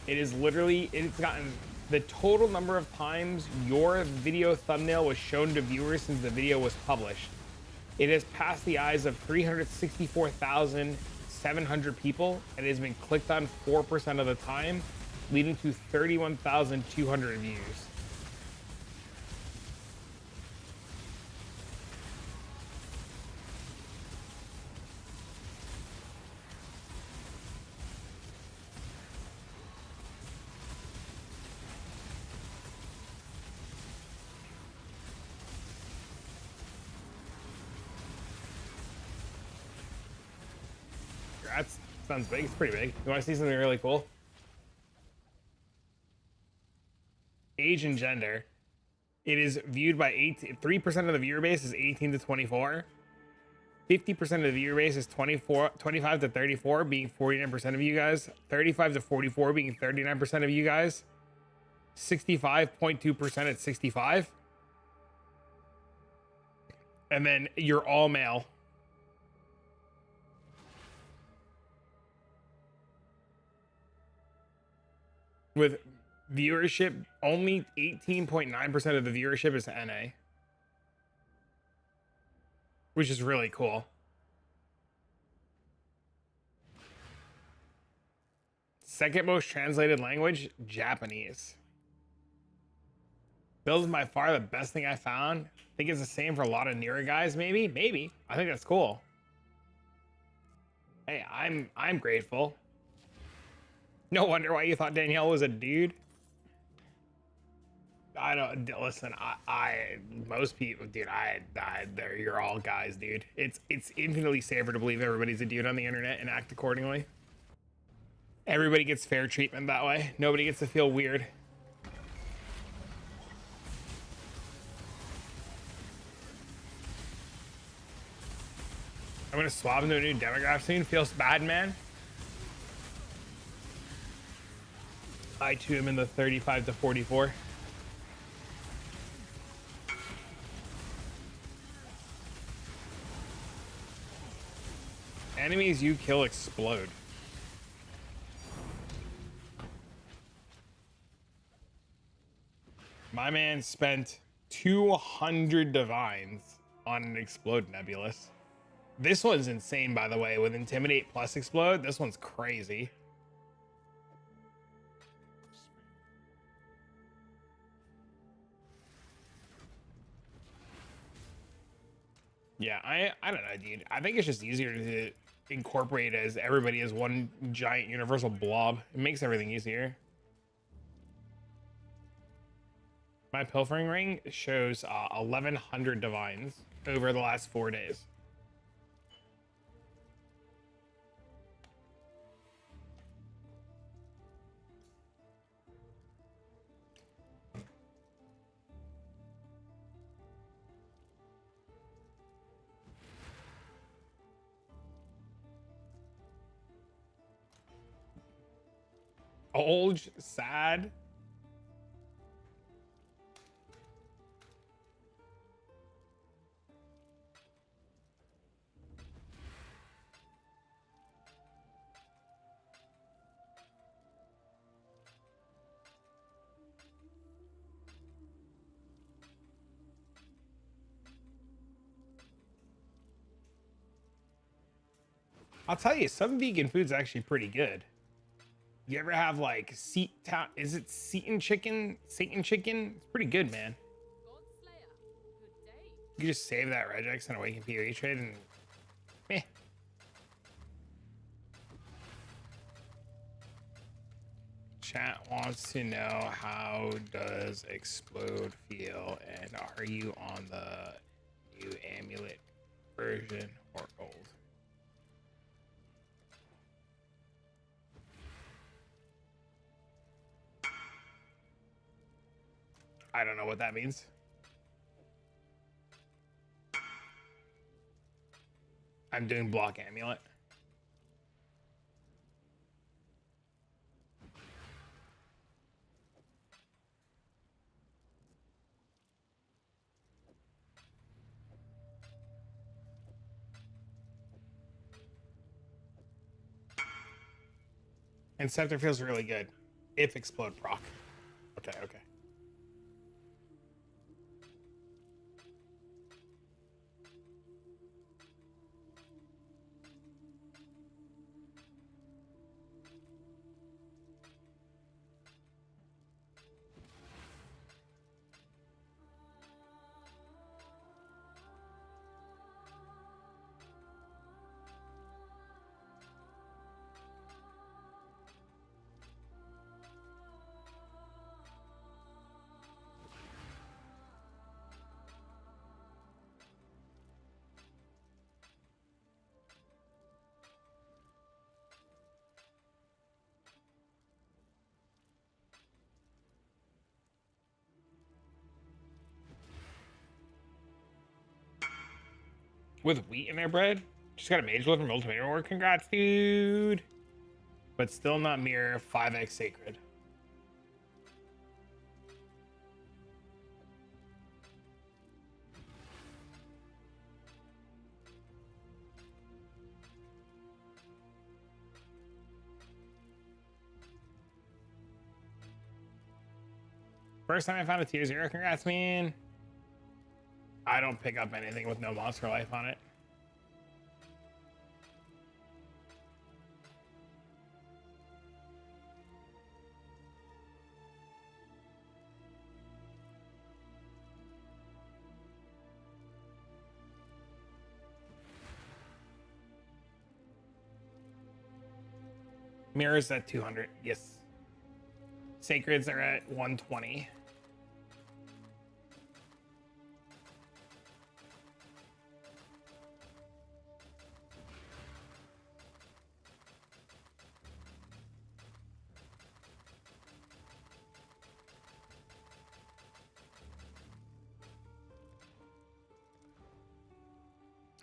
It is literally, it's gotten the total number of times your video thumbnail was shown to viewers since the video was published. It has passed the eyes of 364,700 people and it has been clicked on 4% of the time, leading to 31,200 views. That sounds big. It's pretty big. You want to see something really cool? Age and gender. It is viewed by 3% of the viewer base is 18 to 24. 50% of the viewer base is 25 to 34, being 49% of you guys. 35 to 44, being 39% of you guys. 65.2% at 65. And then you're all male. With viewership, only 18.9% of the viewership is NA. Which is really cool. Second most translated language, Japanese. Build is by far the best thing I found. I think it's the same for a lot of newer guys, maybe. Maybe. I think that's cool. Hey, I'm grateful. No wonder why you thought Danielle was a dude. I don't listen. I most people, dude. You're all guys, dude. It's infinitely safer to believe everybody's a dude on the internet and act accordingly. Everybody gets fair treatment that way. Nobody gets to feel weird. I'm gonna swap into a new demographic soon. Feels bad, man. I too am in the 35 to 44. Enemies you kill explode. My man spent 200 divines on an explode nebulous. This one's insane, by the way, with intimidate plus explode. This one's crazy. Yeah, I don't know, dude. I think it's just easier to incorporate as everybody as one giant universal blob. It makes everything easier. My pilfering ring shows 1,100 divines over the last 4 days. Old, sad. I'll tell you, some vegan food's actually pretty good. You ever have like is it Satan chicken? Satan chicken? It's pretty good, man. You just save that regex and awaken PoE trade and meh. Chat wants to know, how does Explode feel, and are you on the new Amulet version or old? I don't know what that means. I'm doing Block Amulet. And Scepter feels really good. If Explode proc. Okay, okay. with wheat in their bread. Just got a mage load from ultimatum work. Congrats, dude. But still not mirror 5x sacred. First time I found a tier 0. Congrats, man. I don't pick up anything with no monster life on it. Mirrors at 200. Yes. Sacreds are at 120.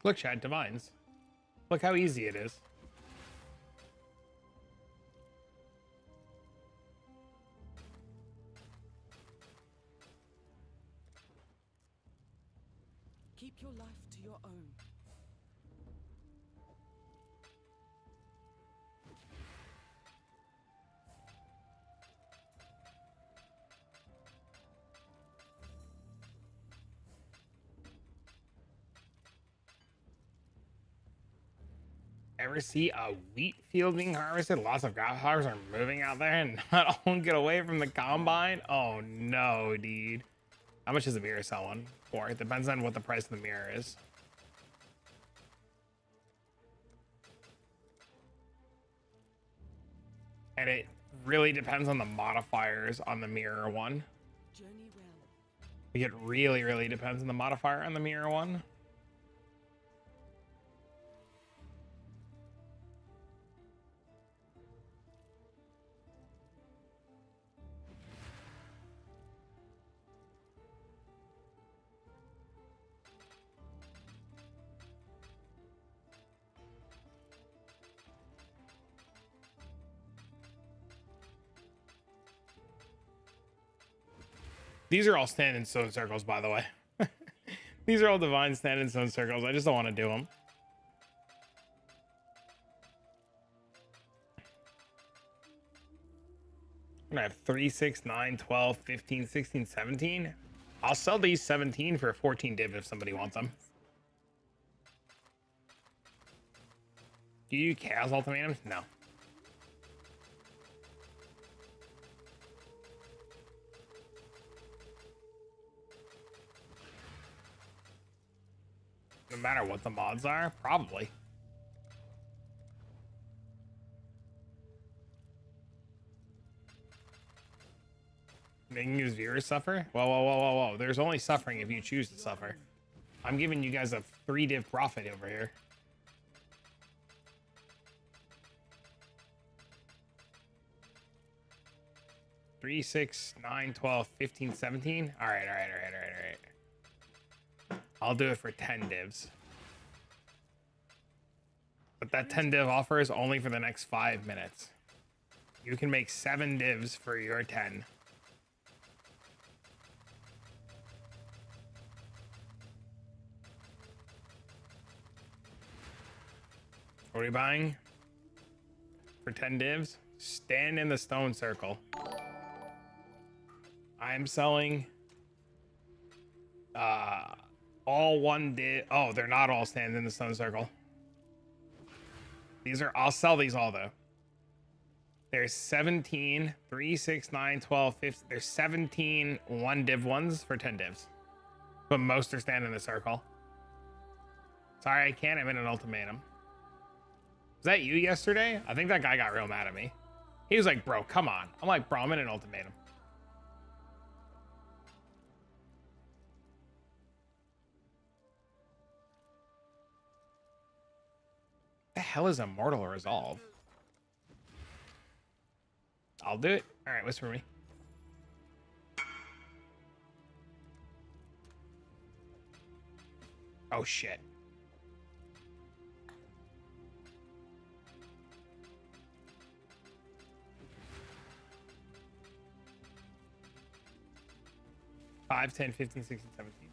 Look, Chad, divines. Look how easy it is. Keep your life to your own. Ever see a wheat field being harvested? Lots of grasshoppers are moving out there and not all get away from the combine? Oh no, dude. How much does the mirror sell one for? It depends on what the price of the mirror is. And it really depends on the modifiers on the mirror one. Journey well. It really, really depends on the modifier on the mirror one. These are all stand in stone circles, by the way. These are all divine stand in stone circles. I just don't want to do them. I'm gonna have 3, 6, 9, 12, 15, 16, 17. I'll sell these 17 for 14 div if somebody wants them. Do you do chaos ultimatums? No. No matter what the mods are, probably. Making his viewers suffer? Whoa, whoa, whoa, whoa, whoa. There's only suffering if you choose to suffer. I'm giving you guys a 3 div profit over here. Three, 6, 9, 12, 15, 17. All right. I'll do it for 10 divs. But that 10 div offer is only for the next 5 minutes. You can make 7 divs for your 10. What are we buying? For 10 divs? Stand in the stone circle. I'm selling all 1 div. Oh, they're not all stands in the stone circle. These are, I'll sell these all though. There's 17, 3, 6, 9, 12, 15. There's 17 1 div ones for 10 divs. But most are stand in the circle. Sorry, I can't. I'm in an ultimatum. Was that you yesterday? I think that guy got real mad at me. He was like, bro, come on. I'm like, bro, I'm in an ultimatum. The hell is Immortal Resolve? I'll do it. All right, whisper me. Oh, shit. 5, 10, 15, 16, 17.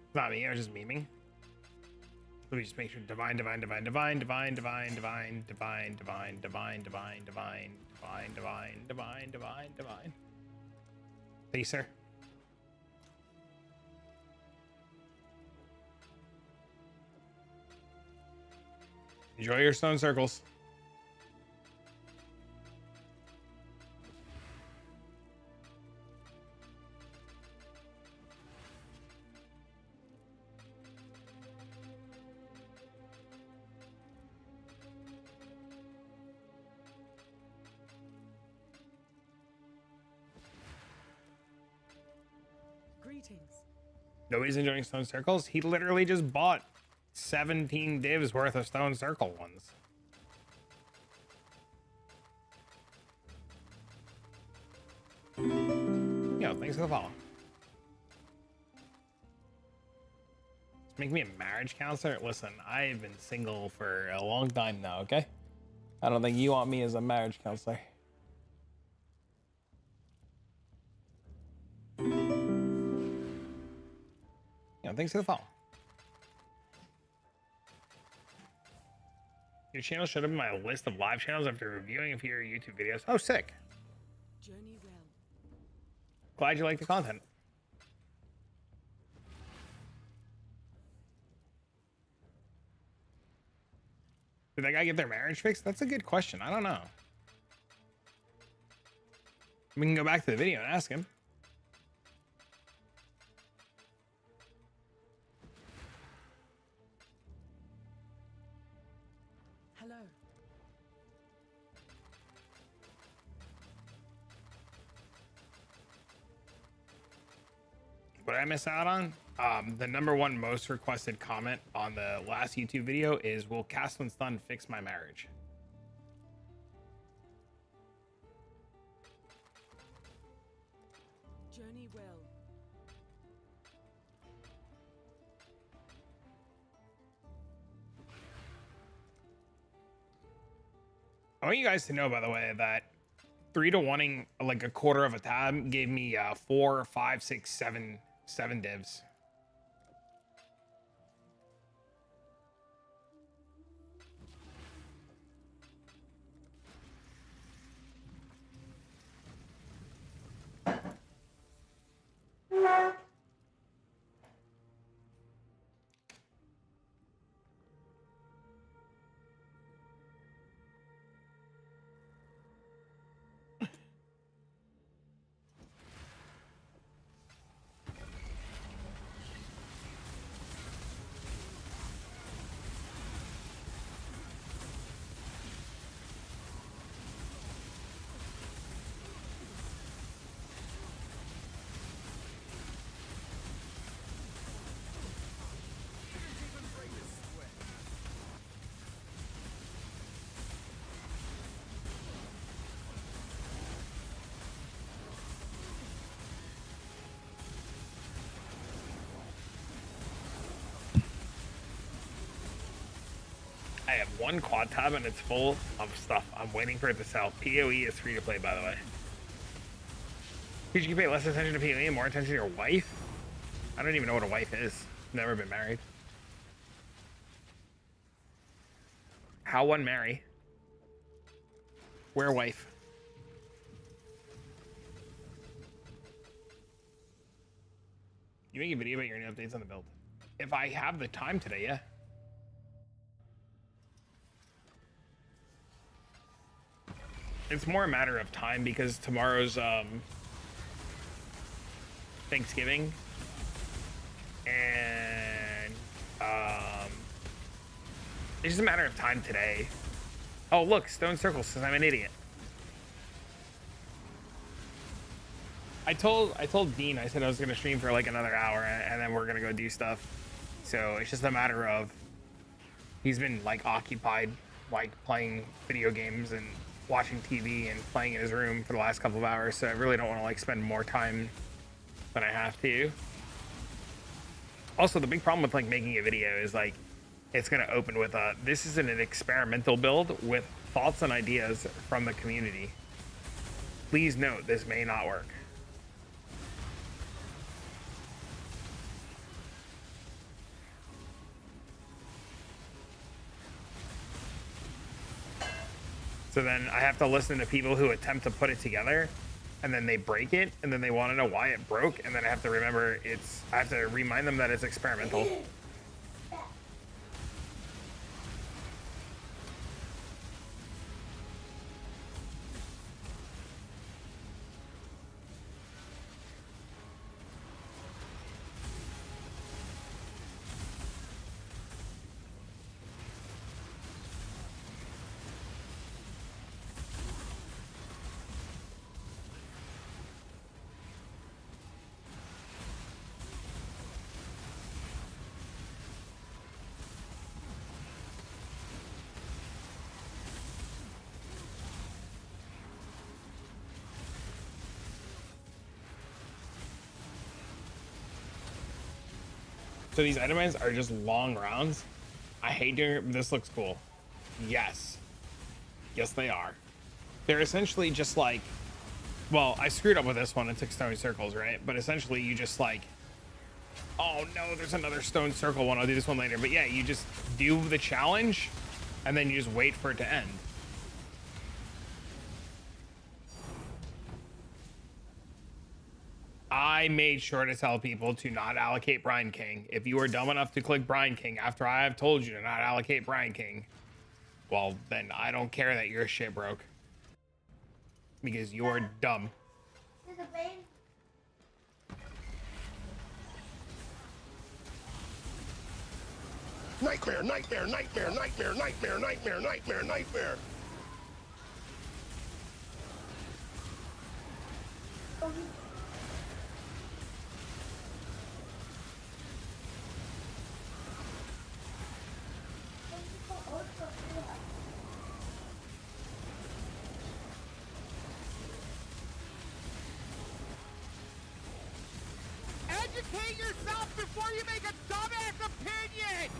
It's not me, I was just memeing. Let me just make sure. Divine, divine, divine, divine, divine, divine, divine, divine, divine, divine, divine, divine, divine, divine, divine, divine, divine. Thank you, sir. Enjoy your stone circles. Greetings. Nobody's enjoying stone circles. He literally just bought 17 divs worth of stone circle ones. Yo, thanks for the follow. Make me a marriage counselor? Listen, I've been single for a long time now, okay? I don't think you want me as a marriage counselor. Yeah, thanks for the follow. Your channel showed up in my list of live channels after reviewing a few of your YouTube videos. Oh, sick. Journey well. Glad you like the content. Did that guy get their marriage fixed? That's a good question. I don't know. We can go back to the video and ask him. Hello. What did I miss out on? The #1 most requested comment on the last YouTube video is, will Cast When Stunned fix my marriage? Journey well. I want you guys to know, by the way, that 3 to 1ing like a quarter of a tab gave me 4, 5, 6, 7 divs. I have 1 quad tab and it's full of stuff. I'm waiting for it to sell. PoE is free to play, by the way. Could you pay less attention to PoE and more attention to your wife? I don't even know what a wife is. Never been married. How one marry? Where wife? You make a video about your new updates on the build. If I have the time today, yeah. It's more a matter of time because tomorrow's Thanksgiving, and it's just a matter of time today. Oh look, Stone Circle says I'm an idiot. I told Dean, I said I was gonna stream for like another hour and then we're gonna go do stuff. So it's just a matter of he's been like occupied like playing video games and watching TV and playing in his room for the last couple of hours, so I really don't want to like spend more time than I have to. Also, the big problem with like making a video is like it's gonna open with this is an experimental build with thoughts and ideas from the community. Please note this may not work. So then I have to listen to people who attempt to put it together and then they break it and then they want to know why it broke. And then I have to remember I have to remind them that it's experimental. So these itemized are just long rounds. I hate doing it, but this looks cool. Yes. Yes, they are. They're essentially just like, well, I screwed up with this one and took stone circles, right? But essentially you just like, oh no, there's another stone circle one. I'll do this one later. But yeah, you just do the challenge and then you just wait for it to end. I made sure to tell people to not allocate Brine King. If you are dumb enough to click Brine King after I have told you to not allocate Brine King, well, then I don't care that you're shit broke. Because you're dumb. Nightmare, nightmare, nightmare, nightmare, nightmare, nightmare, nightmare, nightmare. Educate yourself before you make a dumbass opinion!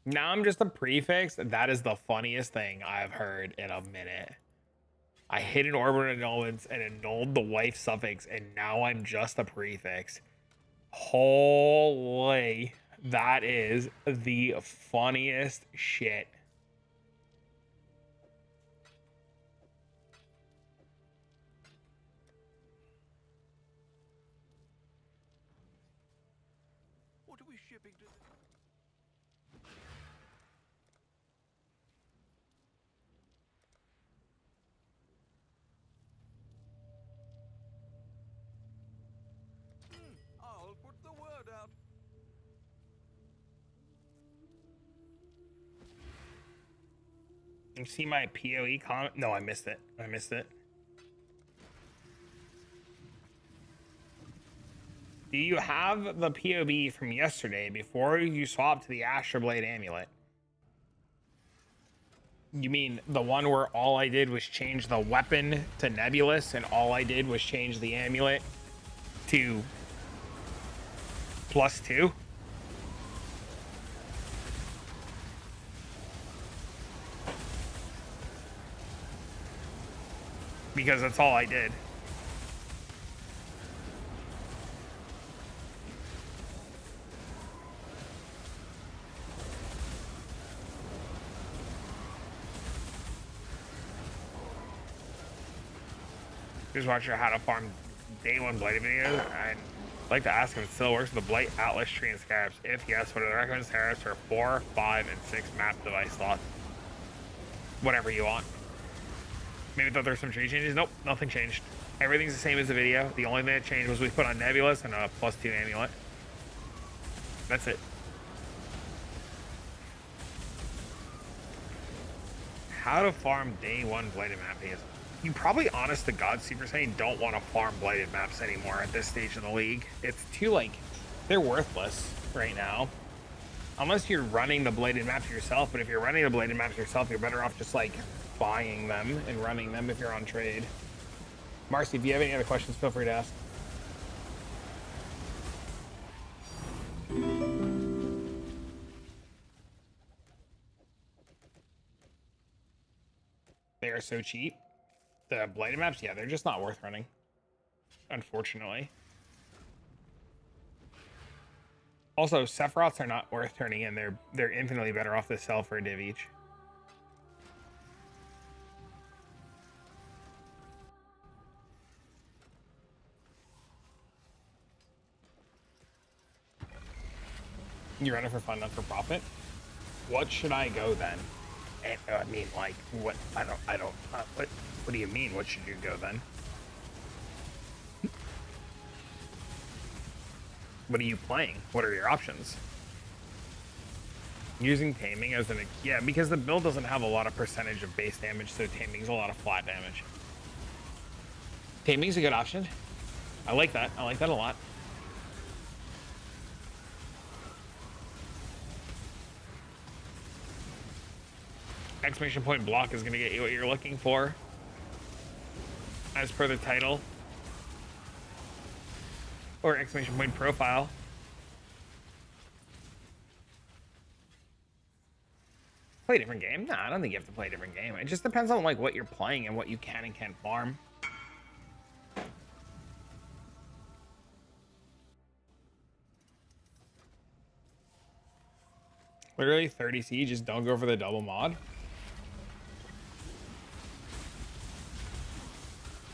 Now I'm just a prefix. That is the funniest thing I've heard in a minute. I hit an orbital annulments and annulled the wife suffix, and now I'm just a prefix. Holy, that is the funniest shit. What are we shipping to? I'll put the word out. You see my PoE comment? No, I missed it. I missed it. Do you have the POB from yesterday before you swapped to the Astroblade Amulet? You mean the one where all I did was change the weapon to Nebulous and all I did was change the amulet to +2? Because that's all I did. Just watch your how to farm day one blighted videos. I'd like to ask if it still works with the Blight, Atlas, Tree, and Scarabs. If yes, what are the recommended scarabs for 4, 5, and 6 map device slots? Whatever you want. Maybe thought there were some tree changes. Nope, nothing changed. Everything's the same as the video. The only thing that changed was we put on Nebulous and a +2 amulet. That's it. How to farm day one blighted map is. You probably, honest to God, Super Saiyan, don't want to farm blighted maps anymore at this stage in the league. It's too, like, they're worthless right now. Unless you're running the bladed maps yourself, but if you're running the bladed maps yourself, you're better off just, like, buying them and running them if you're on trade. Marcy, if you have any other questions, feel free to ask. They are so cheap. The bladed maps, yeah, they're just not worth running, unfortunately. Also, Sephiroths are not worth turning in. They're infinitely better off to sell for a div each. You run it for fun, not for profit. What should I go then? And, I mean, like, what? What do you mean? What should you go then? What are you playing? What are your options? Using taming as an, yeah, because the build doesn't have a lot of percentage of base damage, so taming's a lot of flat damage. Taming's a good option. I like that. I like that a lot. Exclamation point block is going to get you what you're looking for, as per the title, or exclamation point profile. Play a different game? No, I don't think you have to play a different game. It just depends on like what you're playing and what you can and can't farm. Literally 30C, just don't go for the double mod.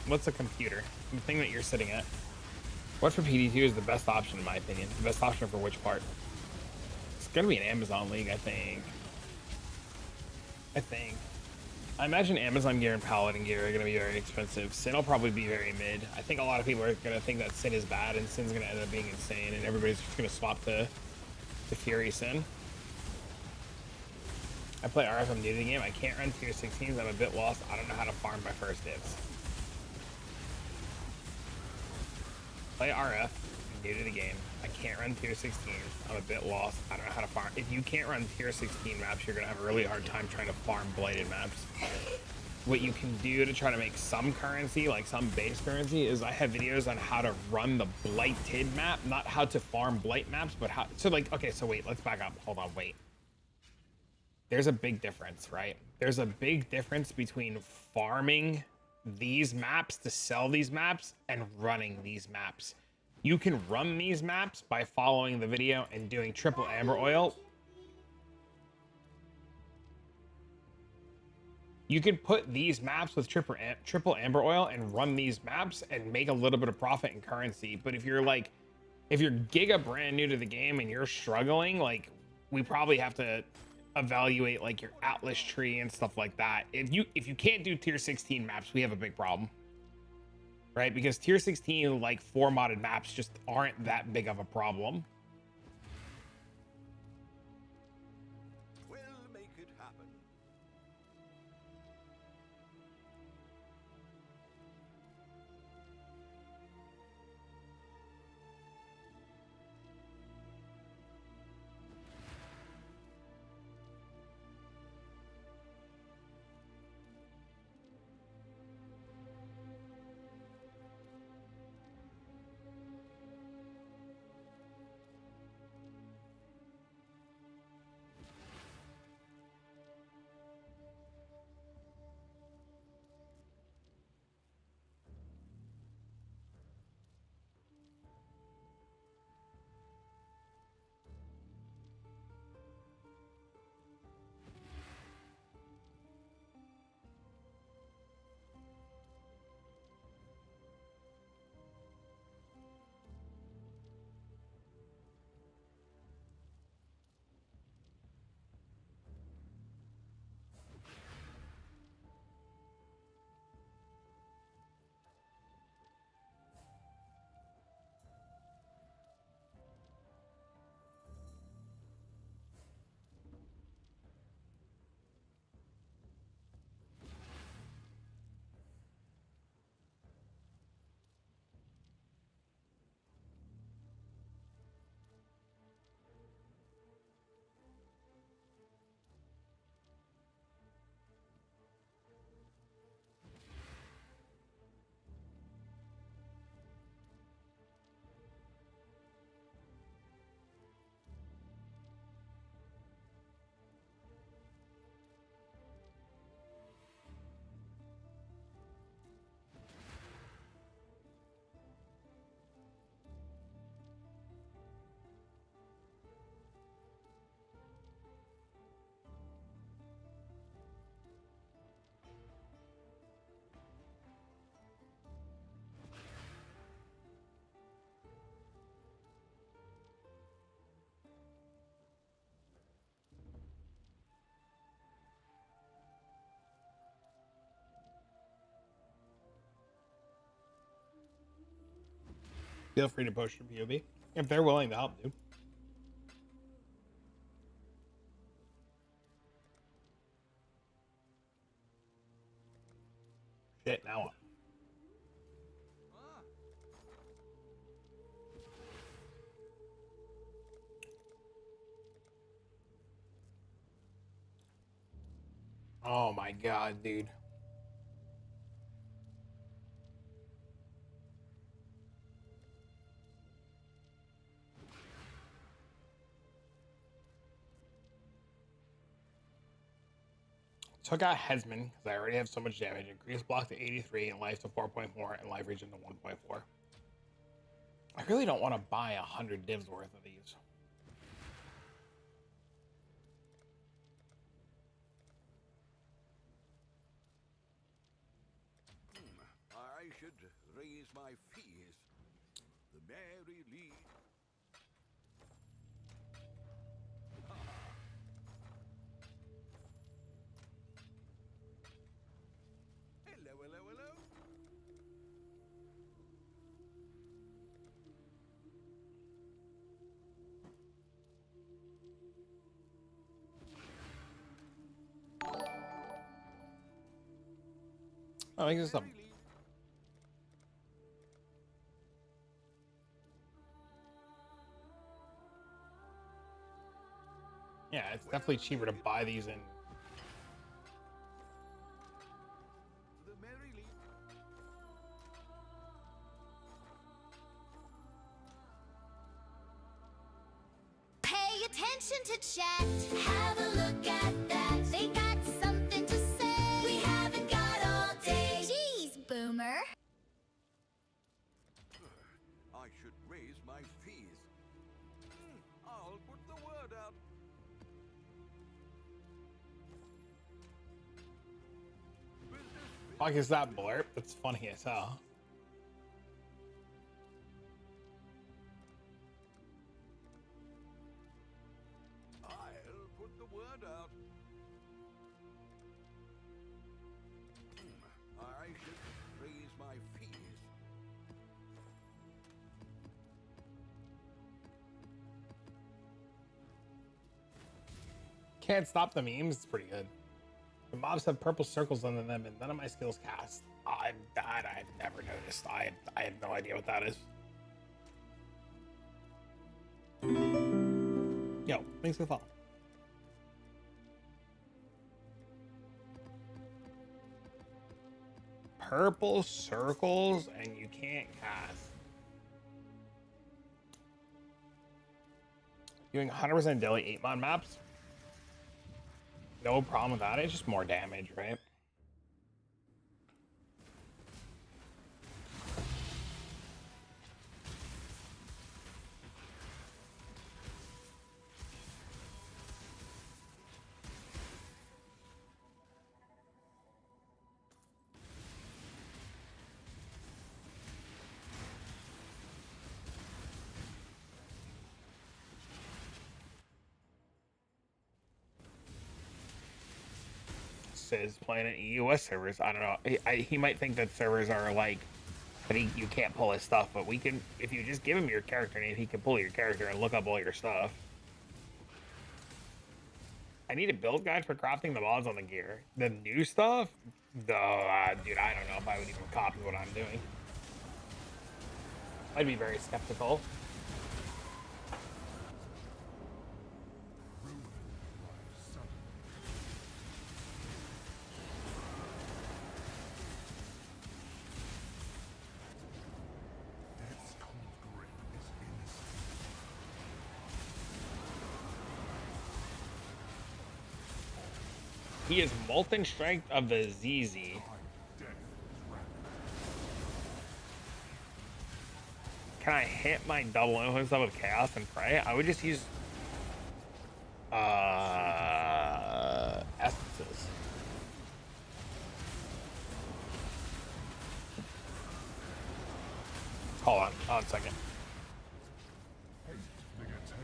What's a computer? The thing that you're sitting at. What for PD2 is the best option in my opinion? The best option for which part? It's gonna be an Amazon League, I think. I imagine Amazon gear and Paladin gear are gonna be very expensive. Sin will probably be very mid. I think a lot of people are gonna think that Sin is bad and Sin's gonna end up being insane and everybody's just gonna swap to Fury Sin. I play RF, I'm new to the game. I can't run tier 16s, I'm a bit lost. I don't know how to farm my first dibs. Play RF, I'm new to the game. I can't run tier 16s, I'm a bit lost. I don't know how to farm. If you can't run tier 16 maps, you're gonna have a really hard time trying to farm blighted maps. What you can do to try to make some currency, like some base currency, is I have videos on how to run the blighted map, not how to farm blight maps, but how, so like, okay, so wait, let's back up, hold on, wait. There's a big difference, right? There's a big difference between farming these maps to sell these maps and running these maps. You can run these maps by following the video and doing triple amber oil. You could put these maps with triple amber oil and run these maps and make a little bit of profit in currency. But if you're like, if you're Giga brand new to the game and you're struggling, like we probably have to evaluate like your Atlas tree and stuff like that. If you can't do tier 16 maps, we have a big problem, right? Because tier 16 like 4 modded maps just aren't that big of a problem. We'll make it happen. Feel free to push your POB if they're willing to help, dude. Shit, now what? Oh my god, dude. Took out Headsman because I already have so much damage. Increased block to 83 and life to 4.4 and life regen to 1.4. I really don't want to buy 100 divs worth of these. I should raise my fees. The Mary Lee. Hello, hello, hello. Oh, I guess something. Yeah, it's definitely cheaper to buy these in. The Mary Lee. Pay attention to chat. Have a look at that. They got something to say. We haven't got all day. Jeez, boomer. I should raise my fees. I'll put the word out. Fuck is that blurb? That's funny as hell. I'll put the word out. I should raise my fees. Can't stop the memes. It's pretty good. The mobs have purple circles under them, and none of my skills cast. I've never noticed. I have no idea what that is. Yo, thanks for the follow. Purple circles, and you can't cast. Doing 100% daily 8-mod maps. No problem with that. It's just more damage, right? Is playing in EUS servers. I don't know. He might think that servers are like that you can't pull his stuff, but we can. If you just give him your character name, he can pull your character and look up all your stuff. I need a build guide for crafting the mods on the gear. The new stuff, dude, I don't know if I would even copy what I'm doing. I'd be very skeptical. Death's cold grip is innocent. He is molten strength of the ZZ. Can I hit my double influence stuff with chaos and pray? I would just use essences. Hold on a second. Hate begets hate.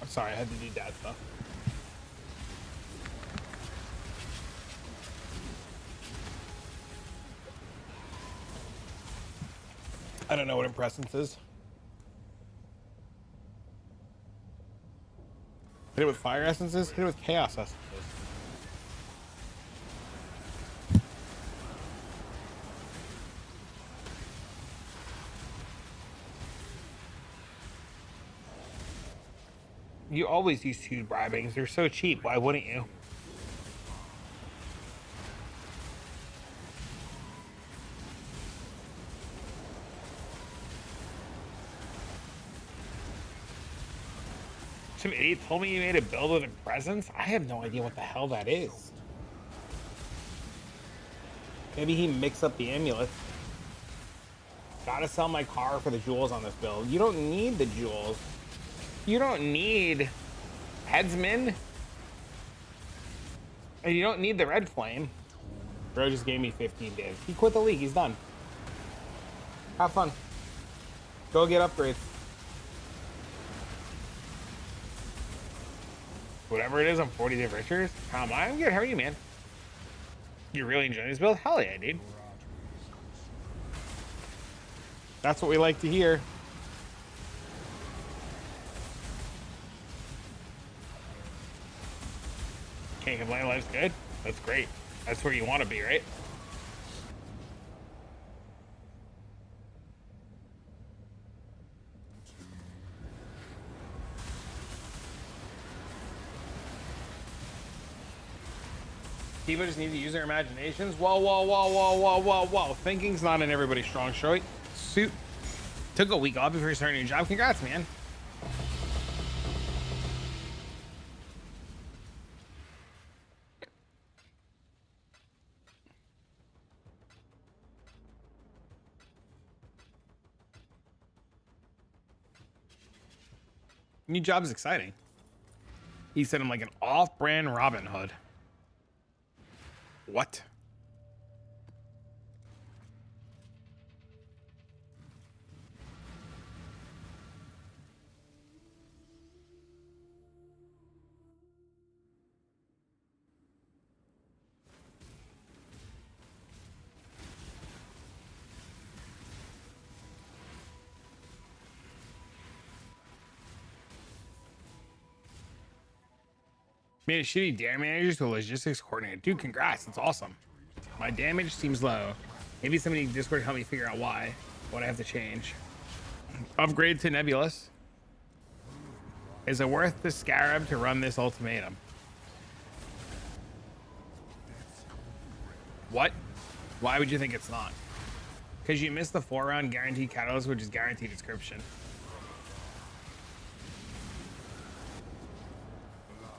I'm sorry, I had to do dad stuff. I don't know what impressence is. Hit it with fire essences, hit it with chaos essences. You always use 2 bribings. They're so cheap. Why wouldn't you? Some idiot told me you made a build with a presence. I have no idea what the hell that is. Maybe he mixed up the amulet. Gotta sell my car for the jewels on this build. You don't need the jewels. You don't need headsman. And you don't need the red flame. Bro just gave me 15 divs. He quit the league. He's done. Have fun. Go get upgrades. Whatever it is, I'm 40 div richer. How am I? I'm good. How are you, man? You really enjoying this build? Hell yeah, dude. That's what we like to hear. Can't complain, life's good. That's great. That's where you want to be, right? People just need to use their imaginations. Whoa, whoa, whoa, whoa, whoa, whoa, whoa. Thinking's not in everybody's strong suit. Took a week off before starting a new job. Congrats, man. New job is exciting. He said I'm like an off-brand Robin Hood. What? Made a shitty dare manager to a logistics coordinator. Dude, congrats. That's awesome. My damage seems low. Maybe somebody in Discord help me figure out why. What I have to change. Upgrade to Nebulous. Is it worth the Scarab to run this ultimatum? What? Why would you think it's not? Because you missed the 4-round guaranteed catalyst, which is guaranteed description.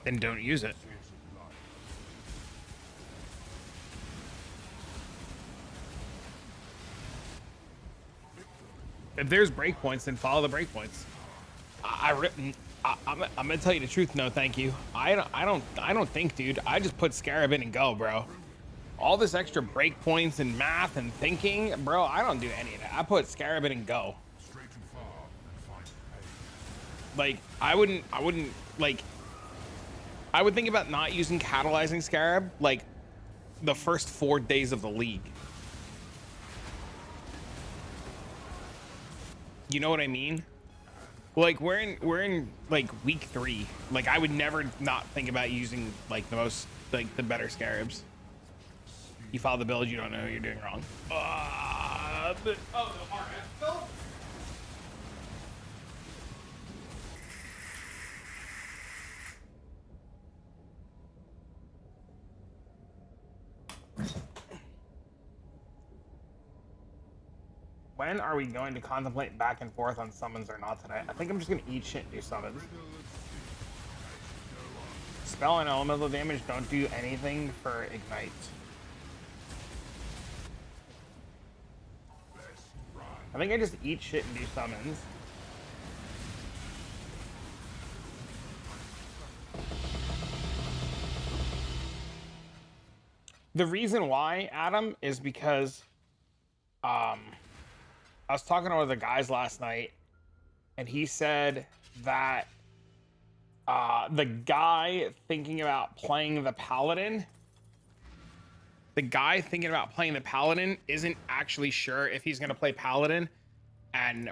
Then don't use it. If there's breakpoints, then follow the breakpoints. I'm gonna tell you the truth. No, thank you. I don't think, dude. I just put Scarab in and go, bro. All this extra breakpoints and math and thinking, bro. I don't do any of that. I put Scarab in and go. Like I wouldn't like. I would think about not using catalyzing Scarab like the first 4 days of the league. You know what I mean? Like we're in like week 3. Like I would never not think about using like the better Scarabs. You follow the build, you don't know what you're doing wrong. The RF build? When are we going to contemplate back and forth on summons or not today? I think I'm just gonna eat shit and do summons. Spell and elemental damage don't do anything for ignite. I think I just eat shit and do summons. The reason why, Adam, is because I was talking to one of the guys last night, and he said that the guy thinking about playing the paladin. The guy thinking about playing the paladin isn't actually sure if he's going to play paladin, and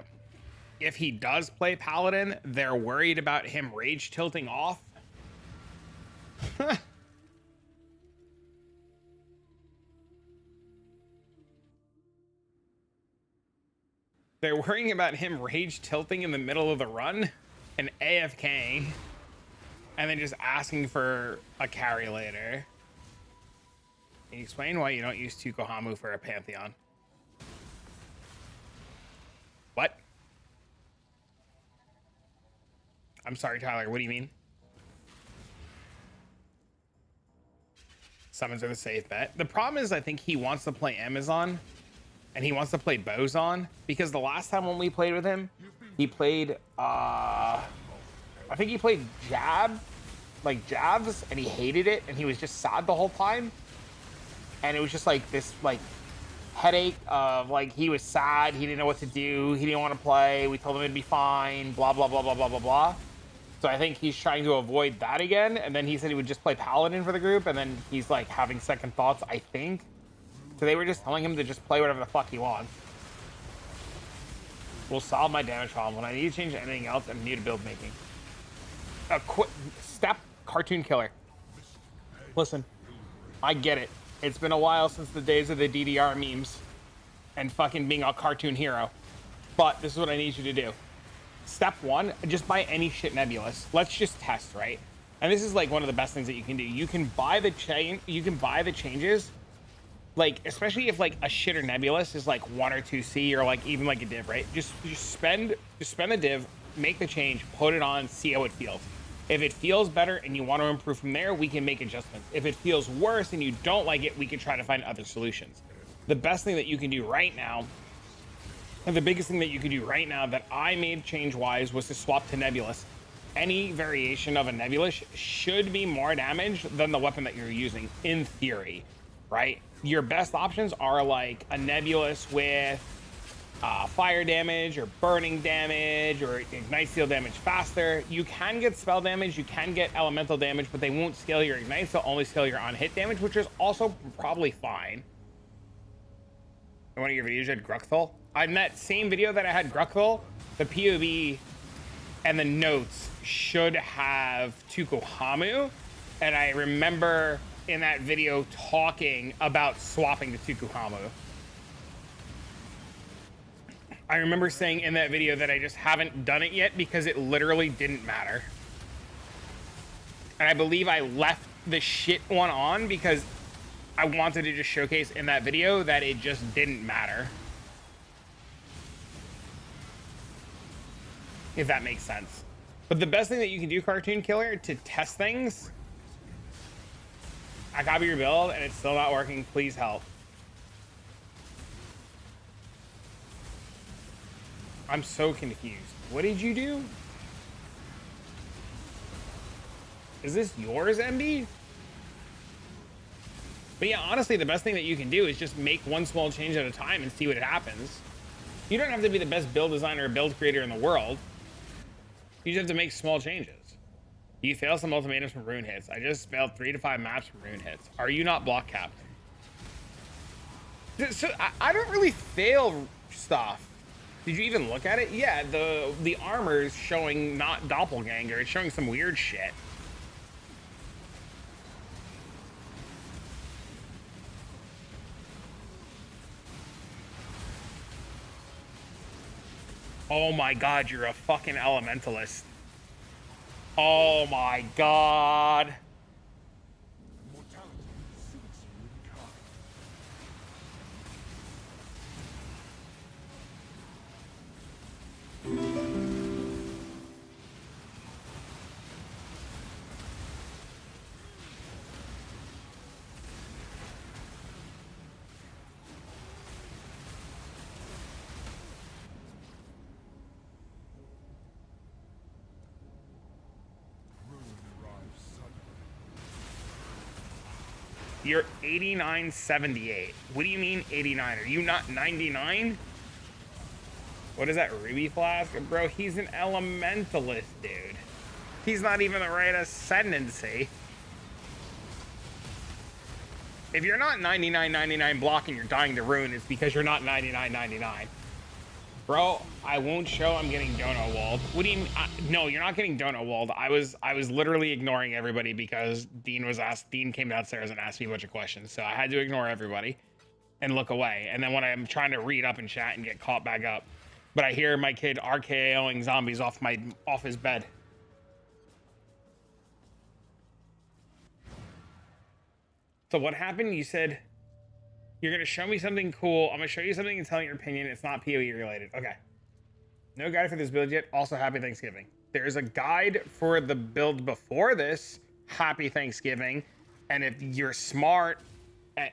if he does play paladin, they're worried about him rage tilting off. They're worrying about him rage tilting in the middle of the run and AFKing, and then just asking for a carry later. Can you explain why you don't use Tukohamu for a Pantheon? What? I'm sorry, Tyler. What do you mean? Summons are the safe bet. The problem is I think he wants to play Amazon and he wants to play Bozon, because the last time when we played with him, he played, I think he played Jabs, and he hated it, and he was just sad the whole time. And it was just like this, like, headache of, like, he was sad, he didn't know what to do, he didn't want to play, we told him it'd be fine, blah, blah, blah, blah, blah, blah, blah. So I think he's trying to avoid that again, and then he said he would just play Paladin for the group, and then he's, like, having second thoughts, I think. So they were just telling him to just play whatever the fuck he wants. Will solve my damage problem. When I need to change anything else, I'm new to build making. A quick step, cartoon killer. Listen, I get it. It's been a while since the days of the DDR memes and fucking being a cartoon hero. But this is what I need you to do. Step one, just buy any shit nebulous. Let's just test, right? And this is like one of the best things that you can do. You can buy the changes, like, especially if like a shitter nebulous is like 1 or 2C or like even like a div, right? Just spend the div, make the change, put it on, see how it feels. If it feels better and you want to improve from there, we can make adjustments. If it feels worse and you don't like it, we can try to find other solutions. The best thing that you can do right now, and the biggest thing that you can do right now that I made change-wise, was to swap to Nebulous. Any variation of a Nebulous should be more damage than the weapon that you're using, in theory, right? Your best options are like a Nebulous with fire damage or burning damage or ignite steel damage faster. You can get spell damage, you can get elemental damage, but they won't scale your ignite, so only scale your on hit damage, which is also probably fine. In one of your videos you had Gruckthul. In that same video that I had Gruckthul, the POB and the notes should have Tukohamu, and I remember in that video talking about swapping to Tukohamu. I remember saying in that video that I just haven't done it yet because it literally didn't matter. And I believe I left the shit one on because I wanted to just showcase in that video that it just didn't matter. If that makes sense. But the best thing that you can do, Cartoon Killer, to test things, I copy your build and it's still not working, please help. I'm so confused. What did you do? Is this yours, MB? But yeah, honestly, the best thing that you can do is just make one small change at a time and see what happens. You don't have to be the best build designer or build creator in the world. You just have to make small changes. You fail some ultimatums from rune hits. I just failed 3 to 5 maps from rune hits. Are you not block capped? So I don't really fail stuff. Did you even look at it? Yeah, the armor is showing not doppelganger. It's showing some weird shit. Oh my god, you're a fucking elementalist. Oh my god. You're 89.78. What do you mean 89? Are you not 99? What is that, Ruby Flask? Bro, he's an elementalist, dude. He's not even the right ascendancy. If you're not 99.99 block and you're dying to ruin, it's because you're not 99.99. Bro, I won't show I'm getting donut walled. What do you mean? No, you're not getting donut walled. I was literally ignoring everybody because Dean came downstairs and asked me a bunch of questions. So I had to ignore everybody and look away. And then when I'm trying to read up and chat and get caught back up, but I hear my kid RKOing zombies off his bed. So what happened? You said you're gonna show me something cool. I'm gonna show you something and tell me your opinion. It's not PoE related. Okay. No guide for this build yet. Also, happy Thanksgiving. There's a guide for the build before this. Happy Thanksgiving. And if you're smart,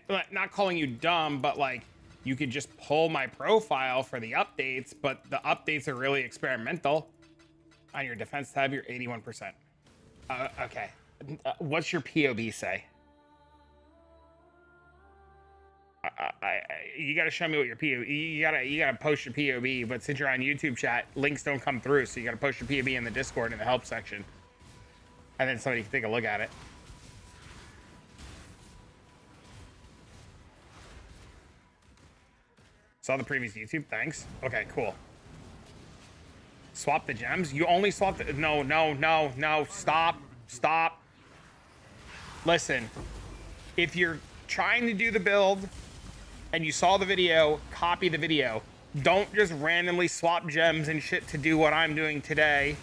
not calling you dumb, but like you could just pull my profile for the updates, but the updates are really experimental. On your defense tab, you're 81%. Okay. What's your POB say? You gotta show me what your POB. You gotta post your POB. But since you're on YouTube chat, links don't come through, so you gotta post your POB in the Discord in the help section, and then somebody can take a look at it. Saw the previous YouTube. Thanks. Okay, cool. Swap the gems. You only swap the. No. Stop. Listen, if you're trying to do the build and you saw the video, copy the video. Don't just randomly swap gems and shit to do what I'm doing today.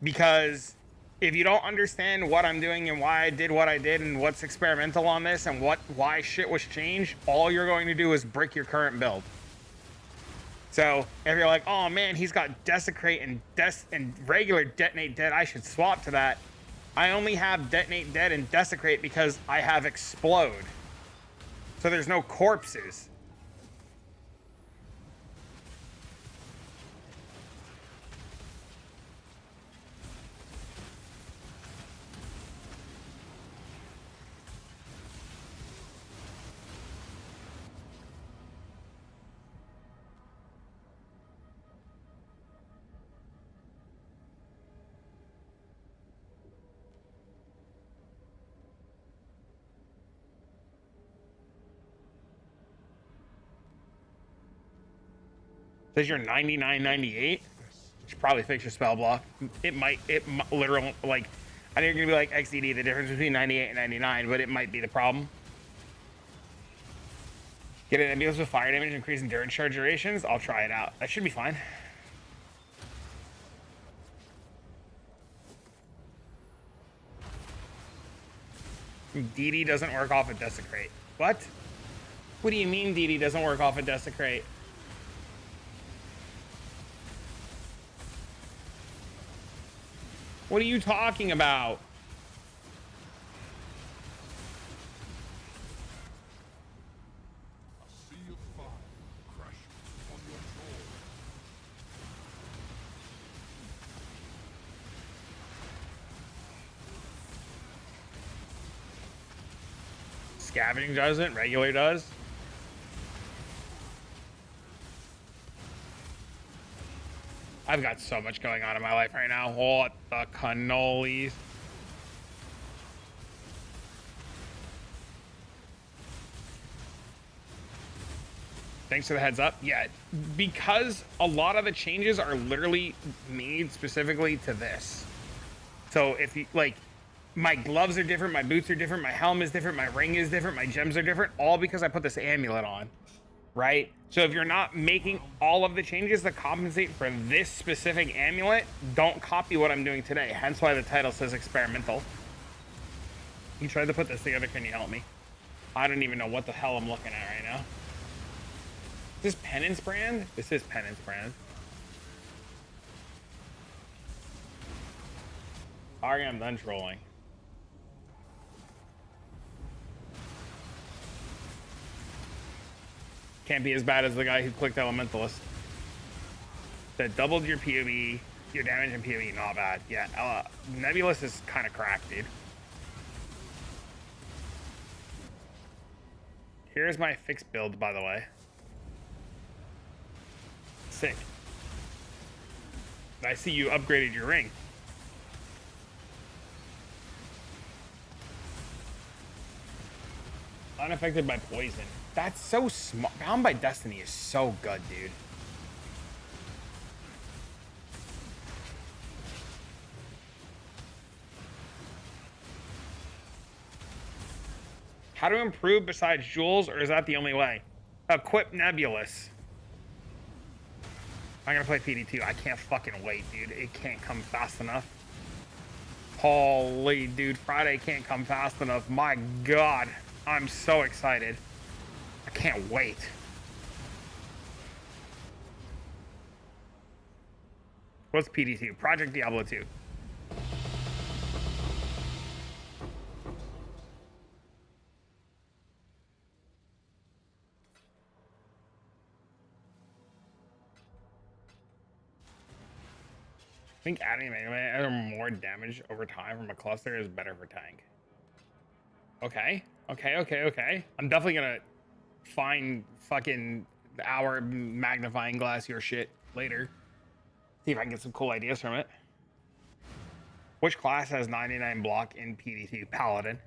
Because if you don't understand what I'm doing and why I did what I did and what's experimental on this and why shit was changed, all you're going to do is brick your current build. So if you're like, oh man, he's got desecrate and regular detonate dead, I should swap to that. I only have detonate dead and desecrate because I have explode. So there's no corpses. Says you're 99.98. Should probably fix your spell block. It literally, like, I know you're gonna be like XDD, the difference between 98 and 99, but it might be the problem. Get an ambulance with fire damage, increase endurance charge durations. I'll try it out. That should be fine. DD doesn't work off a desecrate. What? What do you mean DD doesn't work off a desecrate? What are you talking about? A sea of fire crashes on your shore. Scavenging doesn't, regular does. I've got so much going on in my life right now. What the cannolis? Thanks for the heads up. Yeah, because a lot of the changes are literally made specifically to this. So if you like, my gloves are different, my boots are different, my helm is different, my ring is different, my gems are different, all because I put this amulet on, right? So if you're not making all of the changes that compensate for this specific amulet, don't copy what I'm doing today. Hence why the title says experimental. You tried to put this together, can you help me? I don't even know what the hell I'm looking at right now. Is this Penance brand? This is Penance brand. Alright, I'm done trolling. Can't be as bad as the guy who clicked Elementalist. That doubled your POB, your damage and POB, not bad. Yeah, Nebulous is kind of cracked, dude. Here's my fixed build, by the way. Sick. I see you upgraded your ring. Unaffected by poison. That's so smart. Bound by Destiny is so good, dude. How to improve besides jewels, or is that the only way? Equip Nebulous. I'm gonna play PD2. I can't fucking wait, dude. It can't come fast enough. Holy dude, Friday can't come fast enough. My God, I'm so excited. I can't wait. What's PD2? Project Diablo 2. I think adding more damage over time from a cluster is better for tank. Okay. I'm definitely gonna find fucking our magnifying glass your shit later. See if I can get some cool ideas from it. Which class has 99 block in PD2? Paladin.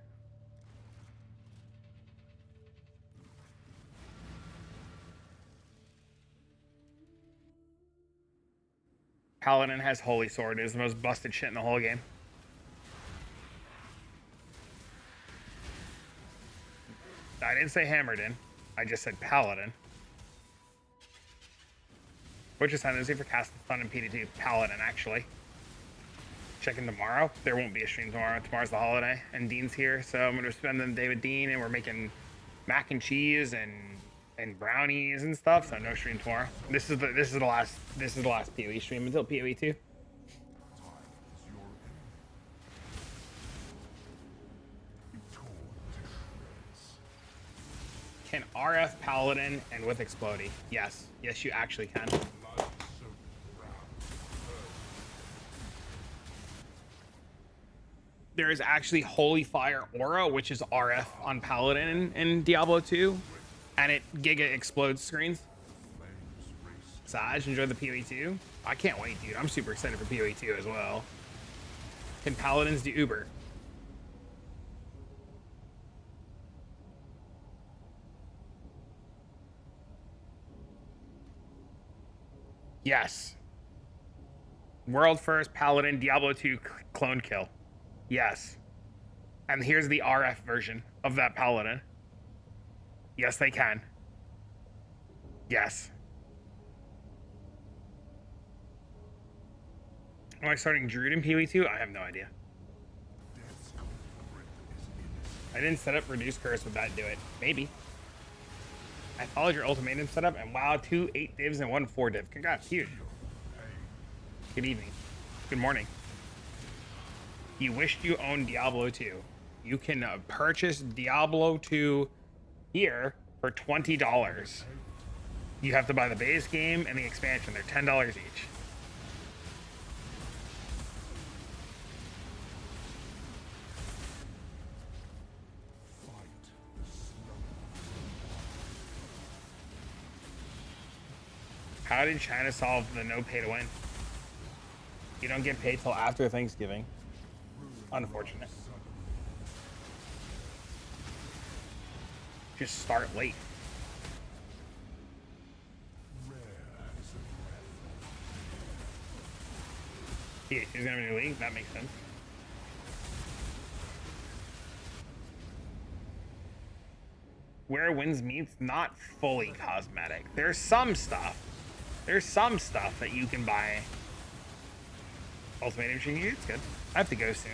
Paladin has Holy Sword. It is the most busted shit in the whole game. I didn't say Hammered in. I just said Paladin. Which ascendancy for cast stun in PD2? Paladin, actually. Checking tomorrow. There won't be a stream tomorrow. Tomorrow's the holiday, and Dean's here, so I'm gonna spend the day with Dean, and we're making mac and cheese and brownies and stuff. So no stream tomorrow. This is the last PoE stream until PoE 2. Can RF Paladin and with Explodey? Yes, you actually can. There is actually Holy Fire Aura, which is RF on Paladin in Diablo 2, and it Giga Explodes screens. Saj, enjoy the PoE 2. I can't wait, dude. I'm super excited for PoE 2 as well. Can Paladins do Uber? Yes. World first Paladin Diablo 2 clone kill. Yes. And here's the RF version of that Paladin. Yes, they can. Yes. Am I starting Druid in PoE 2? I have no idea. I didn't set up Reduce Curse. Would that do it? Maybe. I followed your ultimatum setup, and wow, 2 8 divs and 1 4 div. Congrats, huge. Good evening. Good morning. You wished you owned Diablo 2. You can purchase Diablo 2 here for $20. You have to buy the base game and the expansion. They're $10 each. How did China solve the no pay to win? You don't get paid till after Thanksgiving. Unfortunate. Just start late. Yeah, he's gonna be in the league. That makes sense. Where wins meets not fully cosmetic. There's some stuff. There's some stuff that you can buy. Ultimatum Machine, it's good. I have to go soon.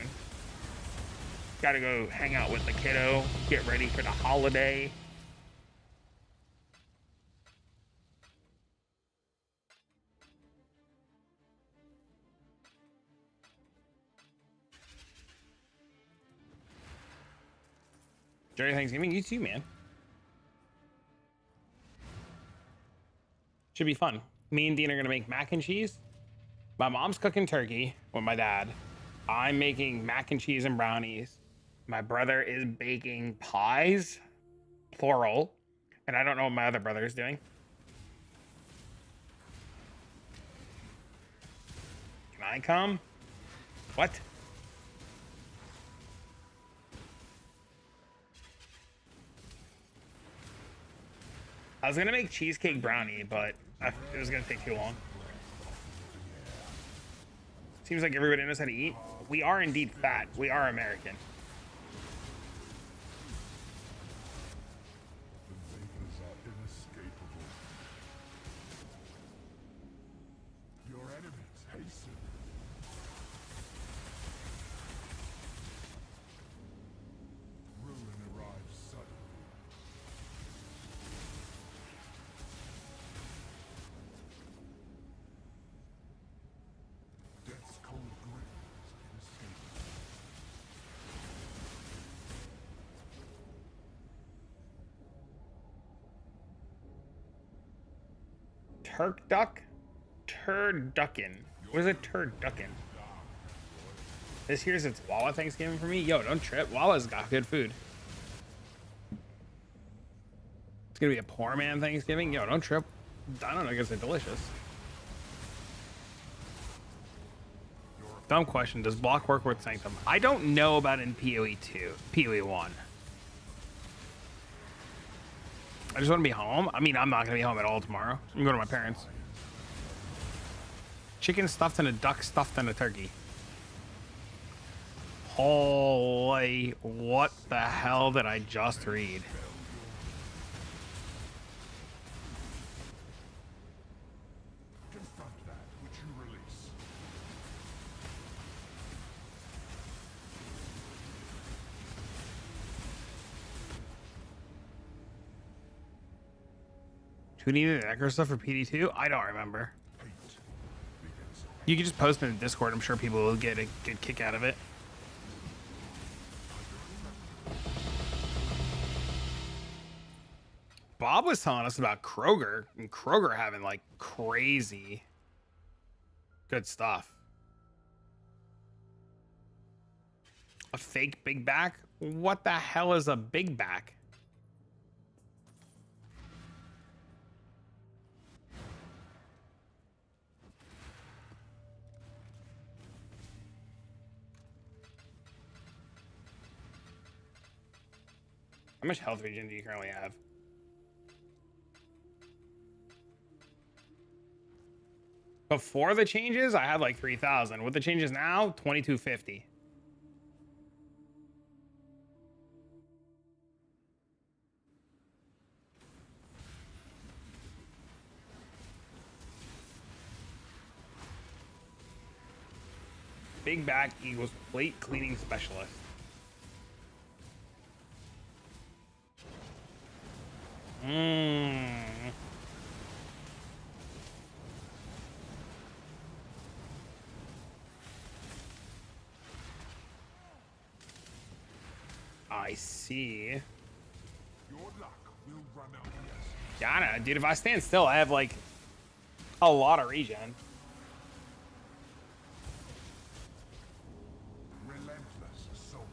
Gotta go hang out with the kiddo, get ready for the holiday. Enjoy Thanksgiving, you too, man. Should be fun. Me and Dean are gonna make mac and cheese. My mom's cooking turkey with my dad. I'm making mac and cheese and brownies. My brother is baking pies, plural, and I don't know what my other brother is doing. Can I come? What? I was gonna make cheesecake brownie, but it was gonna take too long. Seems like everybody knows how to eat. We are indeed fat. We are American. The vapors are inescapable. Your enemies hasten. Ruin arrives suddenly. Death's cold grip is inescapable. Turk duck? Turducken. What is a turducken? This here's its Wawa Thanksgiving for me. Yo, don't trip. Wawa's got good food. It's gonna be a poor man Thanksgiving. Yo, don't trip. I don't know. I guess they're delicious. Dumb question. Does block work with Sanctum? I don't know about in PoE 2, PoE 1. I just want to be home. I mean, I'm not gonna be home at all tomorrow. I'm gonna go to my parents. Chicken stuffed in a duck stuffed in a turkey. Holy, what the hell did I just read? Confront that which you release. Do we need an Necro stuff for PD2? I don't remember. Hate begins. You can just post it in the Discord. I'm sure people will get a good kick out of it. Bob was telling us about Kroger, and Kroger having like crazy good stuff. A fake big back? What the hell is a big back? How much health regen do you currently have? Before the changes, I had like 3,000. With the changes now, 2,250. Big back equals plate cleaning specialist. I see. Your luck will run out. Yes. Yeah, dude, if I stand still, I have like a lot of regen. Relentless assault.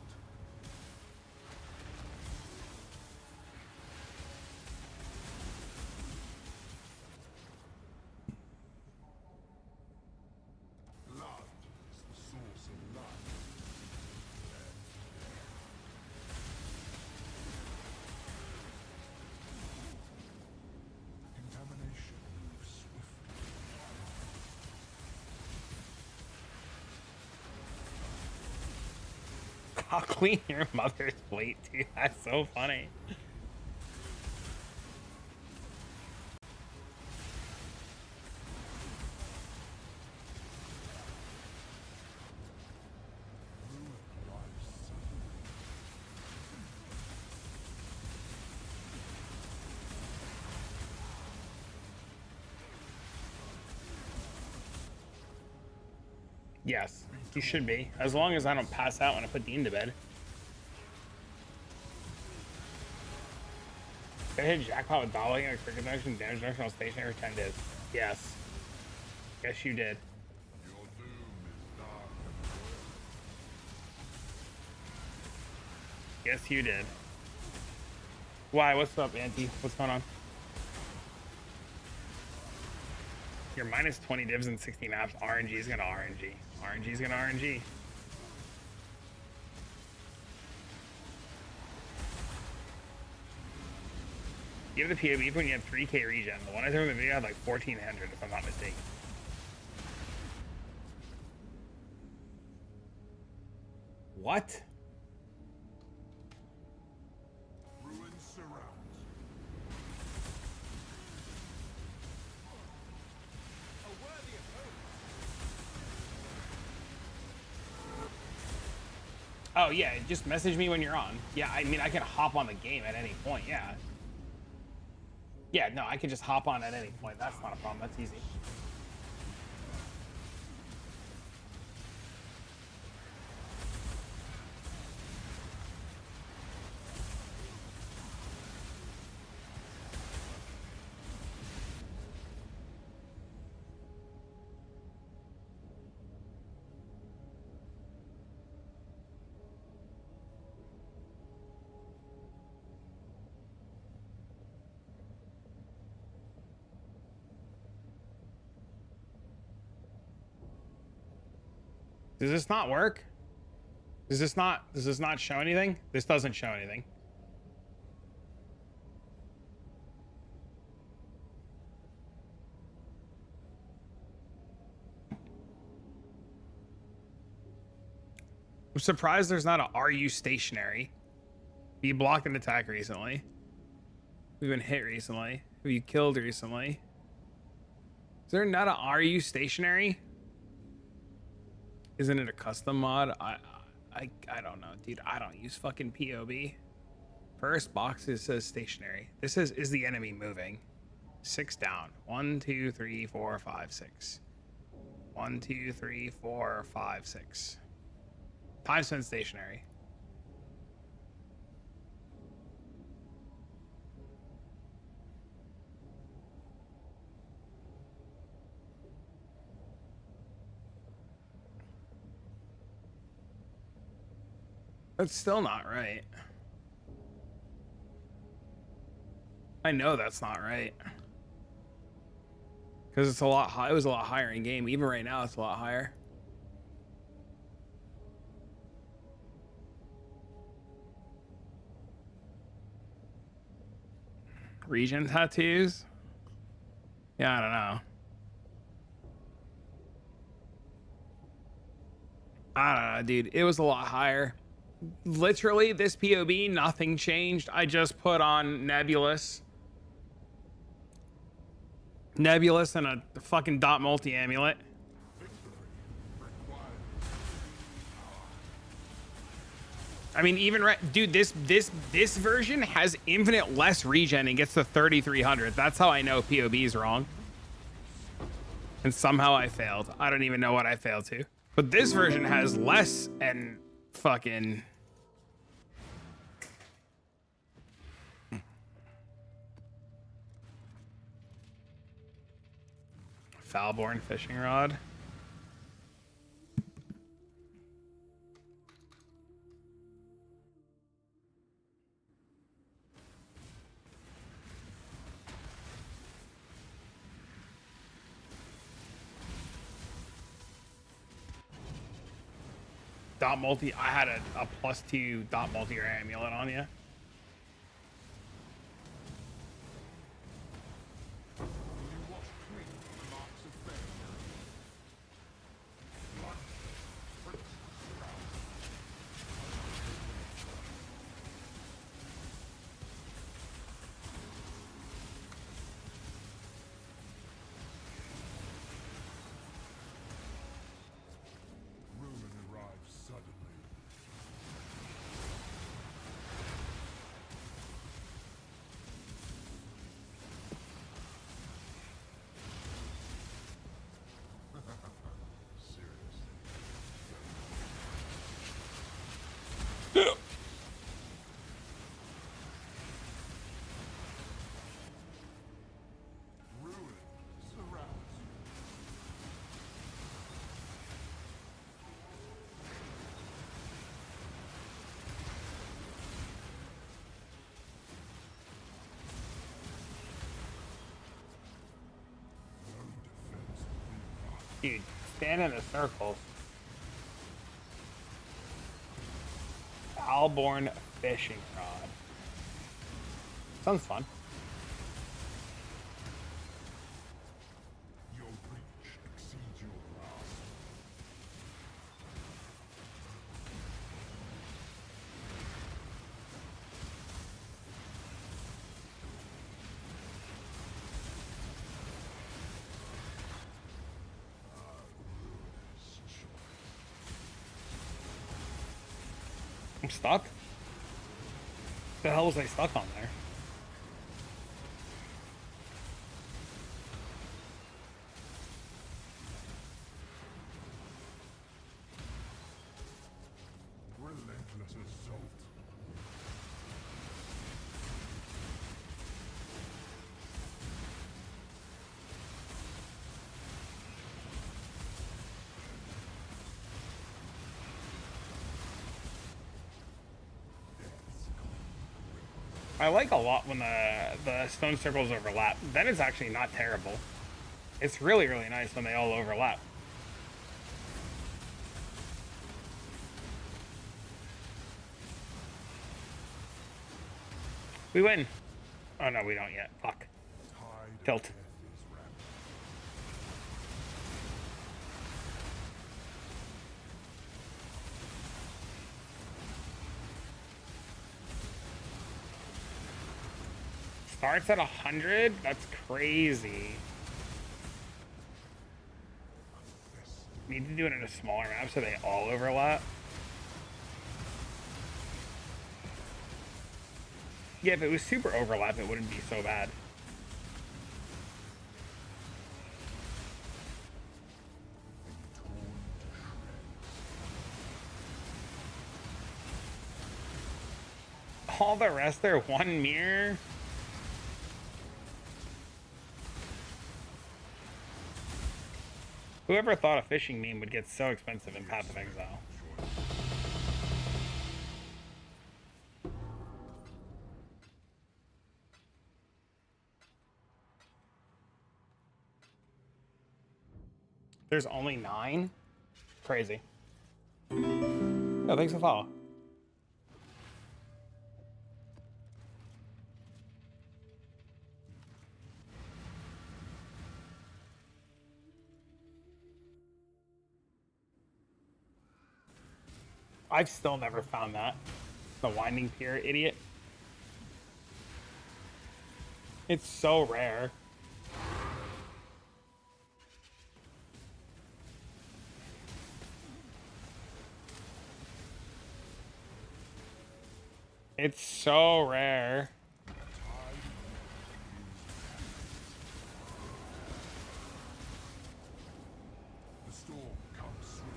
Blood is the source of life. Contamination moves swiftly. I'll clean your mother's plate, dude. That's so funny. Ruin arrives suddenly. Yes, you should be. As long as I don't pass out when I put Dean to bed. Did I hit jackpot with dollar and a cricket connection damage national station every 10 days? Yes. Yes, you did. Your doom is dark and Yes, you did. Why? What's up, Auntie? What's going on? You're minus 20 divs and 60 maps. RNG is gonna RNG. RNG is gonna RNG. You have the POB when you have 3k regen. The one I threw in the video had like 1400 if I'm not mistaken. What? Ruin surrounds. Oh yeah, just message me when you're on. Yeah, I mean I can hop on the game at any point, yeah. Yeah, no, I can just hop on at any point. That's not a problem, that's easy. Does this not work? Does this not show anything? This doesn't show anything. I'm surprised there's not a "Are you stationary?" Have you blocked an attack recently? We've been hit recently. Have you killed recently? Is there not a "Are you stationary?" Isn't it a custom mod? I don't know, dude. I don't use fucking POB. First box it says stationary. This is the enemy moving? 6 down. 1, 2, 3, 4, 5, 6. 1, 2, 3, 4, 5, 6. Time spent stationary. That's still not right. I know that's not right. Because it's a lot high. It was a lot higher in game. Even right now, it's a lot higher. Region tattoos? Yeah, I don't know. I don't know, dude. It was a lot higher. Literally, this POB, nothing changed. I just put on Nebulous. Nebulous and a fucking dot multi amulet. I mean, even dude, this version has infinite less regen and gets to 3300. That's how I know POB is wrong. And somehow I failed. I don't even know what I failed to. But this version has less and fucking... Foulborn fishing rod. Dot multi. I had a +2 dot multi amulet on you. Dude, stand in a circle. Foulborn fishing rod. Sounds fun. I'm stuck. The hell was I stuck on there? Relentless assault. I like a lot when the stone circles overlap. Then it's actually not terrible. It's really, really nice when they all overlap. We win. Oh no, we don't yet. Fuck. Tilt. Starts at 100? That's crazy. Need to do it in a smaller map so they all overlap. Yeah, if it was super overlap, it wouldn't be so bad. All the rest are one mirror? Whoever thought a fishing meme would get so expensive in Path of Exile? There's only 9? Crazy. Oh, thanks for the follow. I've still never found that. The Winding Pier, idiot. It's so rare. It's so rare. The storm comes swiftly.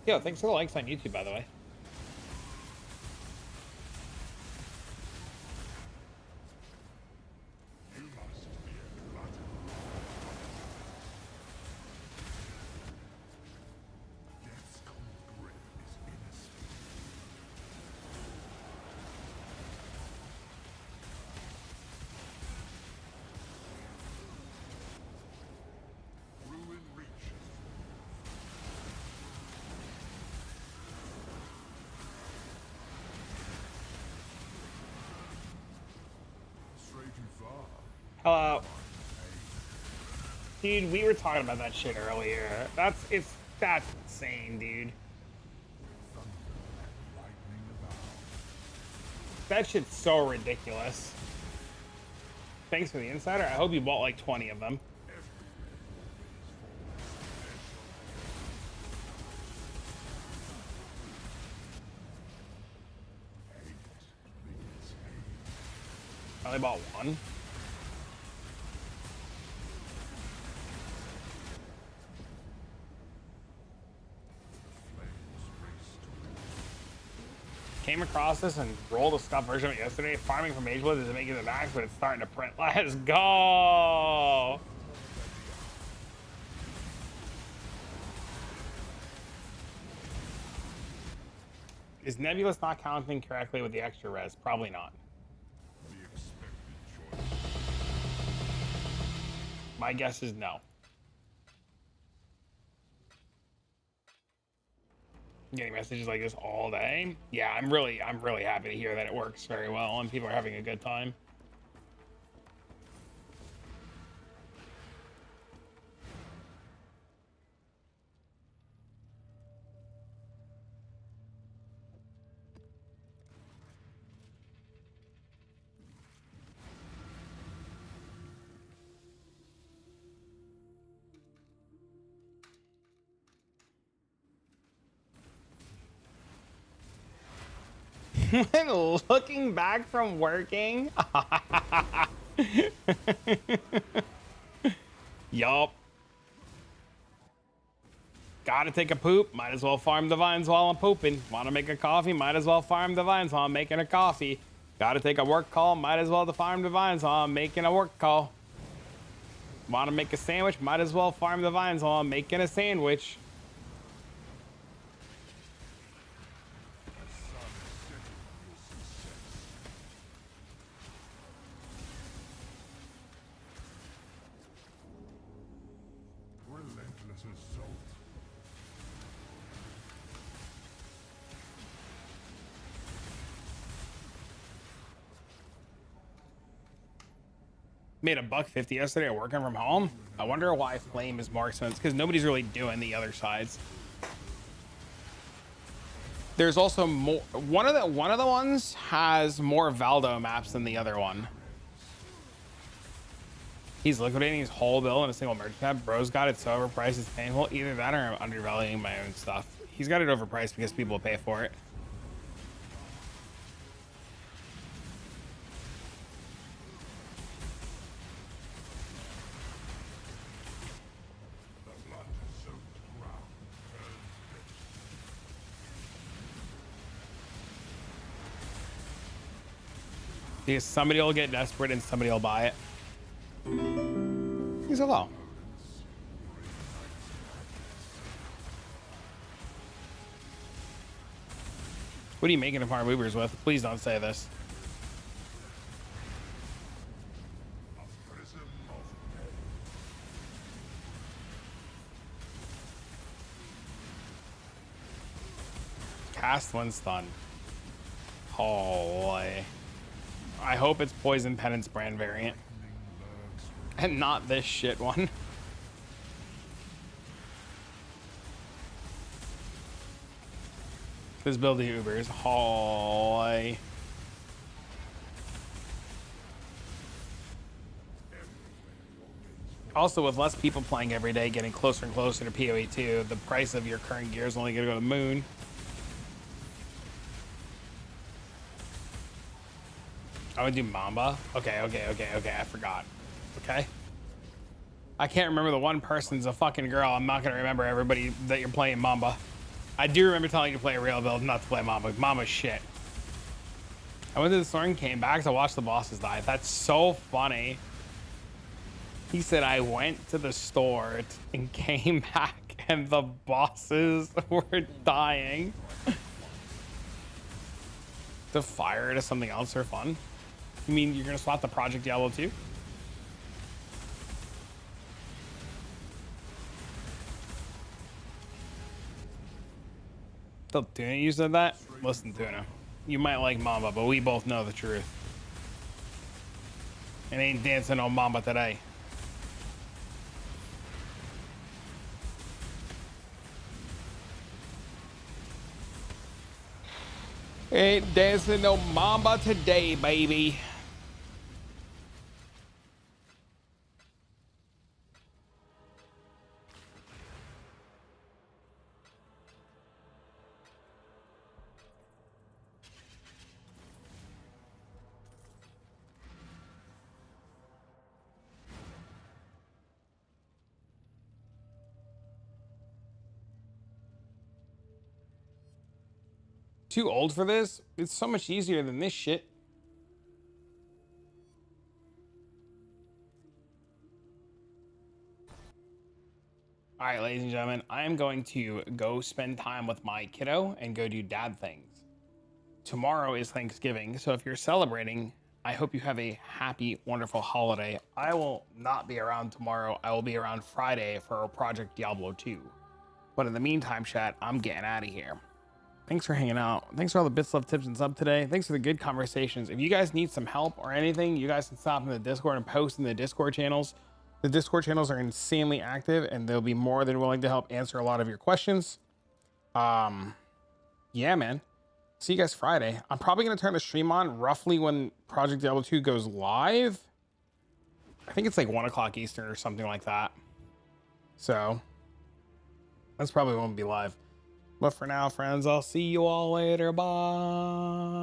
Yo, thanks for the likes on YouTube, by the way. You must be a glutton. Death's cold grip is innocent. Ruin reaches. Stray too far. Hello. Dude, we were talking about that shit earlier. That's insane, dude. Lightning about. That shit's so ridiculous. Thanks for the insider. I hope you bought like 20 of them. I only bought one. Came across this and rolled a scuff version of it yesterday. Farming from Age isn't making the max, but it's starting to print. Let's go! Is Nebulous not counting correctly with the extra res? Probably not. The expected choice. My guess is no. Getting messages like this all day. Yeah, I'm really happy to hear that it works very well and people are having a good time. When looking back from working. Yup. Gotta take a poop. Might as well farm the vines while I'm pooping. Want to make a coffee? Might as well farm the vines while I'm making a coffee. Gotta take a work call. Might as well farm the vines while I'm making a work call. Want to make a sandwich? Might as well farm the vines while I'm making a sandwich. Relentless assault. Made $1.50 yesterday working from home. I wonder why Flame is more expensive, because nobody's really doing the other sides. There's also more. One of the ones has more Valdo maps than the other one. He's liquidating his whole bill in a single merch tab. Bro's got it so overpriced it's painful. Either that or I'm undervaluing my own stuff. He's got it overpriced because people pay for it. The blood-soaked ground turns bitter. Because somebody will get desperate and somebody will buy it. He's a low. What are you making a farm Ubers with? Please don't say this. A prism of Cast one stun. Holy. I hope it's Poison Penance brand variant. And not this shit one. This build of Ubers. Holy. Also, with less people playing every day, getting closer and closer to PoE 2, the price of your current gear is only going to go to the moon. I would do Mamba. Okay, I forgot. Okay. I can't remember the one person's a fucking girl. I'm not going to remember everybody that you're playing Mamba. I do remember telling you to play a real build, not to play Mamba. Mama's shit. I went to the store and came back to watch the bosses die. That's so funny. He said, I went to the store and came back and the bosses were dying. To fire to something else for fun? You mean you're going to swap the Project Diablo 2? Tell Tuna you said that? Listen, Tuna. You might like Mamba, but we both know the truth. It ain't dancing on Mamba today. Ain't dancing no Mamba today, baby. Too old for this? It's so much easier than this shit. All right, ladies and gentlemen, I am going to go spend time with my kiddo and go do dad things. Tomorrow is Thanksgiving, so if you're celebrating, I hope you have a happy, wonderful holiday. I will not be around tomorrow. I will be around Friday for Project Diablo 2. But in the meantime, chat, I'm getting out of here. Thanks for hanging out. Thanks for all the bits, love, tips, and sub today. Thanks for the good conversations. If you guys need some help or anything, you guys can stop in the Discord and post in the Discord channels. The Discord channels are insanely active, and they'll be more than willing to help answer a lot of your questions. Yeah, man. See you guys Friday. I'm probably going to turn the stream on roughly when Project Diablo 2 goes live. I think it's like 1 o'clock Eastern or something like that. So that's probably when we'll be live. But for now, friends, I'll see you all later. Bye.